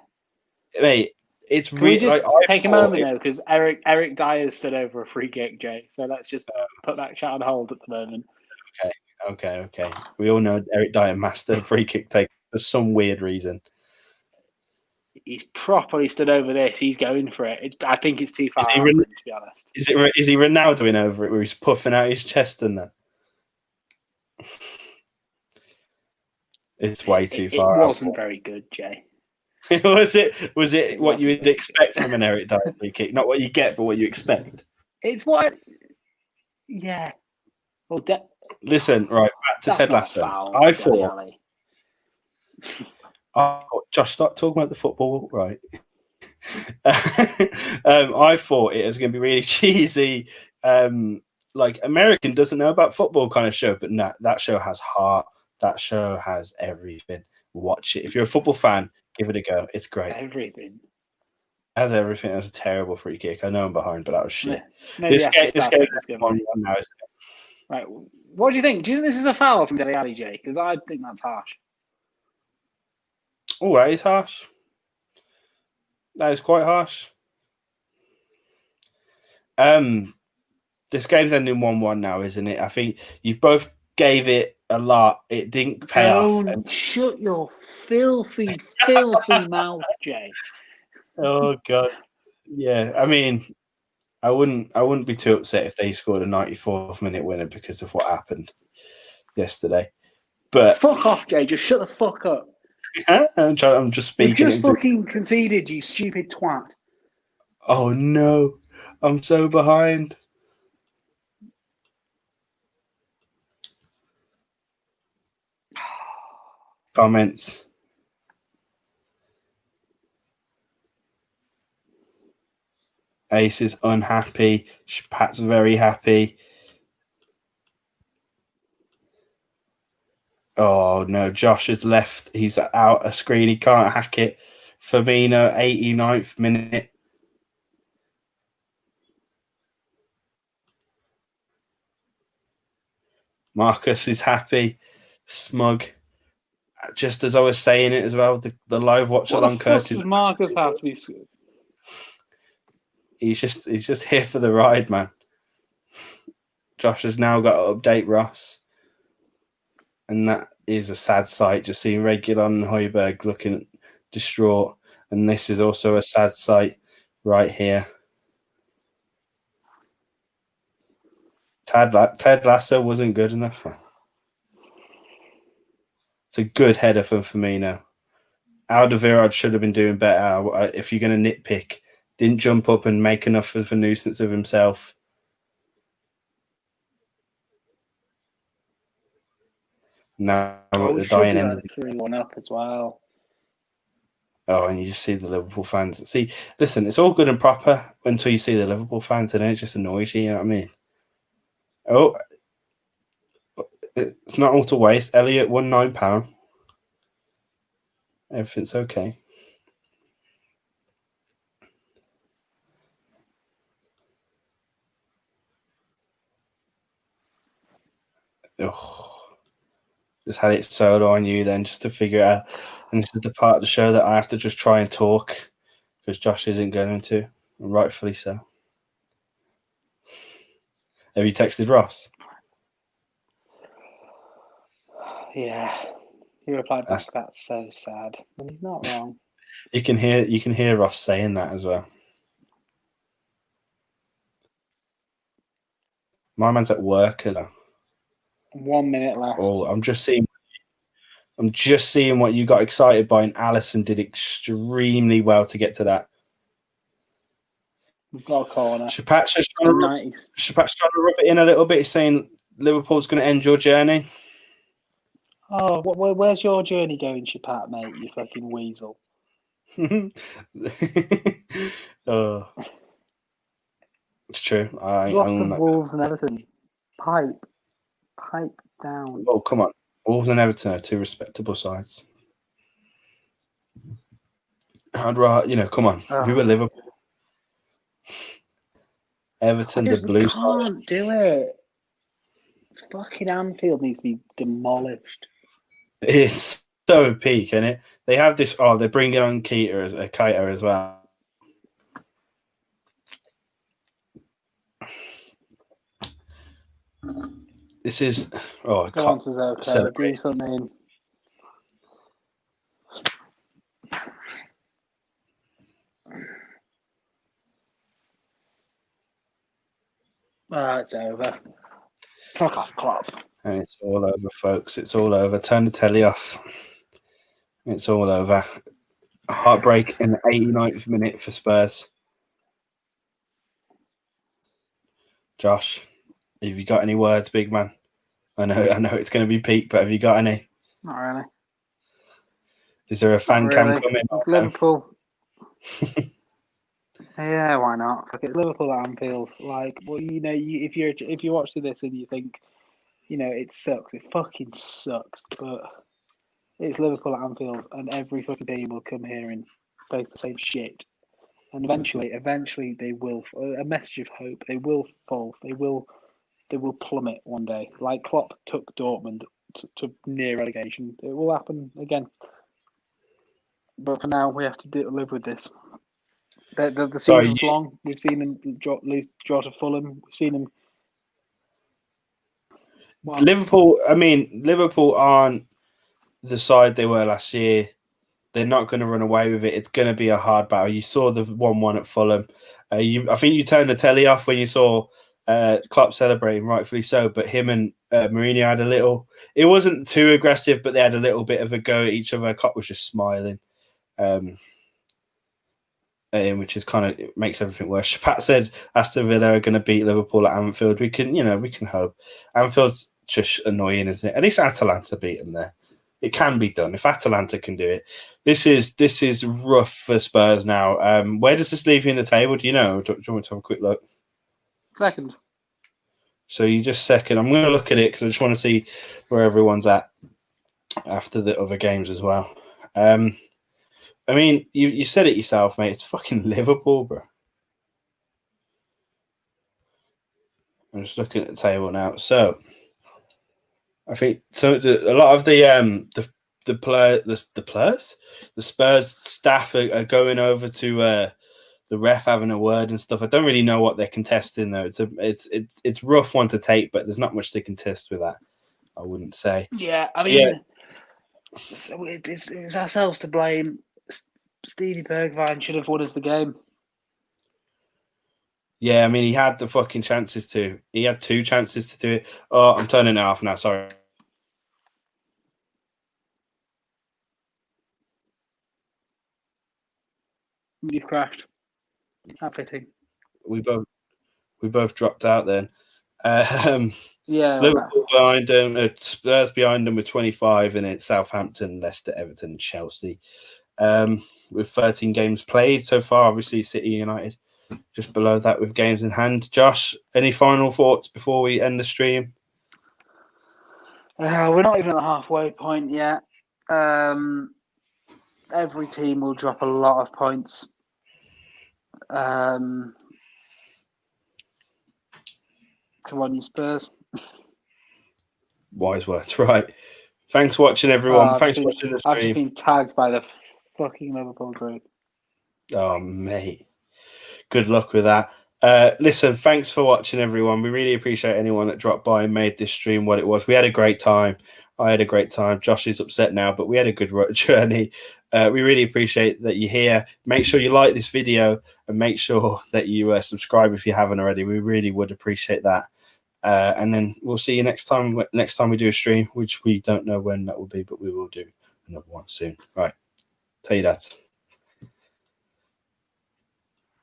yet. Mate, it's really. Can we just take a moment though, because Eric Dyer stood over a free kick, Jay. So let's just put that chat on hold at the moment. Okay. We all know Eric Dyer master free kick take for some weird reason. He's properly stood over this. He's going for it. I think it's too far out, to be honest. Is he Ronaldoing over it, where he's puffing out his chest and that? It's way too far. It wasn't very good, Jay. Was it what you would expect from an Eric Dyer free kick? Not what you get, but what you expect. It's what. Yeah. Well, Listen, right back to that's Ted not Lasso. foul, I Dele thought. Alli. Josh, start talking about the football, right? I thought it was going to be really cheesy, like American doesn't know about football kind of show, but no, that show has heart. That show has everything. Watch it. If you're a football fan, give it a go. It's great. Everything. It has everything. It was a terrible free kick. I know I'm behind, but that was shit. Maybe This game Discovery. now, isn't it? Right. What do you think? Do you think this is a foul from Dele Alli, Jay? Because I think that's harsh. Oh, that is harsh. That is quite harsh. This game's ending 1-1 now, isn't it? I think you both gave it a lot. It didn't pay off. Don't shut your filthy, filthy mouth, Jay. Oh God. Yeah, I mean, I wouldn't be too upset if they scored a 94th minute winner because of what happened yesterday. But fuck off, Jay. Just shut the fuck up. I'm just speaking. We've just fucking conceded, you stupid twat. Oh no, I'm so behind. Comments. Ace is unhappy. Pat's very happy. Oh no, Josh has left. He's out a screen. He can't hack it. Firmino, 89th minute. Marcus is happy. Smug. Just as I was saying it as well, the live watch along curse does Marcus have to be? He's just here for the ride, man. Josh has now got to update Ross, and that is a sad sight. Just seeing Regulon and Højbjerg looking distraught, and this is also a sad sight right here. Ted Lasso wasn't good enough. It's a good header from Firmino. Alderweireld should have been doing better. If you're going to nitpick, didn't jump up and make enough of a nuisance of himself. Now at the dying end of the 3-1 up as well. Oh, and you just see the Liverpool fans. See, listen, it's all good and proper until you see the Liverpool fans, and then it just annoys you. You know what I mean? Oh, it's not all to waste. Elliot won £9. Everything's okay. Oh, just had it solo on you then, just to figure it out. And this is the part of the show that I have to just try and talk because Josh isn't going to, and rightfully so. Have you texted Ross? Yeah, he replied back. That's so sad, and he's not wrong. You can hear Ross saying that as well. My man's at work. 1 minute left. Oh, I'm just seeing what you got excited by, and Alisson did extremely well to get to that. We've got a corner. Chapat's trying to rub it in a little bit, saying Liverpool's going to end your journey. Oh, where's your journey going, Chapat, mate? You fucking weasel. Oh, it's true. Lost to Wolves and Everton. Pipe down. Oh, come on. Wolves and Everton are two respectable sides. I'd rather, come on. If we were Liverpool. Everton, the blue side. I can't do it. Fucking Anfield needs to be demolished. It's so peak, isn't it? They have this. Oh, they're bringing on Keita as well. This is. Oh, I can't. Do something. It's over. Fuck off, Klopp. And it's all over, folks. It's all over. Turn the telly off. It's all over. Heartbreak in the 89th minute for Spurs. Josh, have you got any words, big man? I know it's going to be peak, but have you got any? Not really. Is there a fan Not cam really. coming? It's Liverpool. Yeah, why not? Fuck, it's Liverpool at Anfield. Like, well, if you're watching this and you think, it sucks. It fucking sucks. But it's Liverpool at Anfield, and every fucking team will come here and face the same shit. And eventually, they will. A message of hope. They will fall. They will plummet one day. Like Klopp took Dortmund to near relegation. It will happen again. But for now, we have to live with this. The season's long. We've seen them draw to Fulham. We've seen them. Well, Liverpool aren't the side they were last year. They're not going to run away with it. It's going to be a hard battle. You saw the 1-1 at Fulham. I think you turned the telly off when you saw Klopp celebrating, rightfully so. But him and Mourinho had a little. It wasn't too aggressive, but they had a little bit of a go at each other. Klopp was just smiling, which is kind of makes everything worse. Pat said Aston Villa are going to beat Liverpool at Anfield. We can hope. Anfield's just annoying, isn't it? At least Atalanta beat them there. It can be done if Atalanta can do it. This is rough for Spurs now. Where does this leave you in the table? Do you know? Do you want to have a quick look? Second. So you just second. I'm going to look at it because I just want to see where everyone's at after the other games as well. I mean, you said it yourself, mate. It's fucking Liverpool, bro. I'm just looking at the table now. So I think a lot of the Spurs staff are going over to the ref having a word and stuff. I don't really know what they're contesting though. It's rough one to take, but there's not much to contest with that. I wouldn't say. Yeah, I mean, it's ourselves to blame. Stevie Bergwijn should have won us the game. Yeah, I mean, he had the fucking chances to. He had 2 chances to do it. Oh, I'm turning it off now. Sorry. You've crashed. Not fitting. We both dropped out then. Yeah. Liverpool behind them, Spurs behind them with 25, and it's Southampton, Leicester, Everton, and Chelsea. With 13 games played so far, obviously City United just below that with games in hand. Josh, any final thoughts before we end the stream? We're not even at the halfway point yet. Every team will drop a lot of points. Come on, you Spurs. Wise words, right. Thanks for watching, everyone. Thanks for watching the stream. I've just been tagged by the fucking Liverpool group. Oh, mate. Good luck with that. Listen, thanks for watching, everyone. We really appreciate anyone that dropped by and made this stream what it was. We had a great time. I had a great time. Josh is upset now, but we had a good journey. We really appreciate that you're here. Make sure you like this video and make sure that you subscribe if you haven't already. We really would appreciate that. And then we'll see you next time we do a stream, which we don't know when that will be, but we will do another one soon. Right. Tell you that.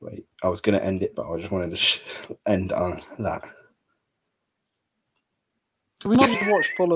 Wait, I was going to end it, but I just wanted to end on that. Can we not just watch Fulham?